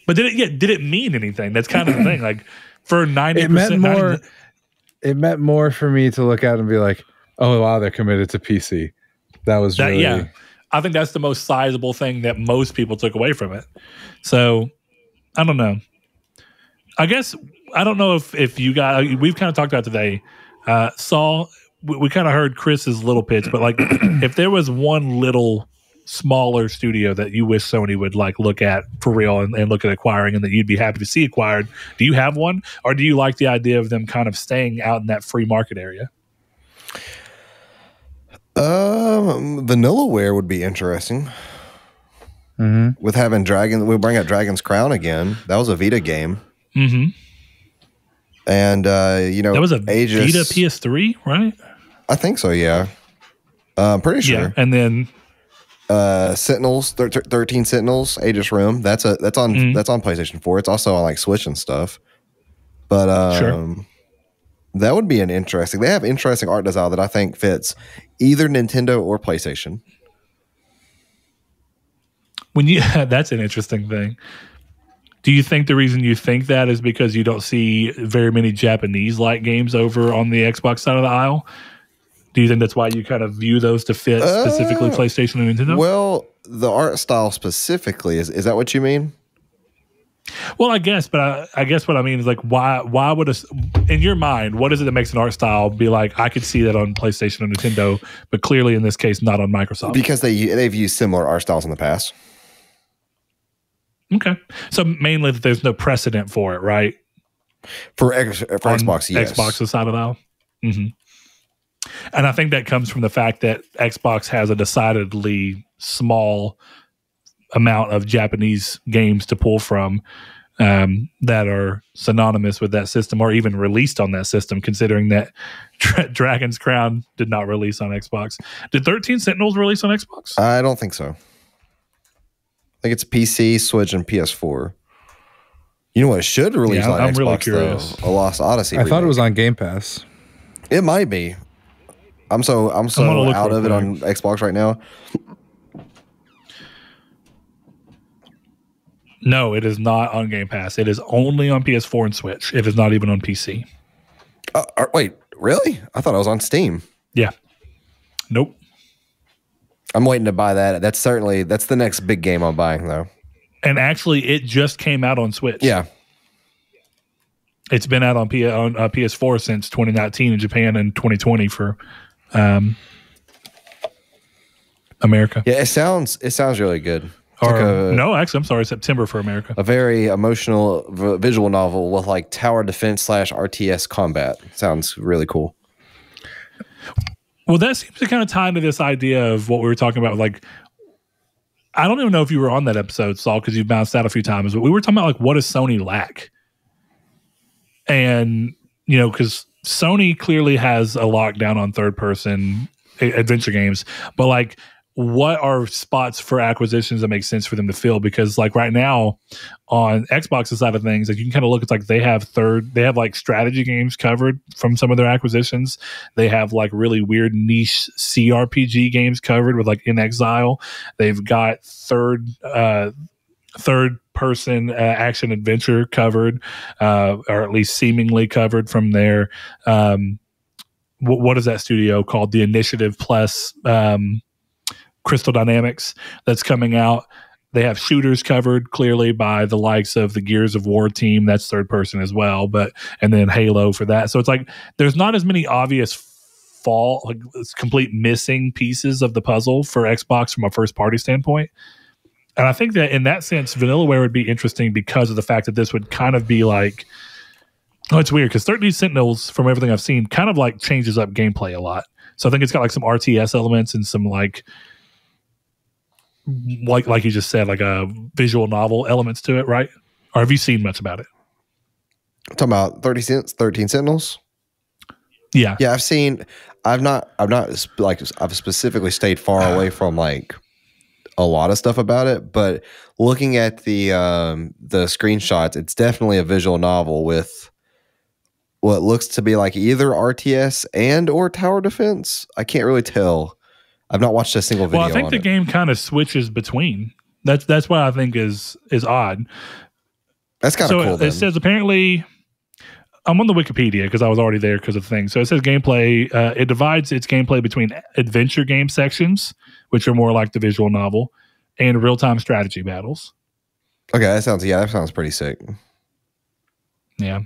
Speaker 1: But did it mean anything? That's kind of the thing. Like, for 90%.
Speaker 2: It meant more for me to look at and be like, oh, wow, they're committed to PC. That was really... Yeah.
Speaker 1: I think that's the most sizable thing that most people took away from it. So I don't know. I guess I don't know if you guys, we've kind of talked about today. Saul, we kind of heard Chris's little pitch, but like if there was one little smaller studio that you wish Sony would like look at for real and look at acquiring and that you'd be happy to see acquired, do you have one, or do you like the idea of them kind of staying out in that free market area?
Speaker 3: Vanillaware would be interesting. Mm-hmm. With having we'll bring up Dragon's Crown again. That was a Vita game.
Speaker 1: Mm-hmm.
Speaker 3: And
Speaker 1: that was a Vita PS3, right?
Speaker 3: I think so. Yeah, I'm pretty sure.
Speaker 1: Yeah, and then
Speaker 3: Sentinels, 13 Sentinels, Aegis Rim. That's on PlayStation 4. It's also on like Switch and stuff. But sure. That would be an interesting. They have interesting art design that I think fits either Nintendo or PlayStation.
Speaker 1: That's an interesting thing. Do you think the reason you think that is because you don't see very many Japanese-like games over on the Xbox side of the aisle? Do you think that's why you kind of view those to fit specifically PlayStation and Nintendo?
Speaker 3: Well, the art style specifically, is that what you mean?
Speaker 1: Well, I guess, but I guess what I mean is like, why would in your mind, what is it that makes an art style be like, I could see that on PlayStation and Nintendo, but clearly in this case, not on Microsoft?
Speaker 3: Because they've used similar art styles in the past.
Speaker 1: Okay. So mainly that there's no precedent for it, right?
Speaker 3: For Xbox, yes.
Speaker 1: Xbox's side of the aisle. Mm-hmm. And I think that comes from the fact that Xbox has a decidedly small amount of Japanese games to pull from that are synonymous with that system or even released on that system, considering that Dragon's Crown did not release on Xbox. Did 13 Sentinels release on Xbox?
Speaker 3: I don't think so. I think it's PC, Switch, and PS4. You know what? It should release on Xbox, really curious. Though. A Lost Odyssey.
Speaker 2: I thought it was on Game Pass.
Speaker 3: It might be. I'm so out of it on Xbox right now.
Speaker 1: No, it is not on Game Pass. It is only on PS4 and Switch. It is not even on PC.
Speaker 3: Wait, really? I thought it was on Steam.
Speaker 1: Yeah. Nope.
Speaker 3: I'm waiting to buy that. That's the next big game I'm buying, though.
Speaker 1: And actually, it just came out on Switch.
Speaker 3: Yeah.
Speaker 1: It's been out on PS4 since 2019 in Japan and 2020 for America.
Speaker 3: Yeah, it sounds really good.
Speaker 1: No, actually, I'm sorry, September for America.
Speaker 3: A very emotional visual novel with like tower defense / RTS combat. Sounds really cool.
Speaker 1: Well, that seems to kind of tie into this idea of what we were talking about. Like, I don't even know if you were on that episode, Saul, because you've bounced out a few times, but we were talking about like, what does Sony lack? And, because Sony clearly has a lockdown on third-person adventure games, but like, what are spots for acquisitions that make sense for them to fill? Because like right now on Xbox's side of things, like you can kind of look, it's like they have like strategy games covered from some of their acquisitions. They have like really weird niche CRPG games covered with like In Exile. They've got third person action adventure covered, or at least seemingly covered from their, what is that studio called? The Initiative Plus, Crystal Dynamics that's coming out. They have shooters covered clearly by the likes of the Gears of War team. That's third person as well, and then Halo for that. So it's like there's not as many obvious complete missing pieces of the puzzle for Xbox from a first party standpoint. And I think that in that sense, Vanillaware would be interesting because of the fact that this would kind of be like, it's weird because 13 Sentinels, from everything I've seen, kind of like changes up gameplay a lot. So I think it's got like some RTS elements and some like you just said, like a visual novel elements to it, right? Or have you seen much about it?
Speaker 3: Talking about 13 Sentinels?
Speaker 1: Yeah.
Speaker 3: Yeah, I've specifically stayed far away from like a lot of stuff about it, but looking at the screenshots, it's definitely a visual novel with what looks to be like either RTS and or tower defense. I can't really tell. I've not watched a single video.
Speaker 1: Well, I think the game kind of switches between. That's what I think is odd.
Speaker 3: That's kind of cool.
Speaker 1: It says apparently I'm on the Wikipedia because I was already there because of the thing. So it says gameplay. It divides its gameplay between adventure game sections, which are more like the visual novel, and real-time strategy battles.
Speaker 3: Okay, that sounds pretty sick.
Speaker 1: Yeah.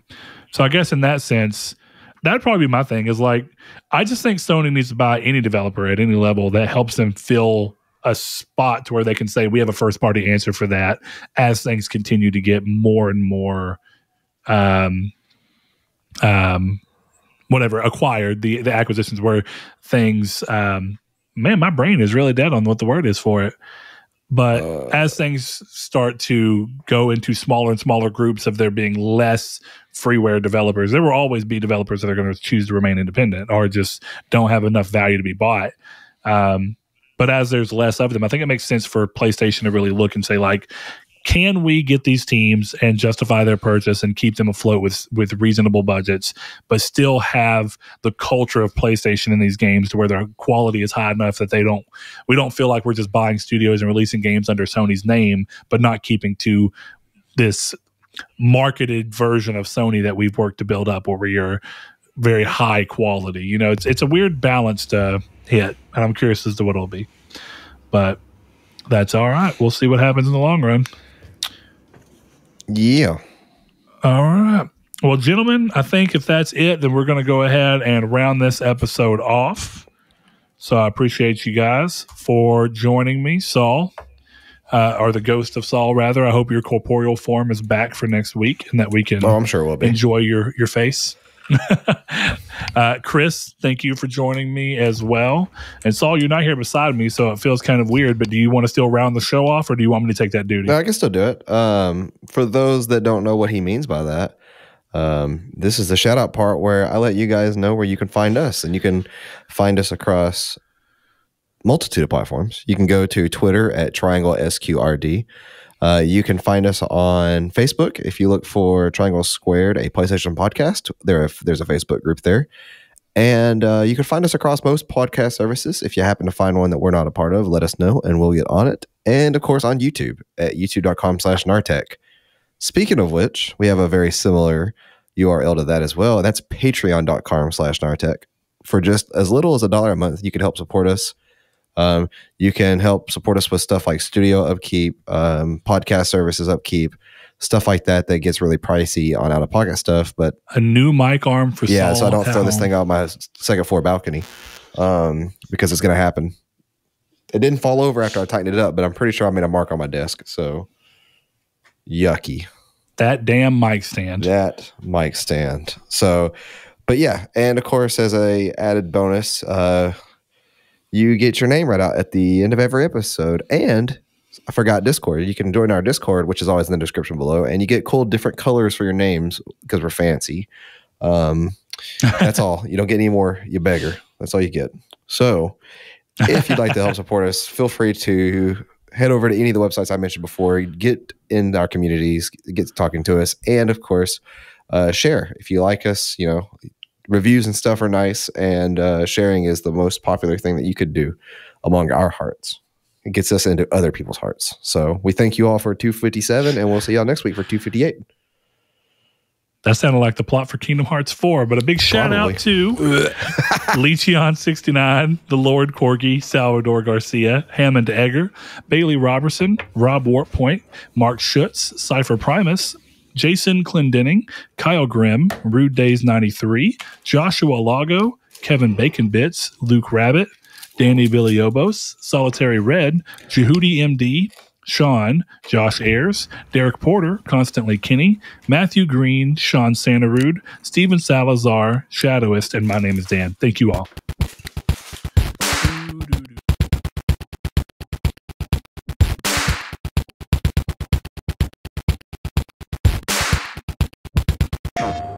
Speaker 1: So I guess in that sense, that'd probably be my thing. Is like, I just think Sony needs to buy any developer at any level that helps them fill a spot to where they can say we have a first-party answer for that as things continue to get more and more. Acquired, the acquisitions where things man, my brain is really dead on what the word is for it. But as things start to go into smaller and smaller groups of there being less freeware developers, there will always be developers that are going to choose to remain independent or just don't have enough value to be bought. But as there's less of them, I think it makes sense for PlayStation to really look and say, like, can we get these teams and justify their purchase and keep them afloat with reasonable budgets, but still have the culture of PlayStation in these games to where their quality is high enough that we don't feel like we're just buying studios and releasing games under Sony's name, but not keeping to this marketed version of Sony that we've worked to build up where we are very high quality. You know, it's a weird balance to hit, and I'm curious as to what it'll be. But that's all right. We'll see what happens in the long run.
Speaker 3: Yeah.
Speaker 1: All right. Well, gentlemen, I think if that's it, then we're going to go ahead and round this episode off. So I appreciate you guys for joining me, Saul, or the ghost of Saul, rather. I hope your corporeal form is back for next week and that we can
Speaker 3: I'm sure we'll be.
Speaker 1: Enjoy your face. Chris, thank you for joining me as well. And Saul, you're not here beside me, so it feels kind of weird, but do you want to still round the show off, or do you want me to take that duty?
Speaker 3: No, I can still do it. For those that don't know what he means by that, this is the shout out part where I let you guys know where you can find us, and you can find us across multitude of platforms. You can go to Twitter at Triangle SQRD. You can find us on Facebook. If you look for Triangle Squared, a PlayStation podcast, there's a Facebook group there. And you can find us across most podcast services. If you happen to find one that we're not a part of, let us know and we'll get on it. And of course on YouTube at youtube.com/Nartech. Speaking of which, we have a very similar URL to that as well. And that's patreon.com/Nartech. For just as little as $1 a month, you can help support us. You can help support us with stuff like studio upkeep, podcast services upkeep, stuff like that gets really pricey on out-of-pocket stuff. But
Speaker 1: a new mic arm for
Speaker 3: Saul so I don't throw this thing out my second floor balcony because it's going to happen. It didn't fall over after I tightened it up, but I'm pretty sure I made a mark on my desk. So yucky.
Speaker 1: That damn mic stand.
Speaker 3: So, but yeah, and of course, as a added bonus, you get your name read out at the end of every episode. And I forgot Discord. You can join our Discord, which is always in the description below. And you get cool different colors for your names because we're fancy. That's all. You don't get any more, you beggar. That's all you get. So if you'd like to help support us, feel free to head over to any of the websites I mentioned before. Get in our communities, get talking to us. And of course, share. If you like us, reviews and stuff are nice, and sharing is the most popular thing that you could do among our hearts. It gets us into other people's hearts. So we thank you all for 257, and we'll see y'all next week for 258.
Speaker 1: That sounded like the plot for Kingdom Hearts 4, but a big shout out to Lecheon69, the Lord Corgi, Salvador Garcia, Hammond Egger, Bailey Robertson, Rob Wartpoint, Mark Schutz, Cypher Primus, Jason Clendenning, Kyle Grimm, Rude Days 93, Joshua Lago, Kevin Bacon Bits, Luke Rabbit, Danny Villalobos, Solitary Red, Jehudi MD, Sean, Josh Ayers, Derek Porter, Constantly Kenny, Matthew Green, Sean Santarude, Steven Salazar, Shadowist, and my name is Dan. Thank you all.